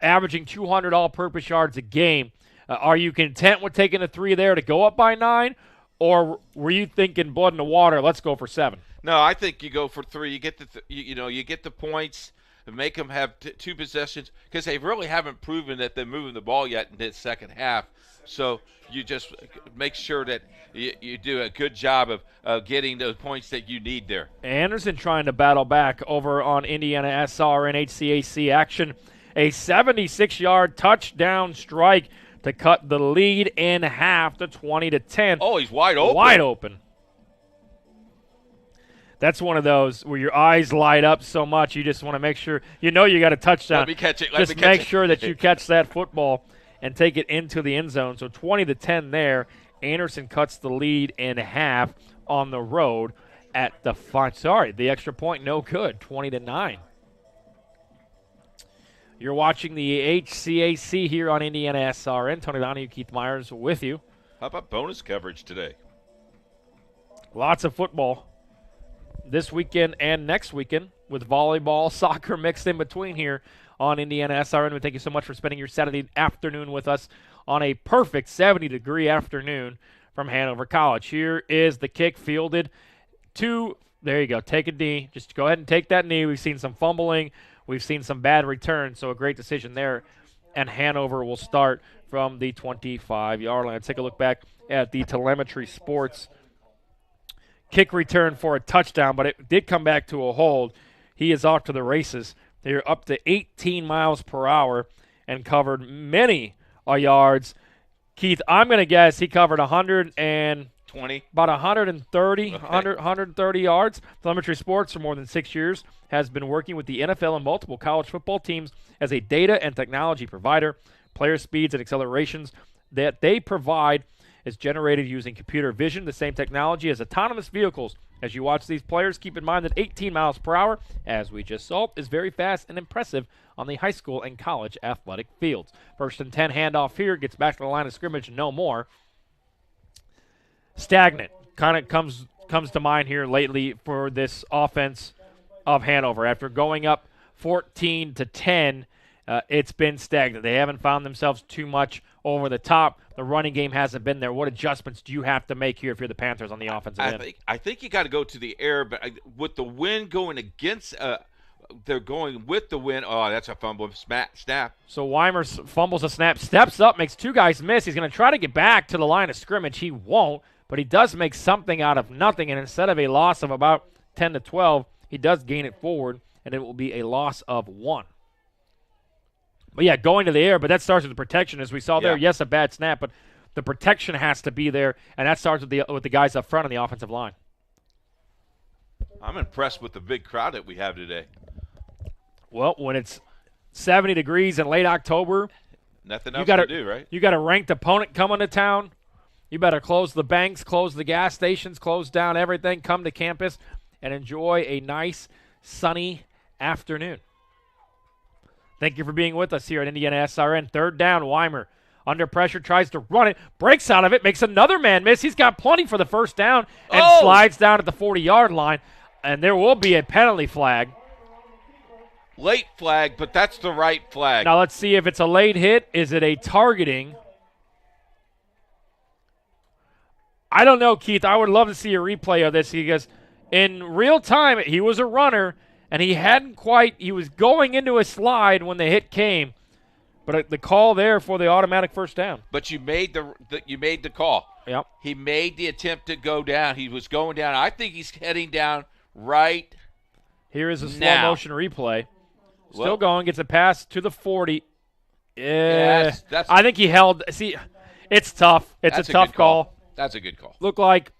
averaging 200 all-purpose yards a game. Are you content with taking a 3 there to go up by 9? Or were you thinking blood in the water, let's go for 7? No, I think you go for 3. You get you get the points. Make them have 2 possessions because they really haven't proven that they're moving the ball yet in this second half. So you just make sure that you do a good job of getting those points that you need there. Anderson trying to battle back over on IndianaSRN HCAC action. A 76-yard touchdown strike to cut the lead in half to 20-10. Oh, he's wide open. Wide open. That's one of those where your eyes light up so much you just want to make sure you got a touchdown. Let me catch it. Just make sure that you catch that football and take it into the end zone. So 20-10 there. Anderson cuts the lead in half on the road at the the extra point no good. 20-9. You're watching the HCAC here on IndianaSRN. Tony Donahue, Keith Myers with you. How about bonus coverage today? Lots of football this weekend and next weekend with volleyball, soccer mixed in between here on IndianaSRN. We thank you so much for spending your Saturday afternoon with us on a perfect 70-degree afternoon from Hanover College. Here is the kick fielded to, there you go, take a knee. Just go ahead and take that knee. We've seen some fumbling. We've seen some bad returns, so a great decision there. And Hanover will start from the 25-yard line. Take a look back at the telemetry sports kick return for a touchdown, but it did come back to a hold. He is off to the races. They're up to 18 miles per hour and covered many yards. Keith, I'm going to guess he covered 120, about 130 yards. Telemetry Sports for more than 6 years has been working with the NFL and multiple college football teams as a data and technology provider. Player speeds and accelerations that they provide is generated using computer vision, the same technology as autonomous vehicles. As you watch these players, keep in mind that 18 miles per hour, as we just saw, is very fast and impressive on the high school and college athletic fields. 1st and 10 handoff here, gets back to the line of scrimmage, no more. Stagnant kind of comes to mind here lately for this offense of Hanover. After going up 14-10, it's been stagnant. They haven't found themselves too much over the top. The running game hasn't been there. What adjustments do you have to make here if you're the Panthers on the offensive end? I think you got to go to the air, but with the wind going against, they're going with the wind. Oh, that's a fumble snap. So Weimer fumbles a snap, steps up, makes 2 guys miss. He's going to try to get back to the line of scrimmage. He won't, but he does make something out of nothing, and instead of a loss of about 10-12, he does gain it forward, and it will be a loss of 1. But, yeah, going to the air, but that starts with the protection. As we saw there, yes, a bad snap, but the protection has to be there, and that starts with the guys up front on the offensive line. I'm impressed with the big crowd that we have today. Well, when it's 70 degrees in late October, nothing else to do, right? You got a ranked opponent coming to town. You better close the banks, close the gas stations, close down everything, come to campus, and enjoy a nice, sunny afternoon. Thank you for being with us here at IndianaSRN. 3rd down, Weimer under pressure, tries to run it, breaks out of it, makes another man miss. He's got plenty for the 1st down and slides down at the 40-yard line, and there will be a penalty flag. Late flag, but that's the right flag. Now let's see if it's a late hit. Is it a targeting? I don't know, Keith. I would love to see a replay of this because in real time, he was a runner, and he was going into a slide when the hit came. But the call there for the automatic 1st down. But you made the call. Yep. He made the attempt to go down. He was going down. I think he's heading down right Here is a slow motion replay. Still going, gets a pass to the 40. I think he held. See, it's tough. It's a tough call. That's a good call. It looked like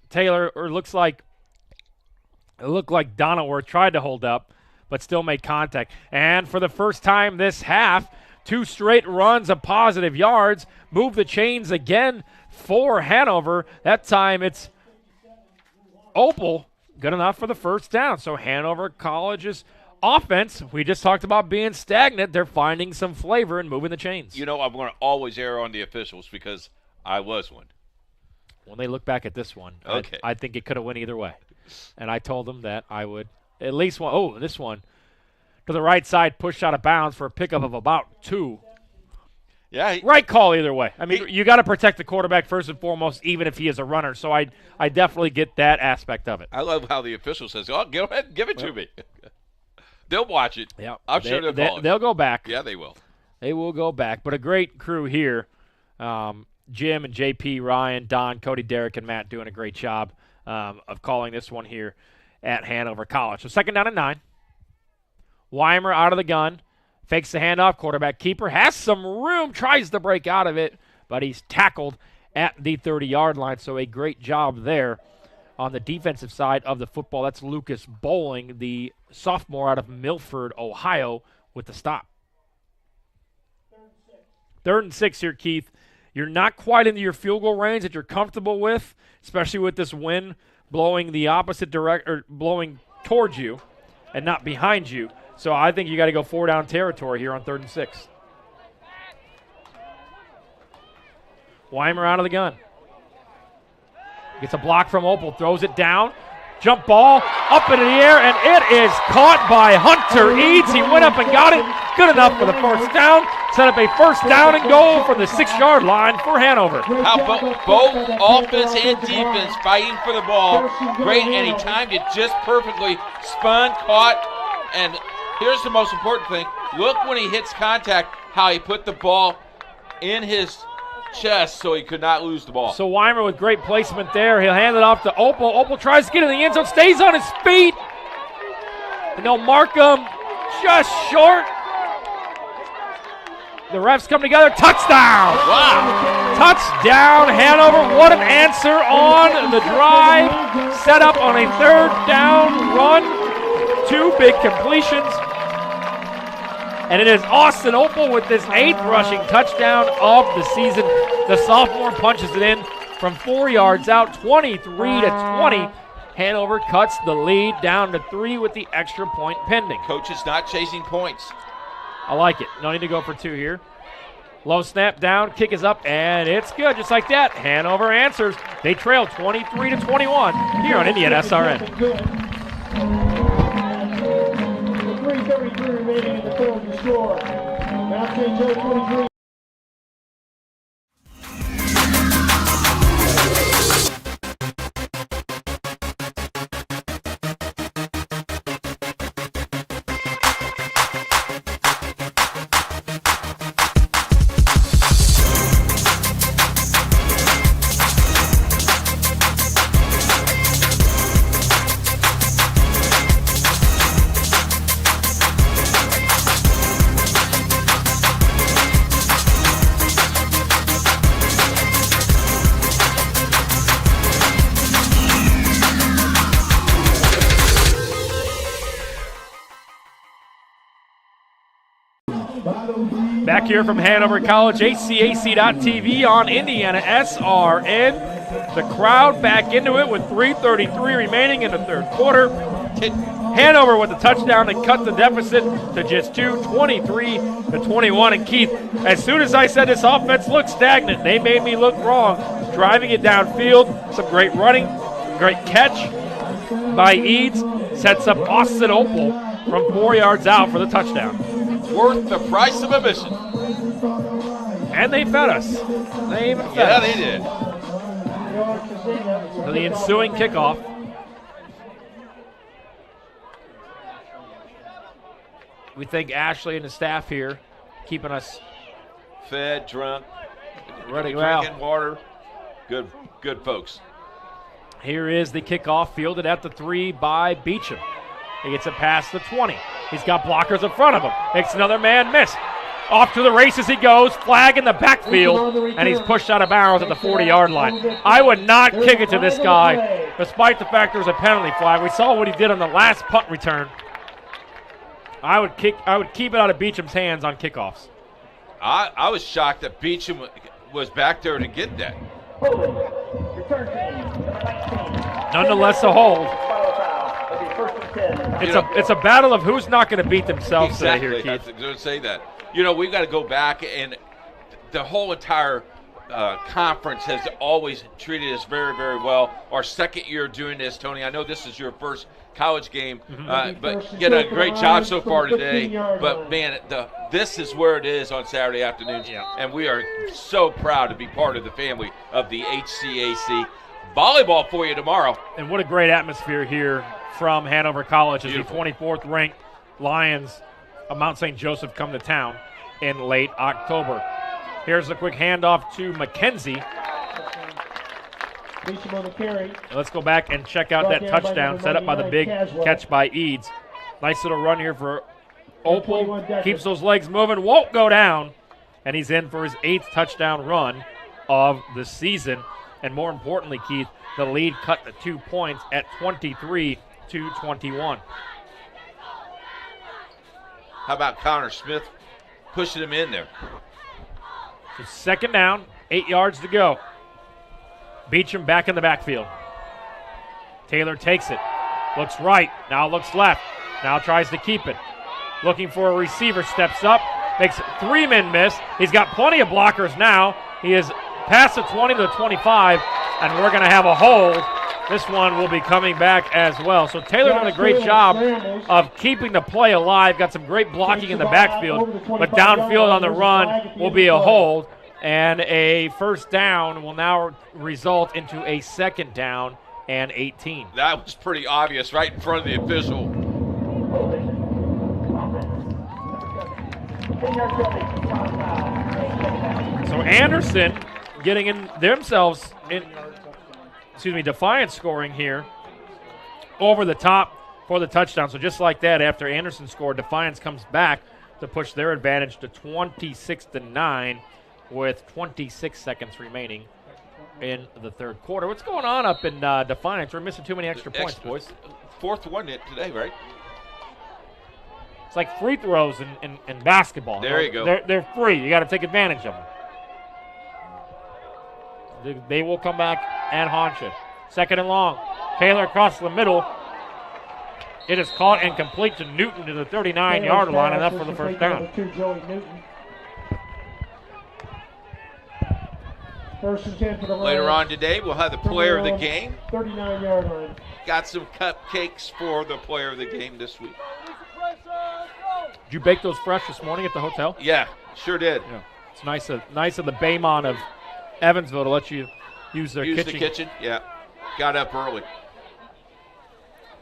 Donaworth tried to hold up, but still made contact. And for the first time this half, 2 straight runs of positive yards. Move the chains again for Hanover. That time it's Opal. Good enough for the 1st down. So Hanover College's offense, we just talked about being stagnant. They're finding some flavor and moving the chains. You know, I'm going to always err on the officials because I was one. When they look back at this one, okay. I think it could have went either way. And I told them that I would at least one. Oh, this one to the right side, pushed out of bounds for a pickup of about 2. Yeah. Right call either way. I mean, you got to protect the quarterback first and foremost, even if he is a runner. So I definitely get that aspect of it. I love how the official says, "Oh, go ahead and give it to me." They'll watch it. Yeah, I'm sure they'll go back. Yeah, they will. They will go back. But a great crew here. Jim and JP, Ryan, Don, Cody, Derek, and Matt doing a great job of calling this one here at Hanover College. So 2nd down and 9. Weimer out of the gun. Fakes the handoff. Quarterback keeper has some room. Tries to break out of it, but he's tackled at the 30-yard line. So a great job there on the defensive side of the football. That's Lucas Bowling, the sophomore out of Milford, Ohio, with the stop. 3rd and 6 here, Keith. You're not quite into your field goal range that you're comfortable with, especially with this wind blowing the opposite direction, or blowing towards you and not behind you. So I think you got to go 4-down territory here on 3rd and 6. Weimer out of the gun. Gets a block from Opal, throws it down. Jump ball up into the air, and it is caught by Hunter Eads. He went up and got it. Good enough for the 1st down. Set up a 1st down and goal from the 6-yard line for Hanover. How both offense and defense fighting for the ball. Great, and he timed it just perfectly. Spun, caught, and here's the most important thing. Look when he hits contact, how he put the ball in his chest so he could not lose the ball. So Weimer with great placement there. He'll hand it off to Opal. Opal tries to get in the end zone, stays on his feet. And they'll mark him just short. The refs come together. Touchdown! Wow! Touchdown, Hanover. What an answer on the drive. Set up on a 3rd down run. 2 big completions. And it is Austin Opal with this 8th rushing touchdown of the season. The sophomore punches it in from 4 yards out, 23 to 20. Hanover cuts the lead down to 3 with the extra point pending. Coach is not chasing points. I like it. No need to go for 2 here. Low snap down, kick is up, and it's good. Just like that, Hanover answers. They trail 23 to 21 here on IndianaSRN. 3:33 remaining in the third to score. Mount St. Joe 23. Back here from Hanover College, HCAC.TV on IndianaSRN. The crowd back into it with 3:33 remaining in the third quarter. Hanover with the touchdown to cut the deficit to just 2, 23 to 21. And Keith, as soon as I said this offense looked stagnant, they made me look wrong. Driving it downfield, some great running, great catch by Eads, sets up Austin Opal from 4 yards out for the touchdown. Worth the price of admission. And they fed us. They even fed us. They did. For the ensuing kickoff. We thank Ashley and the staff here keeping us fed, drunk, running well. Drinking water. Good folks. Here is the kickoff fielded at the 3 by Beecham. He gets it past the 20. He's got blockers in front of him. Makes another man miss. Off to the races he goes. Flag in the backfield, and he's pushed out of bounds at the 40-yard line. I would not kick it to this guy, despite the fact there was a penalty flag. We saw what he did on the last punt return. I would keep it out of Beecham's hands on kickoffs. I was shocked that Beecham was back there to get that. Nonetheless, a hold. It's a battle of who's not going to beat themselves exactly. today here, I Keith. was going to say that. You know, we've got to go back, and the whole entire conference has always treated us very, very well. Our second year doing this, Tony, I know this is your first college game, but you did a great job so far today. But, man, this is where it is on Saturday afternoons, and we are so proud to be part of the family of the HCAC. Volleyball for you tomorrow. And what a great atmosphere here from Hanover College as Beautiful. the 24th ranked Lions of Mount St. Joseph come to town in late October. Here's a quick handoff to McKenzie. Let's go back and check out that touchdown set up by the big catch by Eads. Nice little run here for Opal. Keeps those legs moving, won't go down, and he's in for his 8th touchdown run of the season. And more importantly, Keith, the lead cut to 2 points at 23 to 21. How about Connor Smith pushing him in there? So second down, 8 yards to go. Beecham back in the backfield. Taylor takes it. Looks right, now looks left. Now tries to keep it. Looking for a receiver, steps up, makes 3 men miss. He's got plenty of blockers now. He is past the 20 to the 25, and we're going to have a hold. This one will be coming back as well. So Taylor done a great job of keeping the play alive. Got some great blocking in the backfield, but downfield on the run will be a hold. And a first down will now result into a second down and 18. That was pretty obvious right in front of the official. So Anderson getting in themselves in, Defiance scoring here over the top for the touchdown. So just like that, after Anderson scored, Defiance comes back to push their advantage to 26-9 with 26 seconds remaining in the third quarter. What's going on up in Defiance? We're missing too many extra points, boys. Fourth one today, right? It's like free throws in basketball. There you go. They're free. You got to take advantage of them. They will come back and haunt you. Second and long. Taylor across the middle. It is caught and complete to Newton to the 39-yard line, enough for the first down. First and 10 for the Later on today, we'll have the player of the game. 39-yard line. Got some cupcakes for the player of the game this week. Did you bake those fresh this morning at the hotel? Yeah, sure did. Yeah. It's nice of the Baymont of Evansville to let you use their kitchen. Use the kitchen, yeah. Got up early.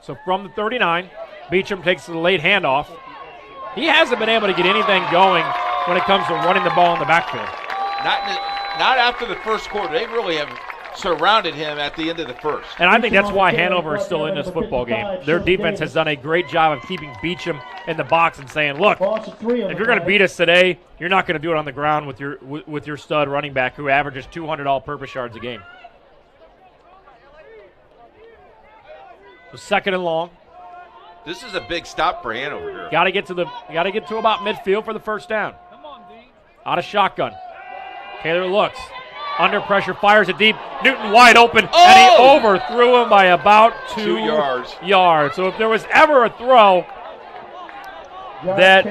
So from the 39, Beecham takes the late handoff. He hasn't been able to get anything going when it comes to running the ball in the backfield. Not after the first quarter. They really have surrounded him at the end of the first. And I think that's why Hanover is still in this football game. Their defense has done a great job of keeping Beecham in the box and saying, look, if you're going to beat us today, you're not going to do it on the ground with your stud running back who averages 200 all-purpose yards a game. So second and long. This is a big stop for Hanover here. Got to get to about midfield for the first down. Out of shotgun. Taylor looks. Under pressure, fires it deep. Newton wide open, and he overthrew him by about 2 yards. So if there was ever a throw that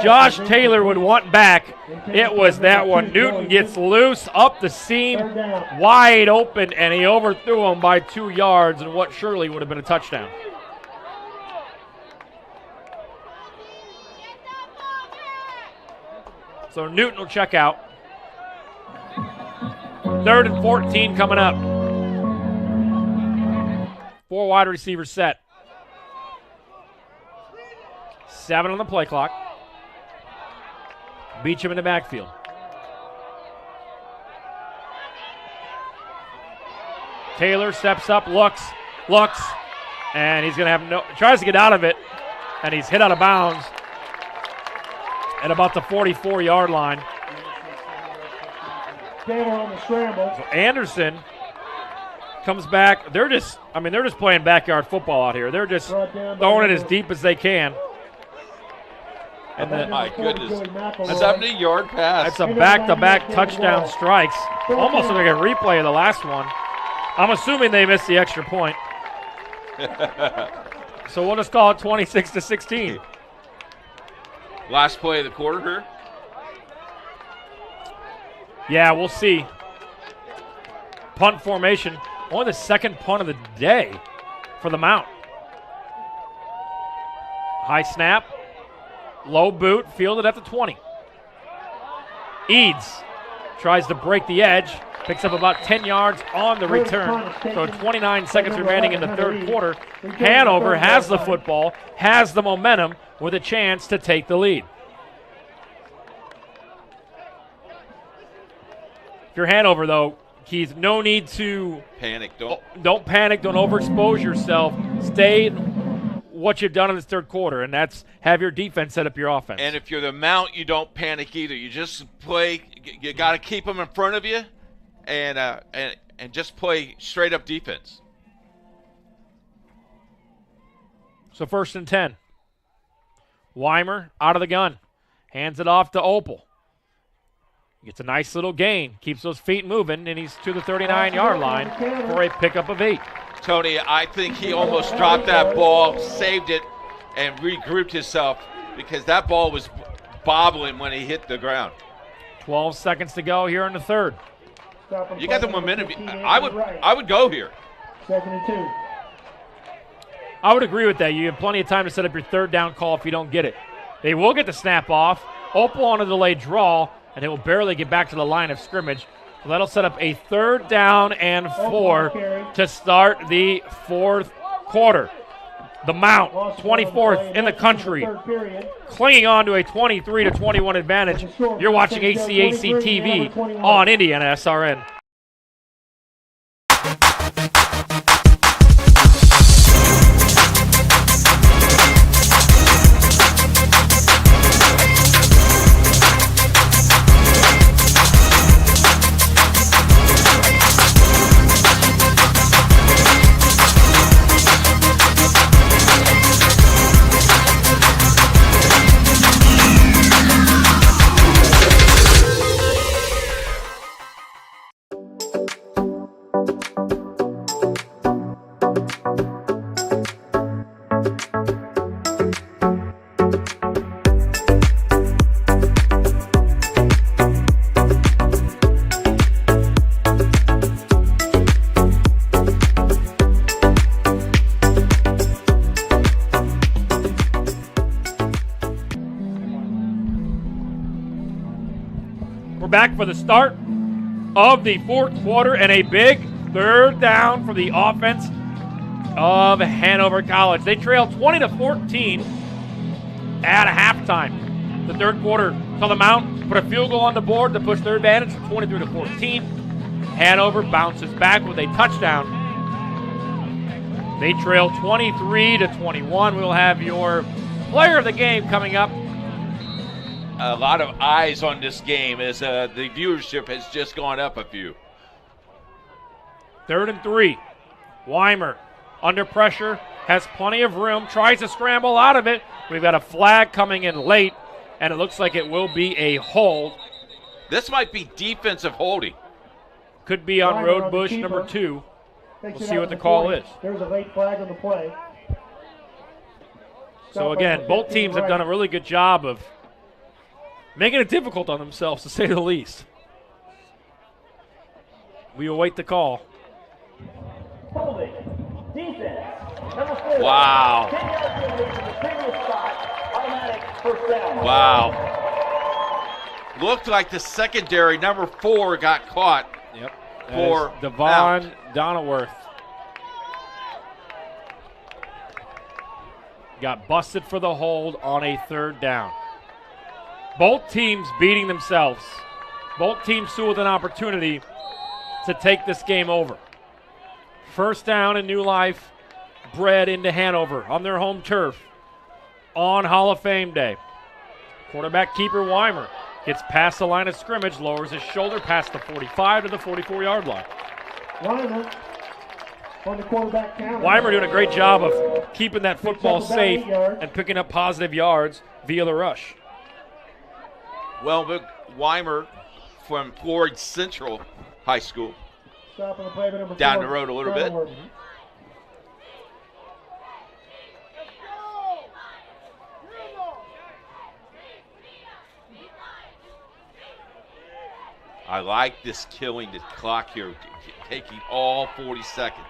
Josh Taylor would want back, it was that one. Newton gets loose, up the seam, wide open, and he overthrew him by 2 yards in what surely would have been a touchdown. So Newton will check out. 3rd and 14 coming up. 4 wide receivers set. 7 on the play clock. Beecham in the backfield. Taylor steps up, looks, and he's going to have tries to get out of it, and he's hit out of bounds at about the 44-yard line. On the scramble. So Anderson comes back. They're just playing backyard football out here. They're just throwing it as deep as they can. And my goodness. That's 70-yard pass. That's a back-to-back touchdown strikes. Almost like a replay of the last one. I'm assuming they missed the extra point. So we'll just call it 26-16. Last play of the quarter here. Yeah, we'll see. Punt formation. Only the second punt of the day for the Mount. High snap. Low boot. Fielded at the 20. Eads tries to break the edge. Picks up about 10 yards on the return. So 29 seconds remaining in the third quarter. Hanover has the football, has the momentum with a chance to take the lead. If you're Hanover, though, Keith, no need to panic. Don't panic. Don't overexpose yourself. Stay what you've done in this third quarter, and that's have your defense set up your offense. And if you're the Mount, you don't panic either. You just play. You got to keep them in front of you, and just play straight up defense. So 1st and 10. Weimer out of the gun, hands it off to Opal. Gets a nice little gain, keeps those feet moving, and he's to the 39-yard line for a pickup of 8. Tony, I think he almost dropped that ball, saved it, and regrouped himself because that ball was bobbling when he hit the ground. 12 seconds to go here in the third. You got the momentum. I would go here. 2nd and 2. I would agree with that. You have plenty of time to set up your third down call if you don't get it. They will get the snap off. Opal on a delayed draw, and they will barely get back to the line of scrimmage. So that'll set up a 3rd down and 4 to start the fourth quarter. The Mount, 24th in the country, clinging on to a 23-21 advantage. You're watching HCAC TV on IndianaSRN. We're back for the start of the fourth quarter and a big third down for the offense of Hanover College. They trail 20-14 at halftime. The third quarter saw them out, put a field goal on the board to push their advantage from 23-14. Hanover bounces back with a touchdown. They trail 23-21. We'll have your player of the game coming up. A lot of eyes on this game as the viewership has just gone up a few. 3rd and 3. Weimer under pressure, has plenty of room, tries to scramble out of it. We've got a flag coming in late, and it looks like it will be a hold. This might be defensive holding. Could be on road bush number 2. We'll see what the call is. There's a late flag on the play. So again, both teams have done a really good job of making it difficult on themselves, to say the least. We await the call. Holding. Defense. Number 4. Wow. 10 yards penalty from the previous spot. Automatic first down. Wow. Looked like the secondary, number 4, got caught. Yep. For Devon Donilworth. Got busted for the hold on a 3rd down. Both teams beating themselves. Both teams still with an opportunity to take this game over. First down and new life bred into Hanover on their home turf on Hall of Fame Day. Quarterback keeper Weimer gets past the line of scrimmage, lowers his shoulder past the 45 to the 44-yard line. Weimer on the quarterback counter. Weimer doing a great job of keeping that football safe and picking up positive yards via the rush. Well, Weimer from Floyd Central High School. Stop on the play by number Down 4, the road a little bit. I like this killing the clock here, taking all 40 seconds.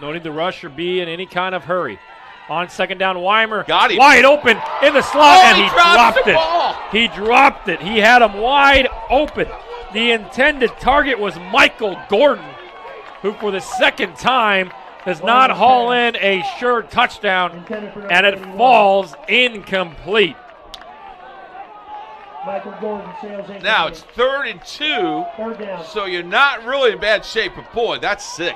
No need to rush or be in any kind of hurry. On second down, Weimer got him. Wide open in the slot, and he dropped the it. ball. He dropped it. He had him wide open. The intended target was Michael Gordon, who for the second time does not haul in a sure touchdown, and it falls incomplete. Michael Gordon sails in. Now it's 3rd and 2, 3rd down. So you're not really in bad shape, but boy, that's 6.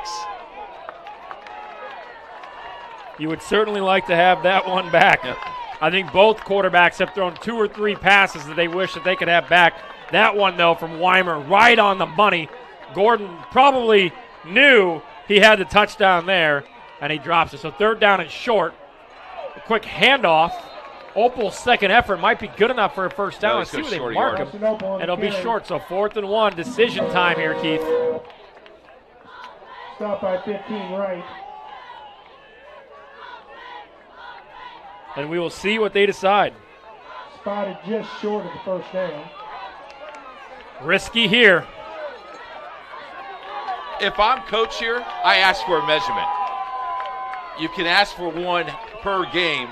You would certainly like to have that one back. Yep. I think both quarterbacks have thrown 2 or 3 passes that they wish that they could have back. That one, though, from Weimer, right on the money. Gordon probably knew he had the touchdown there, and he drops it. So 3rd down and short. A quick handoff. Opal's second effort might be good enough for a first down. Let's see where they mark him. And it'll be short, so 4th and 1. Decision time here, Keith. Stop by 15 right. And we will see what they decide. Spotted just short of the first down. Risky here. If I'm coach here, I ask for a measurement. You can ask for one per game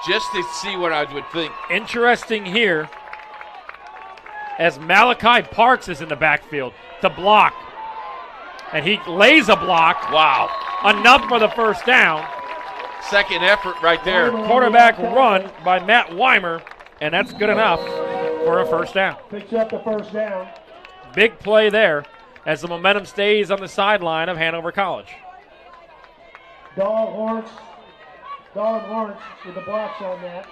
just to see what I would think. Interesting here as Malachi Parks is in the backfield to block. And he lays a block. Wow. Enough for the first down. Second effort right there. Quarterback run by Matt Weimer, and that's good enough for a first down. Picks up the first down. Big play there as the momentum stays on the sideline of Hanover College. Dog Lawrence with the blocks on that.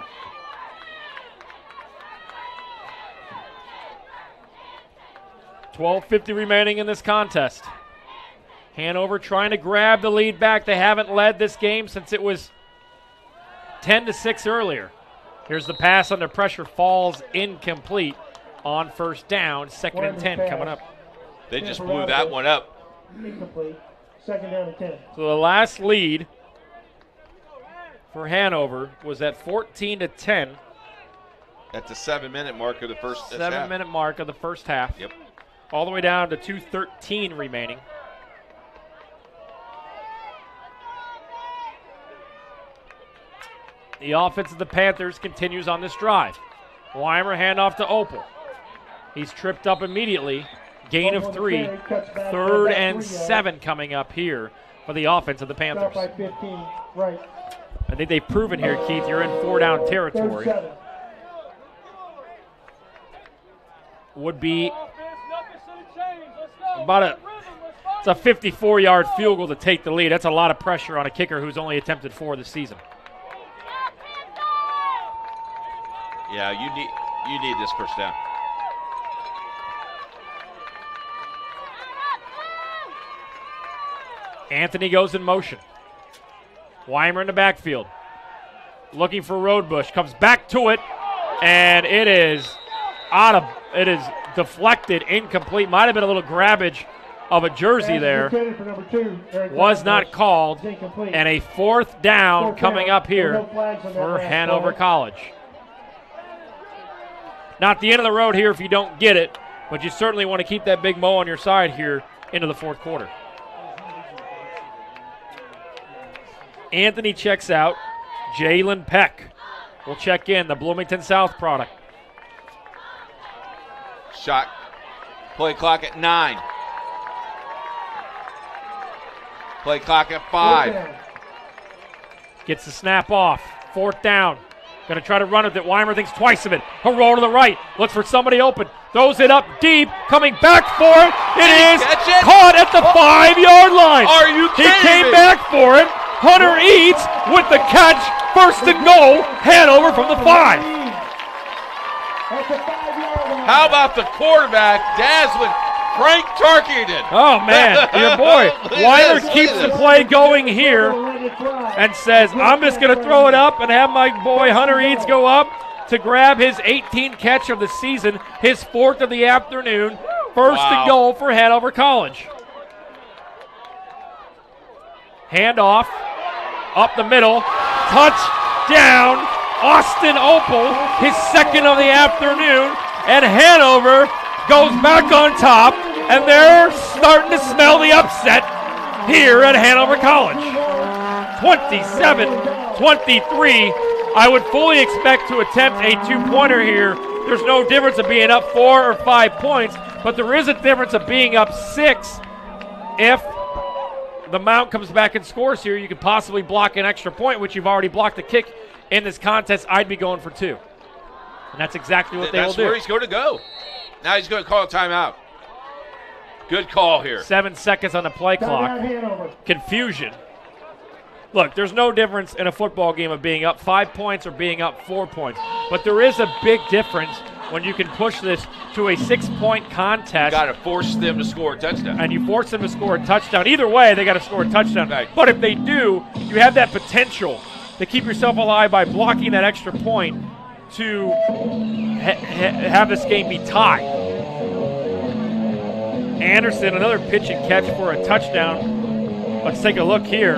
$12:50 remaining in this contest. Hanover trying to grab the lead back. They haven't led this game since it was 10-6 earlier. Here's the pass under pressure, falls incomplete on first down. 2nd and 10 coming up. They just blew that one up. Incomplete. 2nd down and 10. So the last lead for Hanover was at 14-10. At the 7-minute mark of the first half. 7-minute mark of the first half. Yep. All the way down to 2:13 remaining. The offense of the Panthers continues on this drive. Weimer handoff to Opal. He's tripped up immediately. Gain of 3. 3rd and 7 coming up here for the offense of the Panthers. By 15, right. I think they've proven here, Keith, you're in 4-down territory. Would be about it's a 54-yard field goal to take the lead. That's a lot of pressure on a kicker who's only attempted 4 this season. Yeah, you need this first down. Anthony goes in motion. Weimer in the backfield. Looking for Roadbush. Comes back to it. And it is deflected, incomplete. Might have been a little grabbage of a jersey there. Was not called. And a 4th down coming up here for Hanover College. Not the end of the road here if you don't get it, but you certainly want to keep that big mo on your side here into the 4th quarter. Anthony checks out. Jalen Peck will check in, the Bloomington South product. Shot. Play clock at 9. Play clock at 5. Gets the snap off. 4th down. Going to try to run with it. Weimer thinks twice of it. A roll to the right. Looks for somebody open. Throws it up deep. Coming back for it. It is caught at the 5-yard line. Are you kidding He came me? back for it. Hunter Eads with the catch. 1st and goal. Hanover from the 5. How about the quarterback, Dazzling Frank Tarkington? Oh, man. Your boy. Weimer keeps the play going here and says, I'm just going to throw it up and have my boy Hunter Eads go up to grab his 18th catch of the season, his 4th of the afternoon. 1st and goal for Hanover College. Handoff. Up the middle. Touchdown. Austin Opal, his 2nd of the afternoon. And Hanover goes back on top. And they're starting to smell the upset here at Hanover College. 27-23. I would fully expect to attempt a 2-pointer here. There's no difference of being up 4 or 5 points, but there is a difference of being up 6 if the Mount comes back and scores here. You could possibly block an extra point, which you've already blocked the kick in this contest. I'd be going for 2. And that's exactly what they will do. That's where he's going to go. Now he's going to call a timeout. Good call here. 7 seconds on the play clock. Confusion. Look, there's no difference in a football game of being up 5 points or being up 4 points. But there is a big difference when you can push this to a 6-point contest. You got to force them to score a touchdown. And you force them to score a touchdown. Either way, they got to score a touchdown. Right. But if they do, you have that potential to keep yourself alive by blocking that extra point to have this game be tied. Anderson, another pitch and catch for a touchdown. Let's take a look here.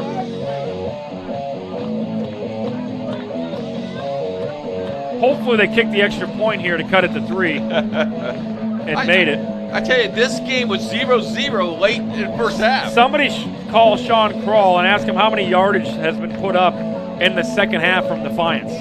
Hopefully they kicked the extra point here to cut it to 3 and made it. I tell you, this game was 0-0 late in the first half. Somebody call Sean Kroll and ask him how many yardage has been put up in the second half from Defiance.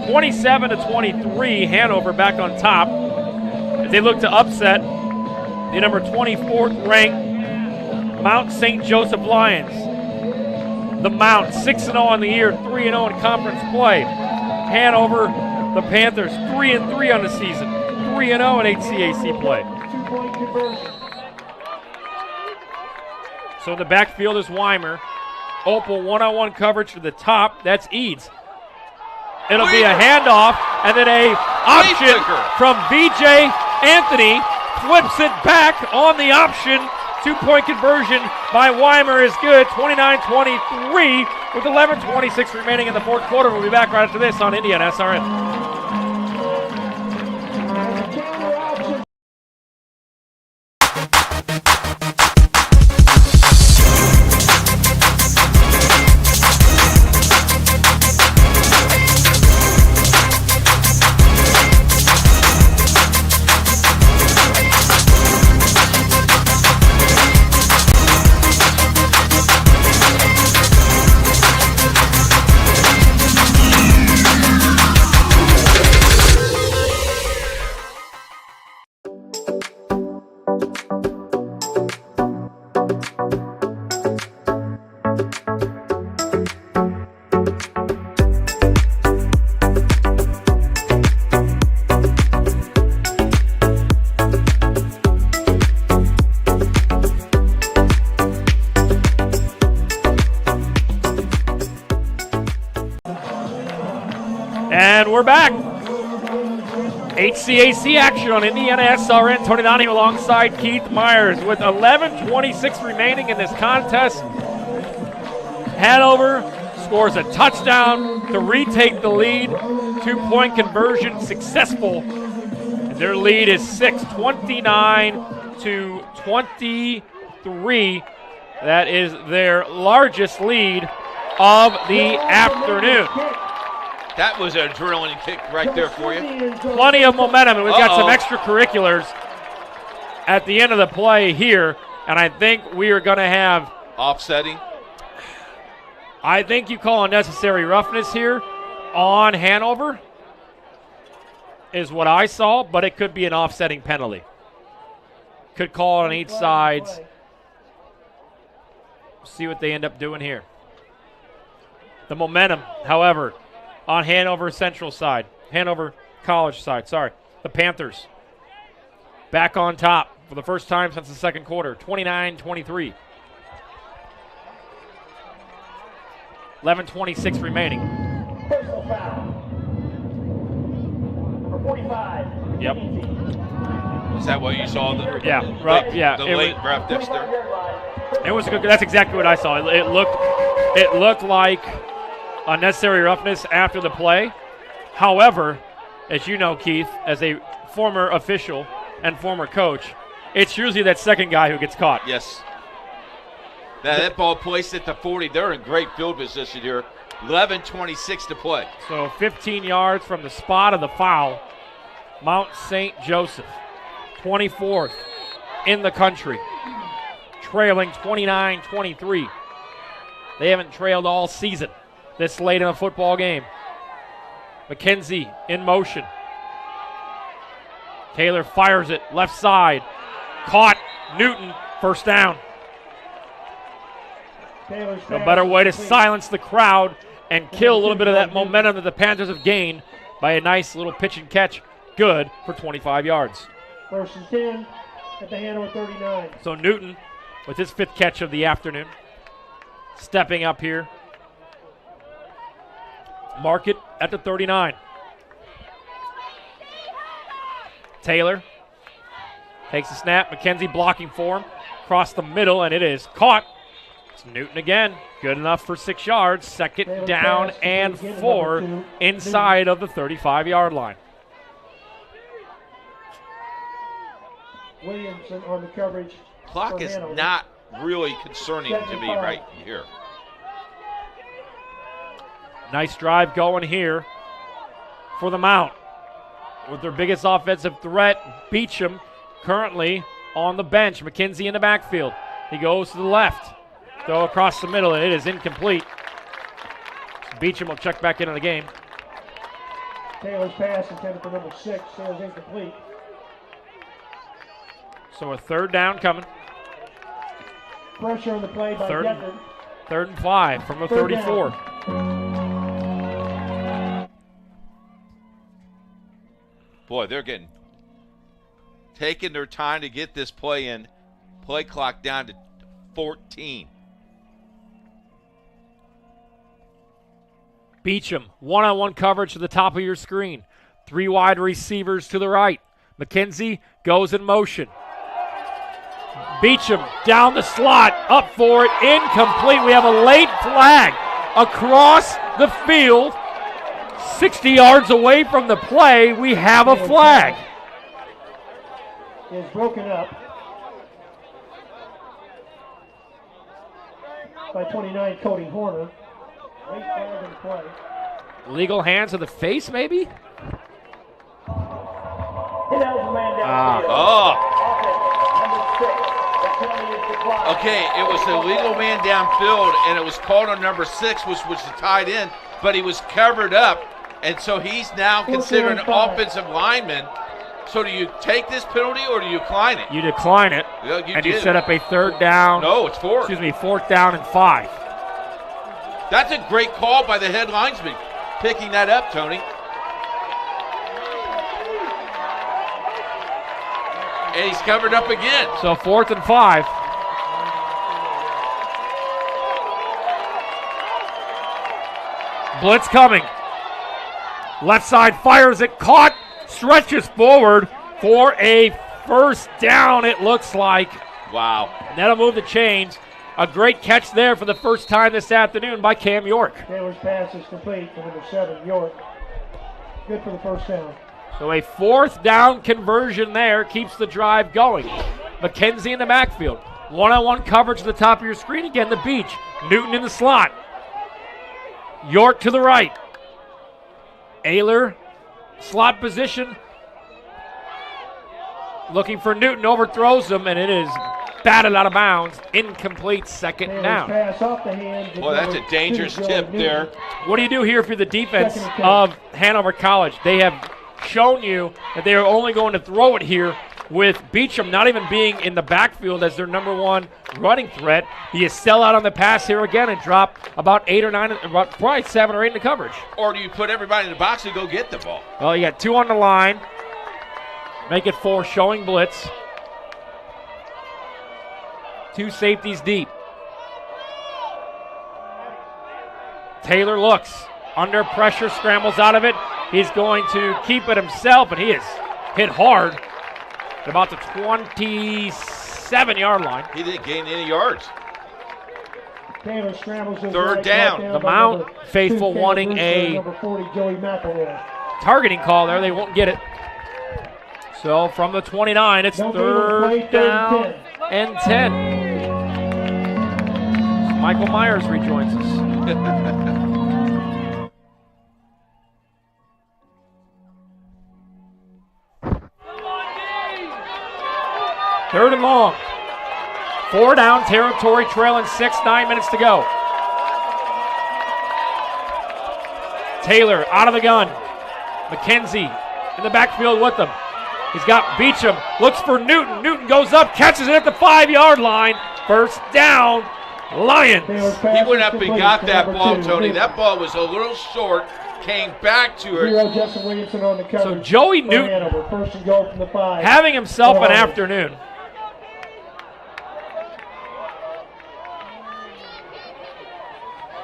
27-23, Hanover back on top as they look to upset the number 24th ranked Mount St. Joseph Lions. The Mount, 6-0 on the year, 3-0 in conference play. Hanover, the Panthers, 3-3 on the season, 3-0 in HCAC play. So in the backfield is Weimer. Opal, one-on-one coverage to the top. That's Eads. It'll be a handoff, and then a option from VJ Anthony. Flips it back on the option. 2-point conversion by Weimer is good. 29-23 with 11:26 remaining in the 4th quarter. We'll be back right after this on IndianaSRN. And we're back. HCAC action on IndianaSRN. Tony Donahue alongside Keith Myers with 11:26 remaining in this contest. Hanover scores a touchdown to retake the lead. 2-point conversion successful. And their lead is 29-23. That is their largest lead of the afternoon. That was a drilling kick right there for you. Plenty of momentum, and we've got some extracurriculars at the end of the play here, and I think we are going to have offsetting. I think you call unnecessary roughness here on Hanover is what I saw, but it could be an offsetting penalty. Could call it on each sides. See what they end up doing here. The momentum, however, on Hanover Central side, Hanover College side, sorry. The Panthers back on top for the first time since the second quarter, 29-23. 11:26 remaining. Personal foul. Number 45. Yep. Is that what you saw? The late ref there. It was a good. That's exactly what I saw. It looked like unnecessary roughness after the play. However, as you know, Keith, as a former official and former coach, it's usually that second guy who gets caught. Yes. That ball placed at the 40. They're in great field position here. 11:26 to play. So 15 yards from the spot of the foul. Mount St. Joseph, 24th in the country, trailing 29-23. They haven't trailed all season this late in a football game. McKenzie in motion. Taylor fires it left side. Caught. Newton, first down. No better way to silence the crowd and kill a little bit of that momentum that the Panthers have gained by a nice little pitch and catch. Good for 25 yards. First and 10 at the Hanover 39. So Newton with his 5th catch of the afternoon. Stepping up here. Mark it at the 39. Taylor takes the snap. McKenzie blocking for him. Across the middle, and it is caught. It's Newton again. Good enough for 6 yards. Second down and 4 inside of the 35-yard line. Williamson on the coverage. Clock is not really concerning to me right here. Nice drive going here for the Mount. With their biggest offensive threat, Beecham, currently on the bench. McKenzie in the backfield. He goes to the left. Throw across the middle, and it is incomplete. Beecham will check back into the game. Taylor's pass intended for number 6. Taylor's incomplete. So a third down coming. Pressure on the play by Decker. 3rd and 5 from the 34. Boy, they're taking their time to get this play in. Play clock down to 14. Beecham, one-on-one coverage to the top of your screen. 3 wide receivers to the right. McKenzie goes in motion. Beecham down the slot, up for it, incomplete. We have a late flag across the field. 60 yards away from the play, we have a flag. Is broken up by 29, Cody Horner. Late flag in play. Legal hands to the face, maybe? Okay, it was the legal man downfield, and it was called on number 6, which was the tight end, but he was covered up, and so he's now considered an offensive lineman. So do you take this penalty or do you decline it? You decline it, you set up a 3rd down. No, it's 4. Excuse me, 4th down and 5. That's a great call by the head linesman, picking that up, Tony. And he's covered up again. So 4th and 5. Blitz coming. Left side fires it, caught, stretches forward for a first down, it looks like. Wow. And that'll move the chains. A great catch there for the first time this afternoon by Cam York. Taylor's pass is complete to number 7, York. Good for the first down. So a fourth down conversion there keeps the drive going. McKenzie in the backfield. One-on-one coverage at the top of your screen. Again, the beach. Newton in the slot. York to the right. Ayler, slot position. Looking for Newton, overthrows him, and it is batted out of bounds. Incomplete, second down. Pass off the hand. Well, that's a dangerous tip there. What do you do here if you're the defense of Hanover College? They have shown you that they are only going to throw it here with Beecham not even being in the backfield as their number one running threat. He is sell out on the pass here again and drop about 8 or 9, about probably 7 or 8 in the coverage. Or do you put everybody in the box and go get the ball? Well, you got 2 on the line. Make it 4, showing blitz. 2 safeties deep. Taylor looks. Under pressure, scrambles out of it. He's going to keep it himself, and he is hit hard at about the 27-yard line. He didn't gain any yards. Taylor scrambles his Third right down. back The Mount faithful wanting a number 40, Joey McElroy. targeting call there. They won't get it. So from the 29, it's third down and 10. Michael Myers rejoins us. Third and long. 4 down territory, trailing 6, 9 minutes to go. Taylor out of the gun. McKenzie in the backfield with them. He's got Beecham, looks for Newton. Newton goes up, catches it at the 5-yard line. First down, Lions. He went up and got that ball, Tony. That ball was a little short, came back to it. So Joey Newton having himself an afternoon.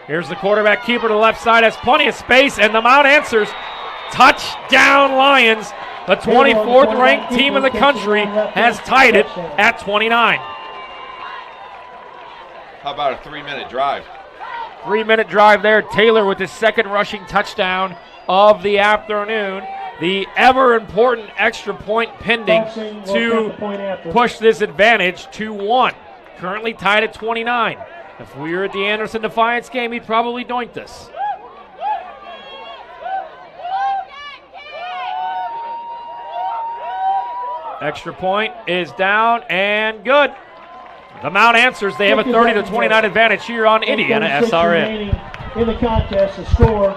Here's the quarterback keeper to the left side, has plenty of space, and the Mount answers. Touchdown Lions. The 24th ranked team in the country has tied it at 29. How about a 3-minute drive? 3-minute drive there. Taylor with his second rushing touchdown of the afternoon. The ever important extra point pending to push this advantage to 1. Currently tied at 29. If we were at the Anderson Defiance game, he'd probably doink this. Extra point is down and good. The Mount answers. They have a 30-29 advantage here on IndianaSRN. In the contest, the score.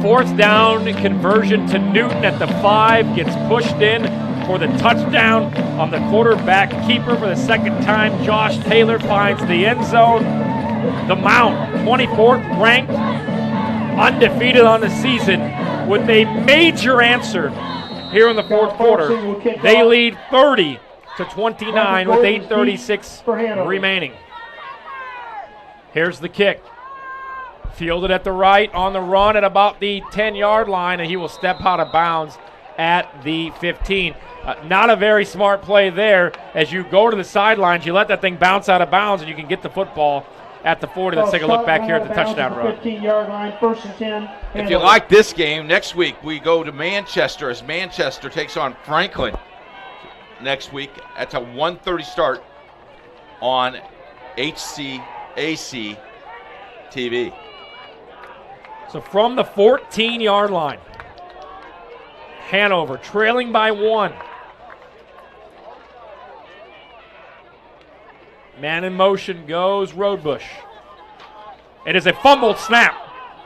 Fourth down conversion to Newton at the 5, gets pushed in for the touchdown on the quarterback keeper for the second time. Josh Taylor finds the end zone. The Mount, 24th ranked, undefeated on the season, with a major answer here in the fourth quarter. They lead 30-29 with 8:36 remaining. Here's the kick. Fielded at the right, on the run at about the 10-yard line, and he will step out of bounds at the 15. Not a very smart play there. As you go to the sidelines, you let that thing bounce out of bounds, and you can get the football at the 40. Let's take a look back here at the touchdown run. 15-yard line, 1st and 10. If you like this game, next week we go to Manchester as Manchester takes on Franklin next week. That's a 1:30 start on HCAC TV. So from the 14-yard line, Hanover trailing by 1. Man in motion goes Roadbush. It is a fumbled snap,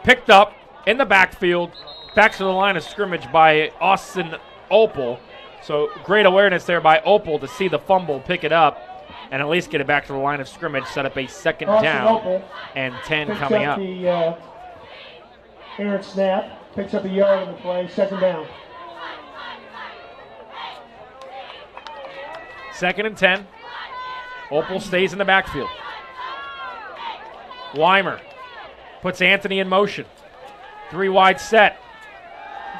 picked up in the backfield, back to the line of scrimmage by Austin Opal. So great awareness there by Opal to see the fumble, pick it up, and at least get it back to the line of scrimmage, set up a 2nd down Opal and 10 picks coming up. The errant snap, picks up a yard on the play, 2nd down. 2nd and 10. Opal stays in the backfield. Weimer puts Anthony in motion. 3 wide set.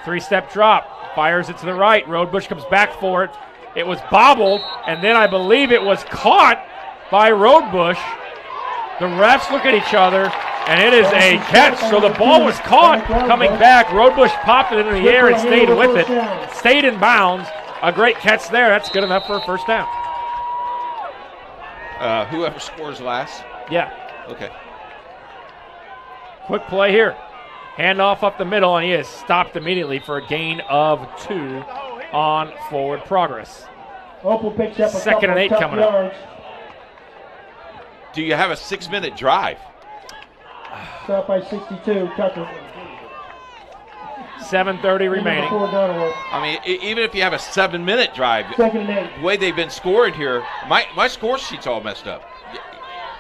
3-step drop. Fires it to the right. Roadbush comes back for it. It was bobbled, and then I believe it was caught by Roadbush. The refs look at each other, and it is a catch. So the ball was caught coming back. Roadbush popped it into the air and stayed with it. Stayed in bounds. A great catch there. That's good enough for a 1st down. Whoever scores last? Yeah. Okay. Quick play here. Handoff up the middle, and he is stopped immediately for a gain of 2 on forward progress. Opal picks up a 2nd and 8 coming up. Do you have a 6-minute drive? Stop by 62, Tucker. 7:30 remaining. I mean, even if you have a 7-minute drive, 2nd and 8. the way they've been scoring here, my score sheet's all messed up.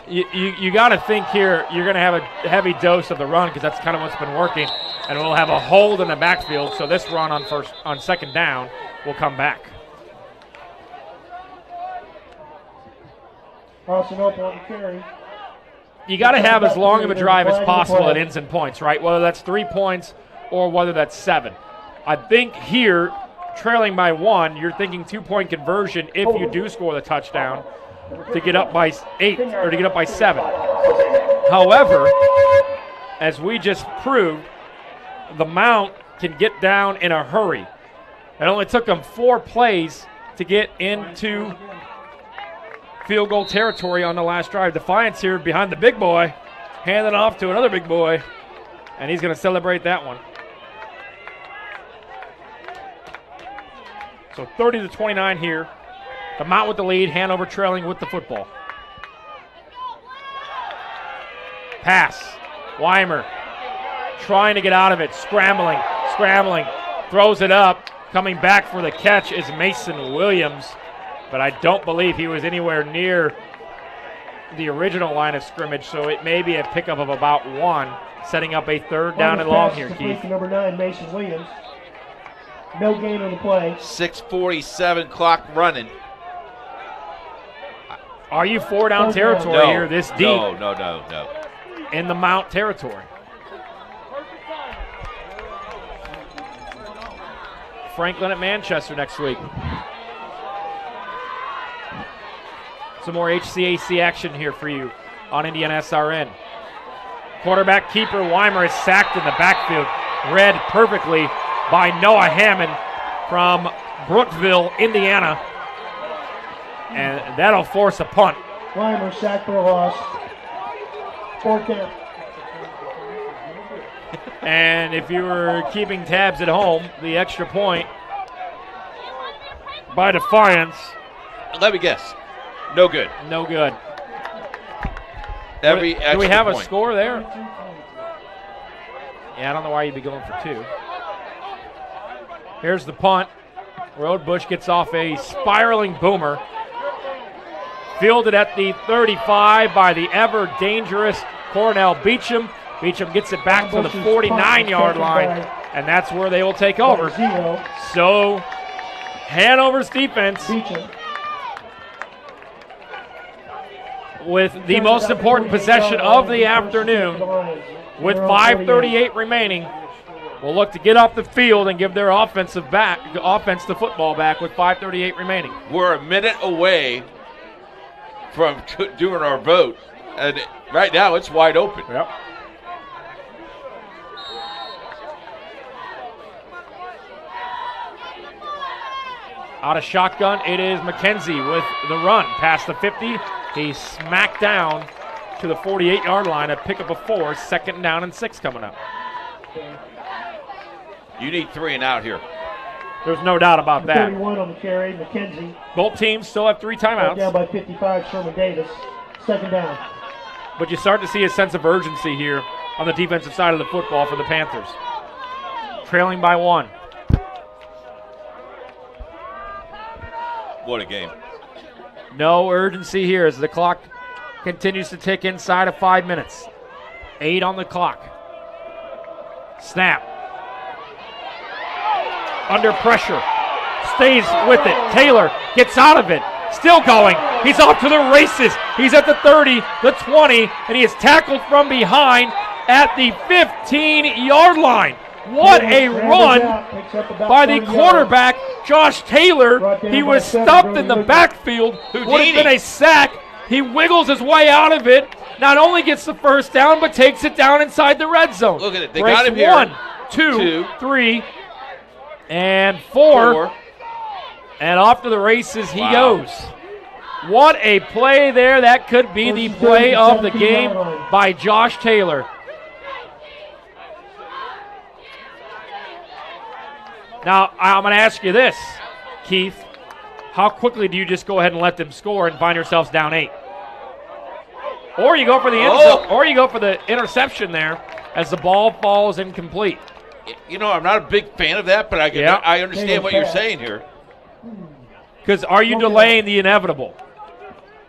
You got to think here you're going to have a heavy dose of the run because that's kind of what's been working, and we'll have a hold in the backfield. So this run on 2nd down will come back. Austin Opal on the carry. You got to have as long of a drive as possible that ends in points, right? Whether that's 3 points or whether that's 7. I think here, trailing by 1, you're thinking 2-point conversion if you do score the touchdown to get up by 8 or to get up by 7. However, as we just proved, the Mount can get down in a hurry. It only took them 4 plays to get into field goal territory on the last drive. Defiance here behind the big boy, handing off to another big boy, and he's going to celebrate that one. So 30-29 here. The Mount with the lead, Hanover trailing with the football. Pass. Weimer trying to get out of it, scrambling, throws it up. Coming back for the catch is Mason Williams, but I don't believe he was anywhere near the original line of scrimmage, so it may be a pickup of about 1, setting up a 3rd down and long here, Keith. Number 9, Mason Williams. No gain on the play. 6:47 clock running. Are you 4-down territory here this deep? No. In the Mount territory. Franklin at Manchester next week. Some more HCAC action here for you on IndianaSRN. Quarterback keeper Weimer is sacked in the backfield. Read perfectly by Noah Hammond from Brookville, Indiana. And that'll force a punt. Weimer sacked for a loss. 4th down. And if you were keeping tabs at home, the extra point by Defiance. Let me guess. No good. No good. Do we have a score there? Yeah, I don't know why you'd be going for 2. Here's the punt. Roadbush gets off a spiraling boomer. Fielded at the 35 by the ever-dangerous Cornell Beecham. Beecham gets it back to the 49-yard line, and that's where they will take over. So Hanover's defense with the most important possession of the afternoon with 5:38 remaining will look to get off the field and give their offense the football back with 5:38 remaining. We're a minute away from doing our vote And right now, it's wide open. Yep. Out of shotgun, it is McKenzie with the run past the 50. He's smacked down to the 48-yard line. A pickup of 4, 2nd down and 6 coming up. You need 3 and out here. There's no doubt about that. 31 on the carry, McKenzie. Both teams still have 3 timeouts. Down by 55, Sherman Davis. 2nd down. But you start to see a sense of urgency here on the defensive side of the football for the Panthers. Trailing by 1. What a game. No urgency here as the clock continues to tick inside of 5 minutes. 8 on the clock. Snap. Under pressure. Stays with it. Taylor gets out of it. Still going. He's off to the races. He's at the 30, the 20, and he is tackled from behind at the 15-yard line. What a run by the quarterback, Josh Taylor. He was stuffed in the backfield. Would have been a sack. He wiggles his way out of it. Not only gets the 1st down, but takes it down inside the red zone. Look at it. They got him here. 1, 2, 3, and 4. And off to the races he goes. What a play there. That could be the play of the game by Josh Taylor. Now, I'm going to ask you this, Keith. How quickly do you just go ahead and let them score and find yourselves down 8? Or you go for the interception there as the ball falls incomplete. You know, I'm not a big fan of that, but I understand what you're saying here. Because are you delaying the inevitable?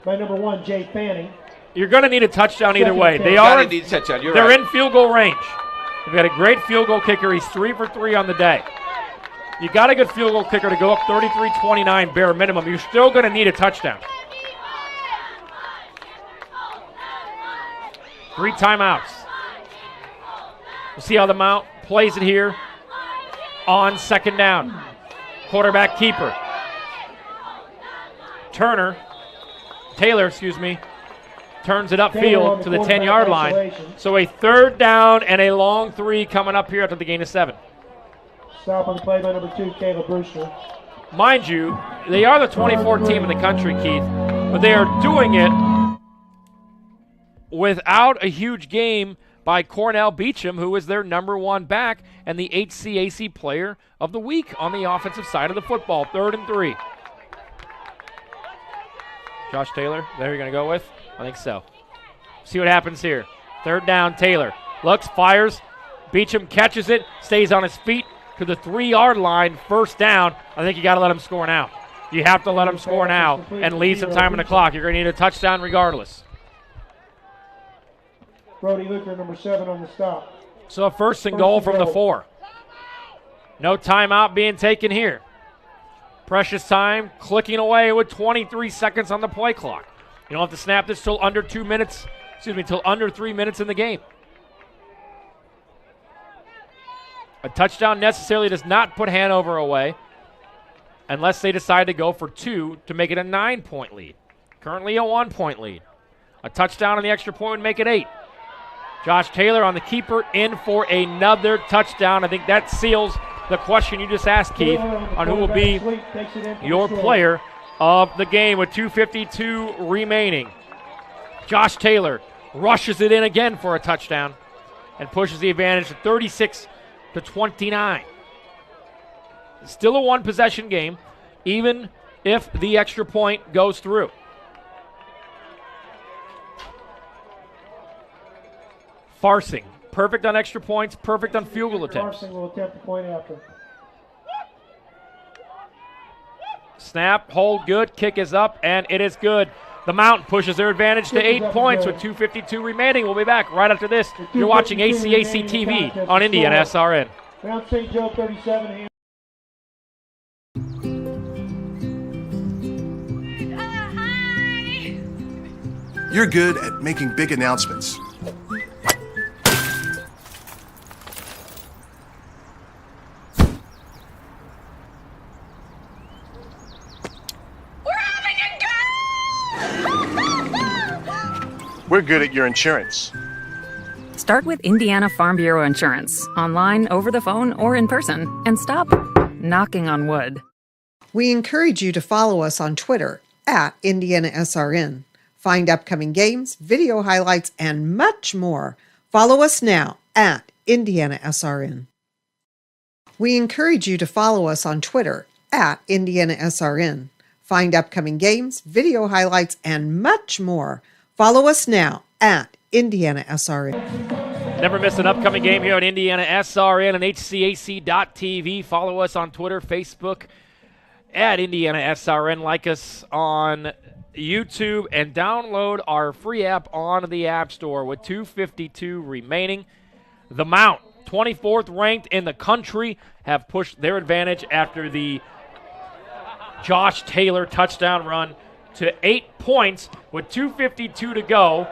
By number 1, Jay Fanning. You're going to need a touchdown either way. They're in field goal range. They've got a great field goal kicker. He's 3 for 3 on the day. You got a good field goal kicker to go up 33-29 bare minimum. You're still going to need a touchdown. 3 timeouts. We'll see how the Mount plays it here on 2nd down. Quarterback keeper. Taylor, turns it upfield to the 10-yard line. So a 3rd down and a long 3 coming up here after the gain of 7. Stop on the play by number 2, Caleb Brewster. Mind you, they are the 24th team in the country, Keith, but they are doing it without a huge game by Cornell Beecham, who is their number 1 back and the HCAC player of the week on the offensive side of the football. 3rd and 3. Josh Taylor, there you're going to go with? I think so. See what happens here. 3rd down, Taylor. Looks, fires. Beecham catches it, stays on his feet to the 3-yard line. 1st down. I think you got to let him score now. You have to let him score now and leave some time on the clock. You're going to need a touchdown regardless. Brody Luker, number 7 on the stop. So a 1st and goal from the 4. No timeout being taken here. Precious time clicking away with 23 seconds on the play clock. You don't have to snap this till under 3 minutes in the game. A touchdown necessarily does not put Hanover away unless they decide to go for 2 to make it a 9-point lead. Currently a 1-point lead. A touchdown on the extra point would make it 8. Josh Taylor on the keeper in for another touchdown. I think that seals the question you just asked, Keith, on who will be your player of the game with 2:52 remaining. Josh Taylor rushes it in again for a touchdown and pushes the advantage to 36-29. Still a 1-possession game, even if the extra point goes through. Farsing, perfect on extra points, perfect on field goal attempts. Farsing will attempt the point after. Snap, hold good, kick is up, and it is good. The Mountain pushes their advantage to 8 points with 2:52 remaining. We'll be back right after this. You're watching HCAC TV on IndianaSRN. Mount St. Joe 37. You're good at making big announcements. We're good at your insurance. Start with Indiana Farm Bureau Insurance, online, over the phone, or in person, and stop knocking on wood. We encourage you to follow us on Twitter at IndianaSRN. Find upcoming games, video highlights, and much more. Follow us now at IndianaSRN. We encourage you to follow us on Twitter at IndianaSRN. Find upcoming games, video highlights, and much more. Follow us now at IndianaSRN. Never miss an upcoming game here on IndianaSRN and HCAC.TV. Follow us on Twitter, Facebook, at IndianaSRN. Like us on YouTube and download our free app on the App Store with 2:52 remaining. The Mount, 24th ranked in the country, have pushed their advantage after the Josh Taylor touchdown run to 8 points with 2:52 to go.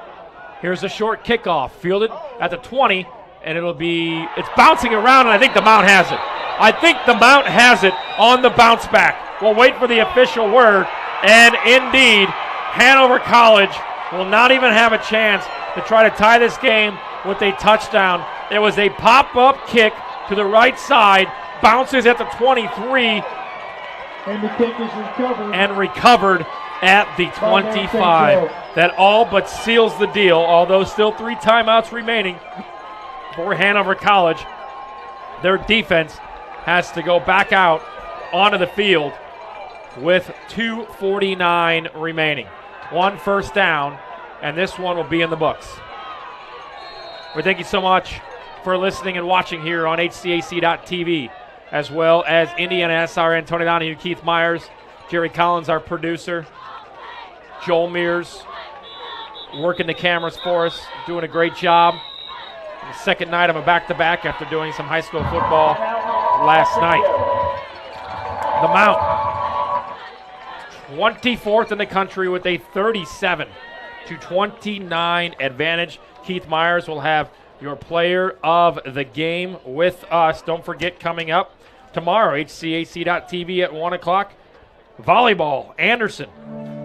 Here's a short kickoff, fielded at the 20, and it's bouncing around, and I think the Mount has it. I think the Mount has it on the bounce back. We'll wait for the official word, and indeed, Hanover College will not even have a chance to try to tie this game with a touchdown. It was a pop-up kick to the right side, bounces at the 23, and the kick is recovered. And recovered at the 25. That all but seals the deal, although still 3 timeouts remaining for Hanover College. Their defense has to go back out onto the field with 2:49 remaining. 1 first down, and this one will be in the books. We thank you so much for listening and watching here on HCAC.TV, as well as IndianaSRN. Tony Donahue, Keith Myers, Jerry Collins, our producer, Joel Mears working the cameras for us, doing a great job. The second night of a back-to-back after doing some high school football last night. The Mount, 24th in the country with a 37-29 advantage. Keith Myers will have your player of the game with us. Don't forget, coming up tomorrow, HCAC.TV at 1 o'clock, volleyball, Anderson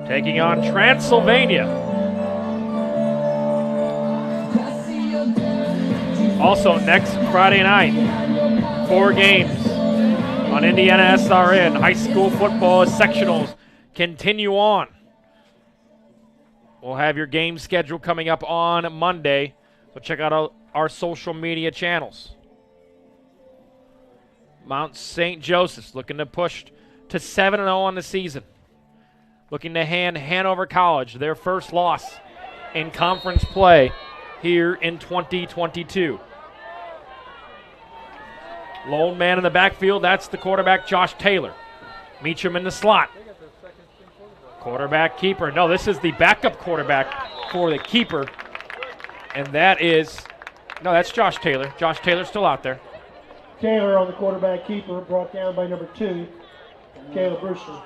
taking on Transylvania. Also, next Friday night, 4 games on IndianaSRN. High school football sectionals continue on. We'll have your game schedule coming up on Monday, so check out our social media channels. Mount St. Joseph's looking to push to 7-0 on the season. Looking to hand Hanover College their first loss in conference play here in 2022. Lone man in the backfield, that's the quarterback, Josh Taylor. Meacham in the slot. Quarterback keeper. No, this is the backup quarterback for the keeper. And that's Josh Taylor. Josh Taylor's still out there. Taylor on the quarterback keeper, brought down by number 2, Caleb Brewster.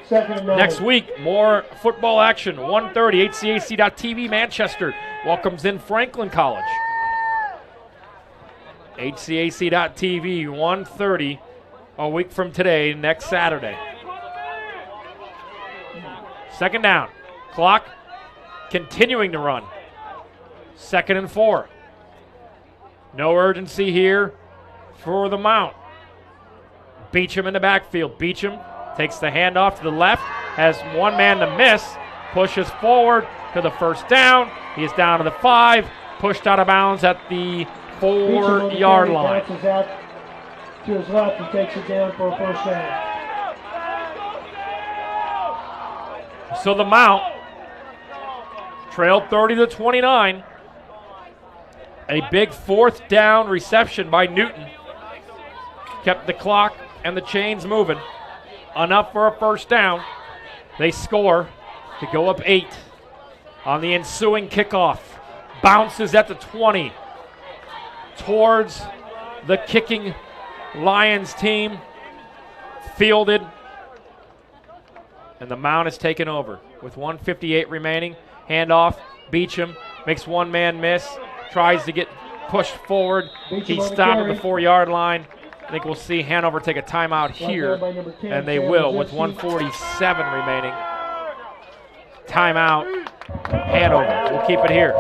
2nd and 9. Next week, more football action. 1:30, HCAC.TV. Manchester welcomes in Franklin College. HCAC.TV, 1:30, a week from today, next Saturday. 2nd down. Clock continuing to run. 2nd and 4. No urgency here for the Mount. Beecham in the backfield. Beecham takes the handoff to the left, has one man to miss, pushes forward to the first down. He is down to the 5, pushed out of bounds at the 4-yard line. Bounces out to his left and takes it down for a first down. So the Mount trailed 30-29. A big 4th down reception by Newton kept the clock and the chains moving. Enough for a first down. They score to go up 8 on the ensuing kickoff. Bounces at the 20 towards the kicking Lions team. Fielded. And the Mount is taken over with 1:58 remaining. Handoff. Beecham makes one man miss. Tries to get pushed forward. He's stopped at the 4-yard line. I think we'll see Hanover take a timeout here, and they will with 1:47 remaining. Timeout Hanover will keep it here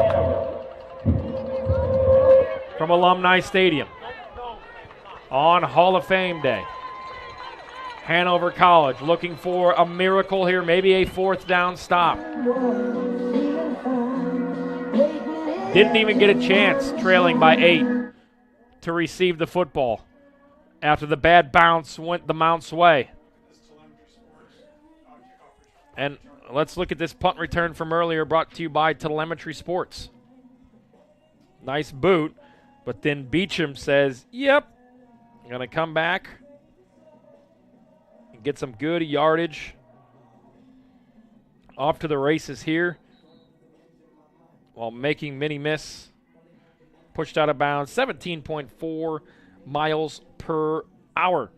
from Alumni Stadium on Hall of Fame Day. Hanover College looking for a miracle here, maybe a fourth down stop. Didn't even get a chance, trailing by 8, to receive the football after the bad bounce went the Mount's way. And let's look at this punt return from earlier, brought to you by Telemetry Sports. Nice boot, but then Beecham says, yep, I'm going to come back and get some good yardage. Off to the races here while making Minnie miss. Pushed out of bounds, 17.4 miles per hour.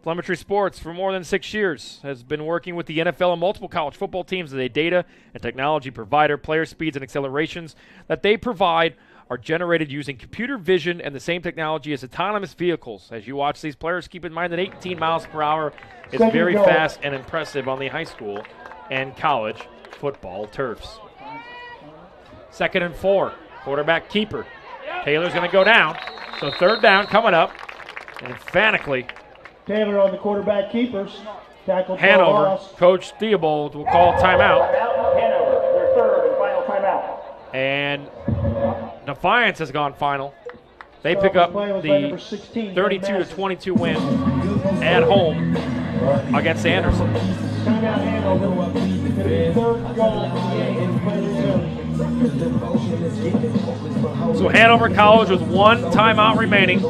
Telemetry Sports, for more than 6 years, has been working with the NFL and multiple college football teams as a data and technology provider. Player speeds and accelerations that they provide are generated using computer vision and the same technology as autonomous vehicles. As you watch these players, keep in mind that 18 miles per hour is very fast and impressive on the high school and college football turfs. 2nd and 4, quarterback keeper. Taylor's going to go down, so third down coming up, and emphatically Taylor on the quarterback keepers. Tackle Hanover, loss. Coach Theobald will call timeout. Hanover, their third and final timeout. And Defiance has gone final. They pick up the 32-22 win at home against Anderson. Timeout Hanover. Third goal of the game. So Hanover College with one timeout remaining.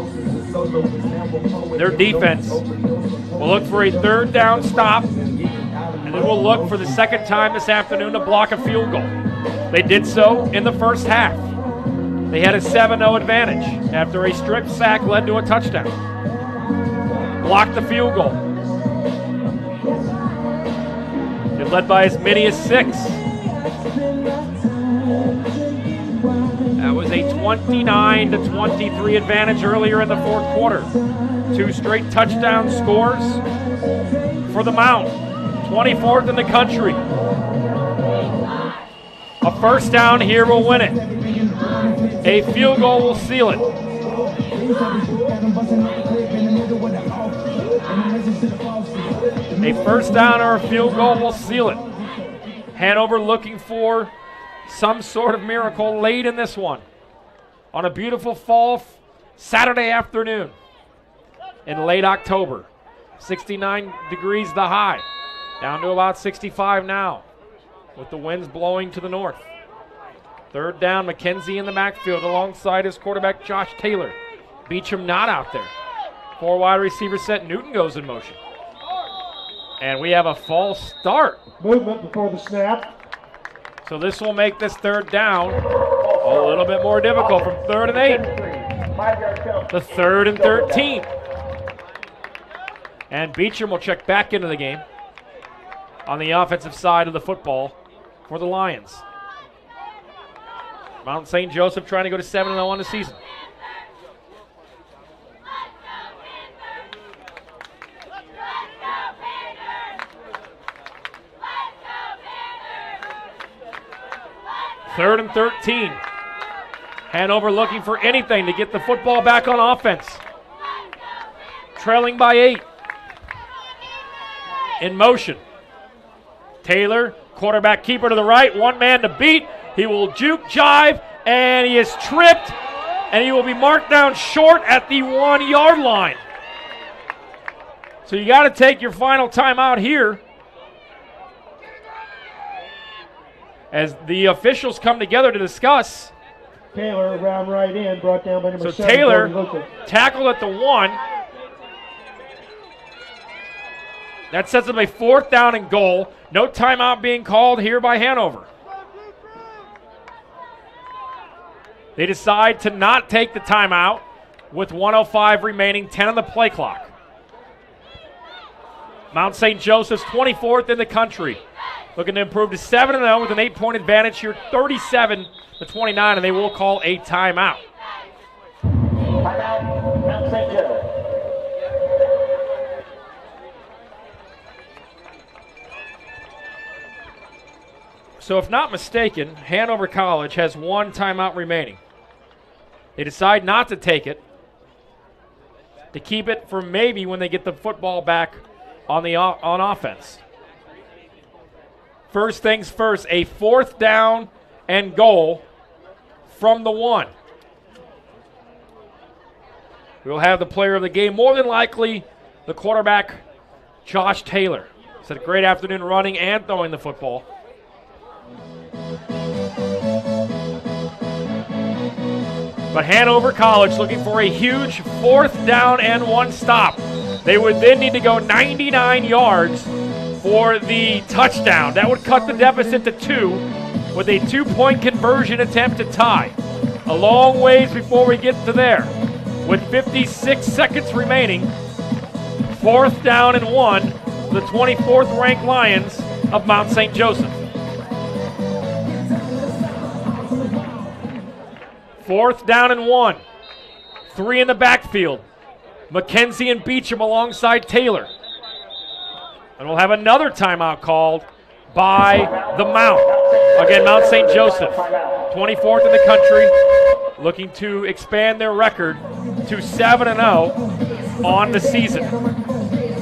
Their defense will look for a third down stop, and then we'll look for the second time this afternoon to block a field goal. They did so in the first half. They had a 7-0 advantage after a strip sack led to a touchdown. Blocked the field goal. It led by as many as 6. That was a 29-23 advantage earlier in the fourth quarter. 2 straight touchdown scores for the Mount. 24th in the country. A first down here will win it. A field goal will seal it. A first down or a field goal will seal it. Hanover looking for some sort of miracle late in this one on a beautiful fall Saturday afternoon in late October. 69 degrees the high, down to about 65 now with the winds blowing to the north. Third down, McKenzie in the backfield alongside his quarterback Josh Taylor. Beecham not out there. 4 wide receiver set. Newton goes in motion. And we have a false start. Movement before the snap. So this will make this third down a little bit more difficult from 3rd and 8 to 3rd and 13. And Beecham will check back into the game on the offensive side of the football for the Lions. Mount St. Joseph trying to go to 7-0 on the season. Third and 13. Hanover looking for anything to get the football back on offense. Trailing by 8. In motion. Taylor, quarterback keeper to the right, one man to beat. He will juke, jive, and he is tripped, and he will be marked down short at the 1-yard line. So you got to take your final timeout here as the officials come together to discuss. Taylor around right in, brought down by number 7. So Taylor tackled at the 1. That sets up a 4th down and goal. No timeout being called here by Hanover. They decide to not take the timeout with 1:05 remaining, 10 on the play clock. Mount St. Joseph's 24th in the country. Looking to improve to 7-0 with an 8-point advantage here, 37-29, and they will call a timeout. Timeout, Mount St. Joe. So if not mistaken, Hanover College has one timeout remaining. They decide not to take it, to keep it for maybe when they get the football back on offense. First things first, a 4th down and goal from the 1. We'll have the player of the game, more than likely the quarterback, Josh Taylor. He's had a great afternoon running and throwing the football. But Hanover College looking for a huge 4th down and 1 stop. They would then need to go 99 yards for the touchdown. That would cut the deficit to 2 with a 2-point conversion attempt to tie. A long ways before we get to there. With 56 seconds remaining, 4th down and 1, the 24th ranked Lions of Mount St. Joseph. 4th down and 1. 3 in the backfield. McKenzie and Beecham alongside Taylor. And we'll have another timeout called by the Mount. Again, Mount St. Joseph, 24th in the country, looking to expand their record to 7-0 on the season.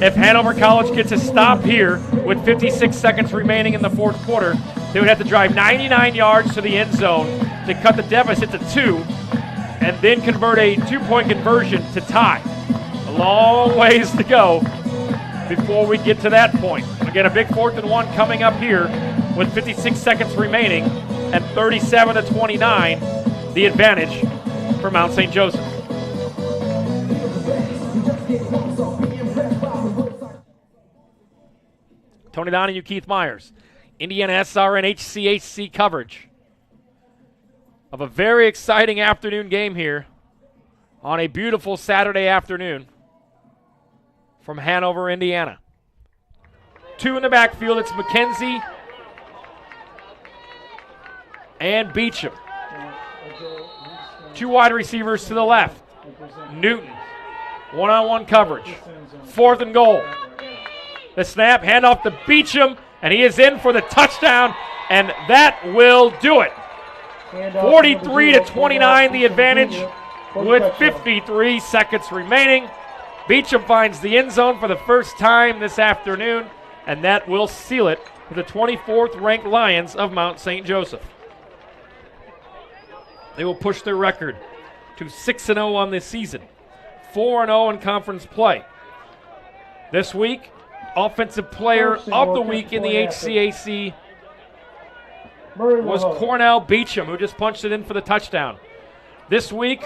If Hanover College gets a stop here with 56 seconds remaining in the 4th quarter, they would have to drive 99 yards to the end zone to cut the deficit to 2 and then convert a 2-point conversion to tie. A long ways to go before we get to that point. Again, a big 4th and 1 coming up here with 56 seconds remaining and 37-29, the advantage for Mount St. Joseph. Tony Donahue, Keith Myers, IndianaSRN HCAC coverage of a very exciting afternoon game here on a beautiful Saturday afternoon from Hanover, Indiana. 2 in the backfield, it's McKenzie and Beecham. 2 wide receivers to the left. Newton, one-on-one coverage. 4th and goal. The snap, handoff to Beecham, and he is in for the touchdown, and that will do it. 43-29, the advantage with 53 seconds remaining. Beecham finds the end zone for the first time this afternoon, and that will seal it for the 24th ranked Lions of Mount St. Joseph. They will push their record to 6-0 on this season, 4-0 in conference play. This week, Offensive Player of the Week in the HCAC was Cornell Beecham, who just punched it in for the touchdown. This week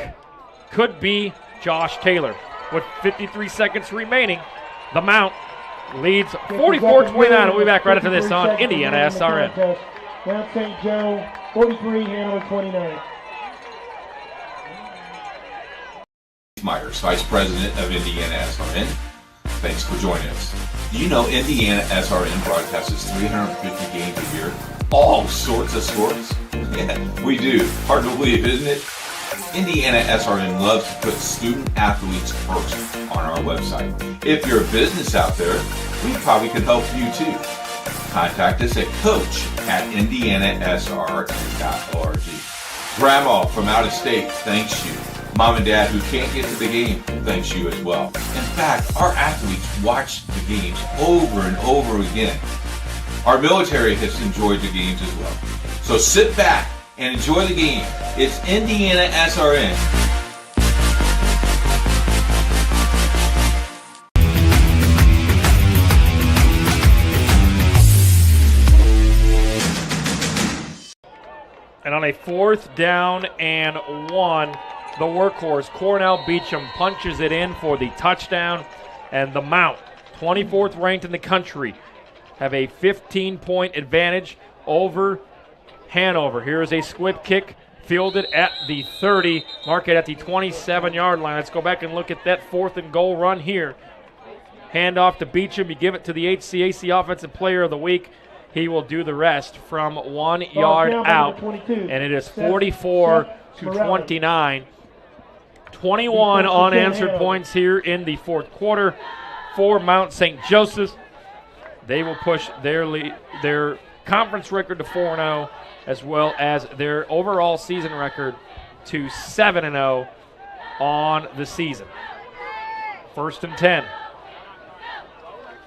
could be Josh Taylor. With 53 seconds remaining, the Mount leads 44-29. We'll be back right after this on IndianaSRN. Mount St. Joe, 43, Hanover 29. Myers, Vice President of IndianaSRN. Thanks for joining us. Do you know IndianaSRN broadcasts 350 games a year? All sorts of sports? Yeah, we do. Hard to believe, isn't it? IndianaSRN loves to put student athletes first on our website. If you're a business out there, we probably could help you too. Contact us at coach@indianasrn.org. Grandma from out of state thanks you. Mom and Dad who can't get to the game thanks you as well. In fact, our athletes watch the games over and over again. Our military has enjoyed the games as well. So sit back and enjoy the game. It's IndianaSRN. And on a 4th down and 1, the workhorse, Cornell Beecham, punches it in for the touchdown. And the Mount, 24th ranked in the country, have a 15-point advantage over Hanover. Here is a squib kick fielded at the 30, mark it at the 27-yard line. Let's go back and look at that 4th and goal run here. Hand off to Beecham. You give it to the HCAC Offensive Player of the Week. He will do the rest from 1 yard out, and it is 44-29. 21 unanswered points here in the 4th quarter for Mount St. Joseph. They will push their conference record to 4-0, as well as their overall season record to 7-0 on the season. 1st and 10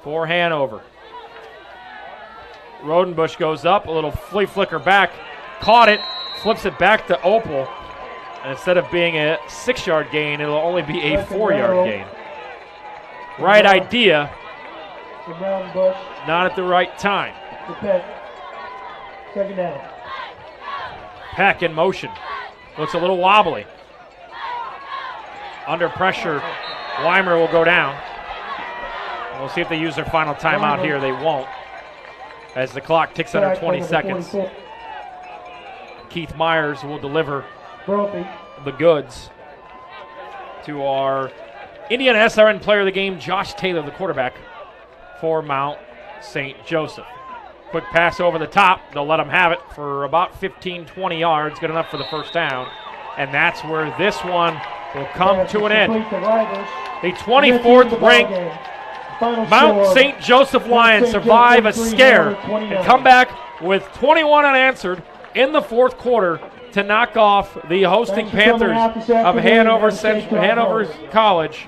for Hanover. Rodenbush goes up, a little flea flicker back, caught it, flips it back to Opal, and instead of being a 6-yard gain, it'll only be a 4-yard gain. Right idea, not at the right time. Second down. Peck in motion. Looks a little wobbly. Under pressure, Weimer will go down. We'll see if they use their final timeout here. They won't, as the clock ticks under 20 seconds. Keith Myers will deliver the goods to our IndianaSRN player of the game, Josh Taylor, the quarterback for Mount St. Joseph. Quick pass over the top. They'll let him have it for about 15, 20 yards. Good enough for the first down. And that's where this one will come to an end. The 24th ranked Mount St. Joseph Lions survive a scare and come back with 21 unanswered in the fourth quarter to knock off the hosting Panthers of Hanover College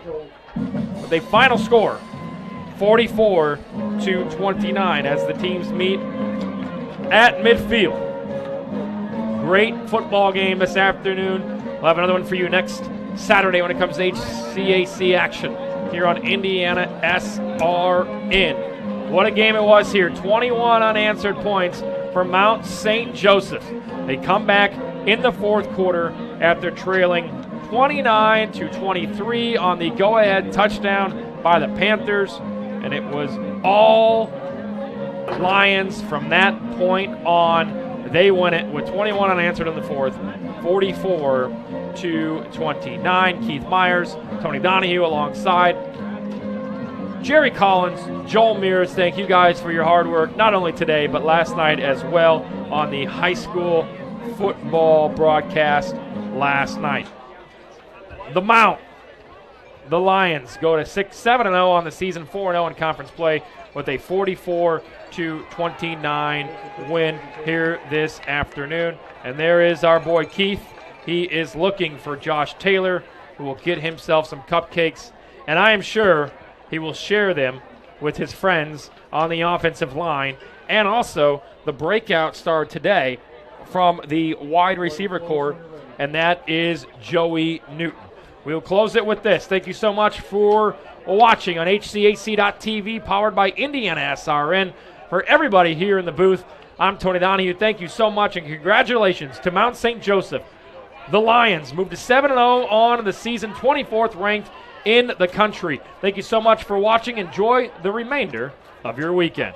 with a final score 44-29 as the teams meet at midfield. Great football game this afternoon. We'll have another one for you next Saturday when it comes to HCAC action here on IndianaSRN. What a game it was here. 21 unanswered points for Mount St. Joseph. They come back in the fourth quarter after trailing 29-23 on the go-ahead touchdown by the Panthers, and it was all Lions from that point on. They win it with 21 unanswered in the fourth, 44-29. Keith Myers, Tony Donahue alongside Jerry Collins, Joel Mears. Thank you guys for your hard work, not only today, but last night as well on the high school football broadcast last night. The Mount, the Lions, go to 7-0 on the season, 4-0 in conference play with a 44-29 win here this afternoon. And there is our boy Keith. He is looking for Josh Taylor, who will get himself some cupcakes, and I am sure he will share them with his friends on the offensive line, and also the breakout star today from the wide receiver corps, and that is Joey Newton. We'll close it with this. Thank you so much for watching on HCAC.TV, powered by IndianaSRN. For everybody here in the booth, I'm Tony Donahue. Thank you so much, and congratulations to Mount St. Joseph. The Lions moved to 7-0 on the season, 24th ranked in the country. Thank you so much for watching. Enjoy the remainder of your weekend.